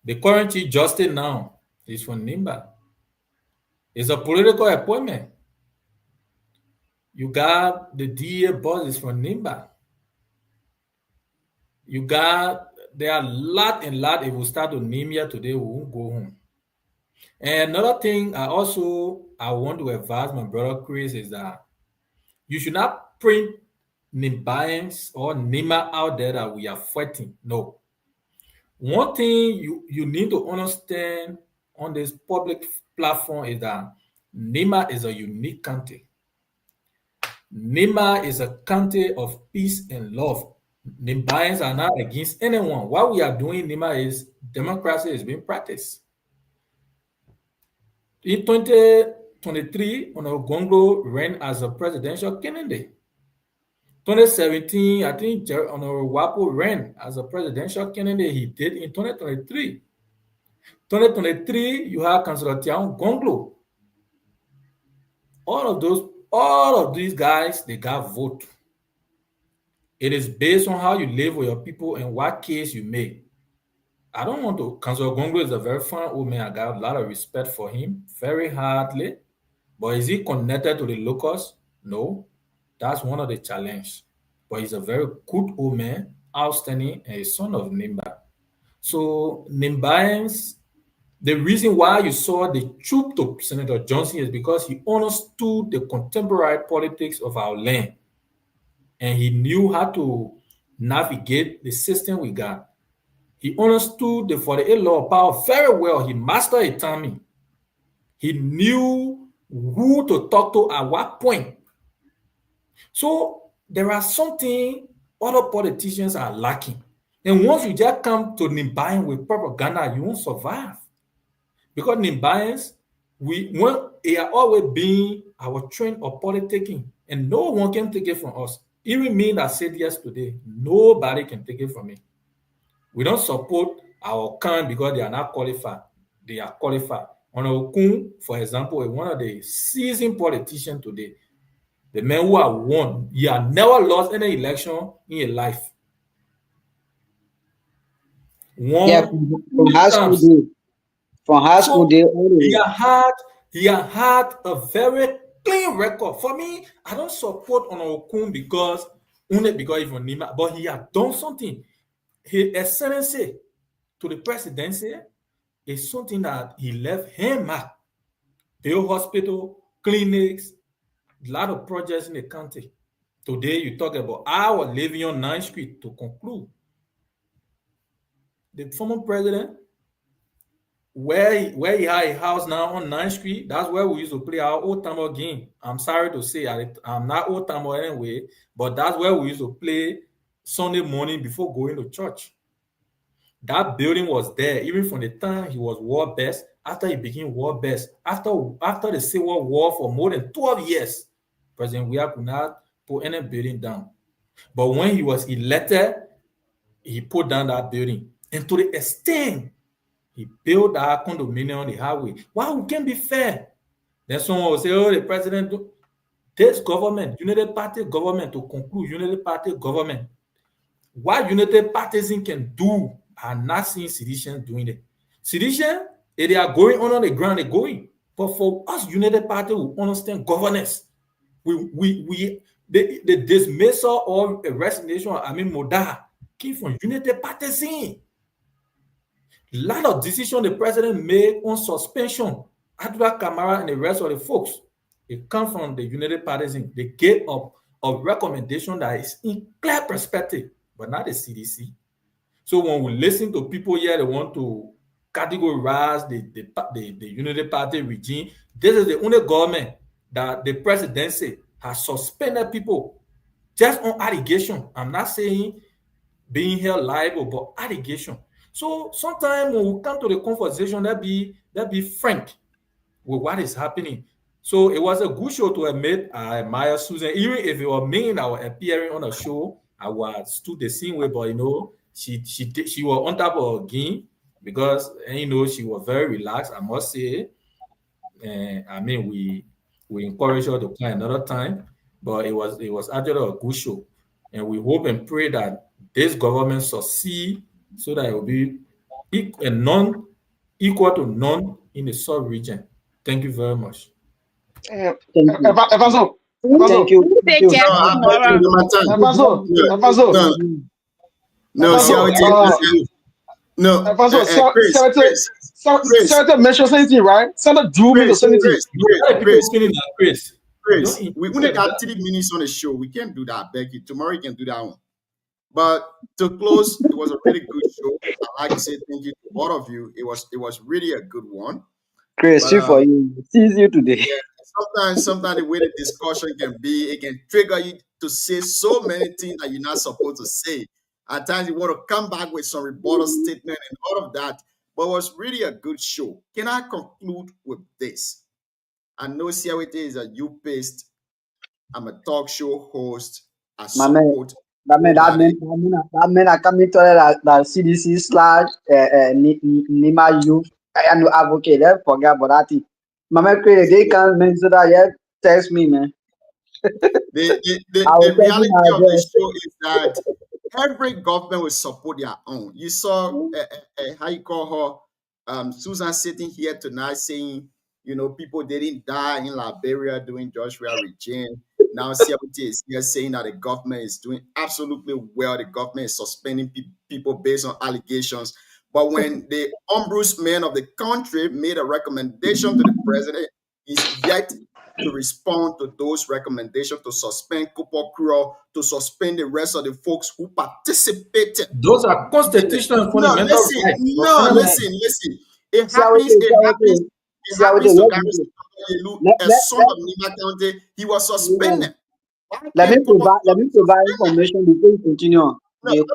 The current Chief Justice now is from Nimba. It's a political appointment. You got the DA bosses from NIMBA. You got, there are a lot and lot. If we start to name here today, we won't go home. And another thing I want to advise my brother Chris is that you should not print Nimbians or Nima out there that we are fighting. No. One thing you need to understand on this public platform is that Nima is a unique country. Nima is a country of peace and love. Nimbians are not against anyone. What we are doing, Nima, is democracy is being practiced. In 2023, Gonglo ran as a presidential candidate. 2017, I think Wapo ran as a presidential candidate. He did in 2023. 2023, you have Councillor Tian Gonglo. All of these guys, they got vote. It is based on how you live with your people and what case you make. I don't want to. Councillor Gonglo is a very fine old man. I got a lot of respect for him, very hardly. But is he connected to the locals? No. That's one of the challenges. But he's a very good old man, outstanding, and a son of Nimba. So Nimbians, the reason why you saw the troop to Senator Johnson is because he understood the contemporary politics of our land. And he knew how to navigate the system we got. He understood the 48 law of power very well. He mastered it, Tommy. He knew who to talk to at what point. So there are something other politicians are lacking. And once you just come to Nimbian with propaganda, you won't survive. Because Nimbians, they are always being our train of politicking, and no one can take it from us. Even me that said yesterday, nobody can take it from me. We don't support our kind because they are not qualified. They are qualified. Okun, for example, is one of the seasoned politicians today. The man who have won, he has never lost any election in his life. From high school day. From high school day. He had a very clean record. For me, I don't support Okun because only because he's from Nima, but he had done something. His excellency to the presidency is something that he left him at. The hospital, clinics, a lot of projects in the country. Today, you talk about our living on 9th Street to conclude. The former president, where he had a house now on 9th Street, that's where we used to play our old timer game. I'm sorry to say, I'm not old timer anyway, but that's where we used to play Sunday morning before going to church. That building was there even from the time he was world best, after he became world best, after the Civil War for more than 12 years. President Weah could not put any building down. But when he was elected, he put down that building. And to the extent he built that condominium on the highway. Why we can't be fair? Then someone will say, oh, the president, this government, United Party government, to conclude, United Party government. What United Partisans can do, are not seeing sedition doing it. Sedition, if they are going on the ground, they're going. But for us, United Party, we understand governance. The dismissal or resignation of Amin Moda came from United Partisans. A lot of decisions the president made on suspension, Adwa Kamara and the rest of the folks, it comes from the United Partisans. They gave up a recommendation that is in clear perspective, but not the CDC. So when we listen to people here, they want to categorize the United Party regime. This is the only government that the presidency has suspended people just on allegation. I'm not saying being held liable, but allegation. So sometimes when we come to the conversation, that be frank with what is happening. So it was a good show to admit. I admire Susan. Even if it was me that was appearing on a show, I was stood the same way, but she was on top of her game because she was very relaxed, I must say. We encourage her to come another time, but it was actually a good show, and we hope and pray that this government succeed so that it will be equal to none in the sub region. Thank you very much. Evanso, Thank you. Thank you. Senator mentioned something, right? Senator drew me to something. Chris, we only got 3 minutes on the show. We can't do that. Beg you. Tomorrow you can do that one. But to close, it was a really good show. I'd like to say thank you to all of you. It was really a good one. Chris, for you. See you today. Yeah, sometimes the way the discussion can be, it can trigger you to say so many things that you're not supposed to say. At times you want to come back with some rebuttal statement and all of that. But it was really a good show. Can I conclude with this? I know CWT is a youth-based. I'm a talk show host. I support. That mean I come into that CDC/Nima Youth and advocate. Forget about that. Mama, they can't mention that yet. Text me, man. The reality of the show is that every government will support their own. You saw how you call her, Susan sitting here tonight saying, people didn't die in Liberia during Joshua regime. Now CWT is here saying that the government is doing absolutely well. The government is suspending people based on allegations. But when the ombudsman of the country made a recommendation to the president, he's yet to respond to those recommendations to suspend Kupo Kuro, to suspend the rest of the folks who participated. Those are constitutional and fundamental rights. Listen. It happens to a son of Nima County. He was suspended. Let me provide information before you continue. The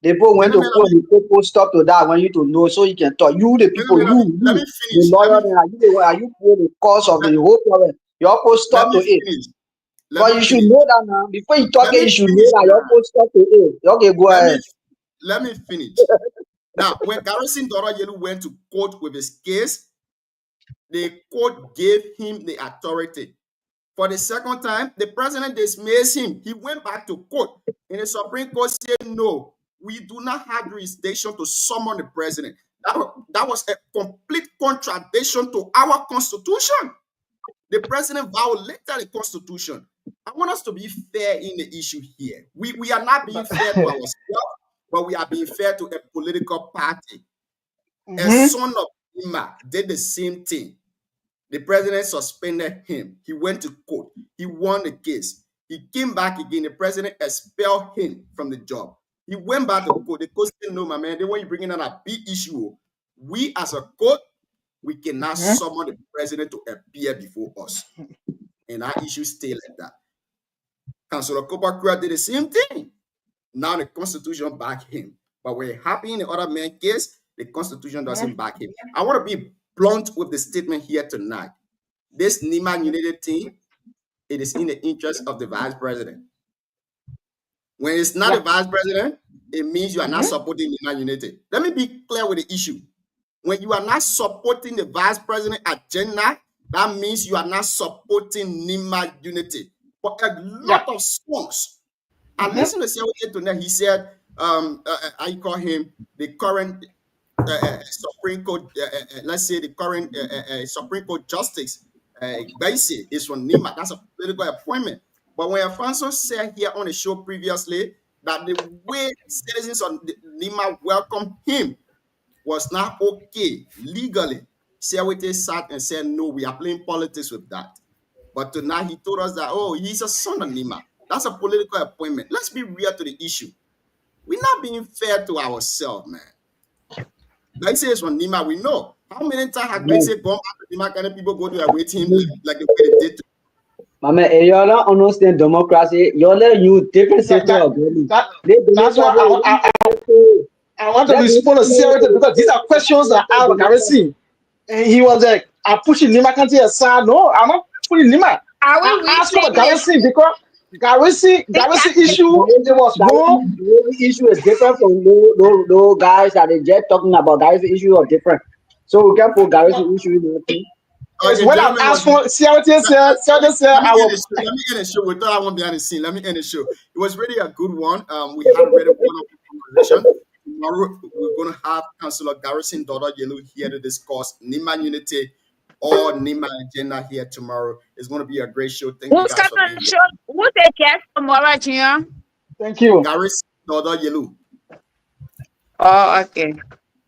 people went to call the people stop to that. I want you to know so you can talk. You, the people, the lawyer, are you for the cause of the whole problem? You're supposed to stop to it. But you should know that now. Before you talk, you should know that you're supposed to stop to it. Okay, go ahead. Let me finish. Now, when Garrison Dora Yelu went to court with his case, the court gave him the authority. For the second time, the president dismissed him. He went back to court, and the Supreme Court said, no, we do not have jurisdiction to summon the president. That was a complete contradiction to our constitution. The president violated the constitution. I want us to be fair in the issue here. We are not being fair to ourselves, but we are being fair to a political party. A son of Ima did the same thing. The president suspended him. He went to court. He won the case. He came back again. The president expelled him from the job. He went back to court. The court said, no, my man, they want you bringing on a big issue. We as a court, we cannot summon the president to appear before us. And our issue stay like that. Councilor Kopakura did the same thing. Now the constitution back him. But when it happened in the other man's case, the constitution doesn't back him. I want to be blunt with the statement here tonight. This Nima United team, it is in the interest of the vice president. When it's not the vice president, it means you are not supporting Nima United. Let me be clear with the issue. When you are not supporting the vice president agenda, that means you are not supporting Nima Unity. For a lot of songs, I listened to Siawate tonight. He said, I call him the current Supreme Court, let's say the current Supreme Court Justice, Baisi is from Nima. That's a political appointment. But when Alfonso said here on the show previously that the way citizens of Nima welcomed him was not okay legally, Siawate sat and said, no, we are playing politics with that. But tonight he told us that, oh, he's a son of Nima. That's a political appointment. Let's be real to the issue. We're not being fair to ourselves, man. Baisi is from Nima, we know. How many times have Baisi gone back to Nima? Can people go to await him like the way they did to Mama, you don't understand democracy. You let you different sector of that's why I want to respond to Siawate because these are questions that I have Garrison. And he was like, I'm pushing Nima County aside. No, I'm not pushing Nima. I asked for Garrison because Garrison issue, it was wrong. The issue is different from those guys that they just talking about. Garrison issue are different. So we can put Garrison issue in the thing. When I asked for Siawate said, I was. Let me end the show. We thought I won't behind the scene. Let me end the show. It was really a good one. We had a really wonderful conversation. tomorrow we're going to have Councillor Garrison Daughter Yellow here to discuss NEMA Unity or NEMA agenda here tomorrow. It's going to be a great show. Thank you Who's guys for coming being to here. show? Who's the guest tomorrow, Junior? Thank you. Garrison Daughter Yellow. Oh, okay.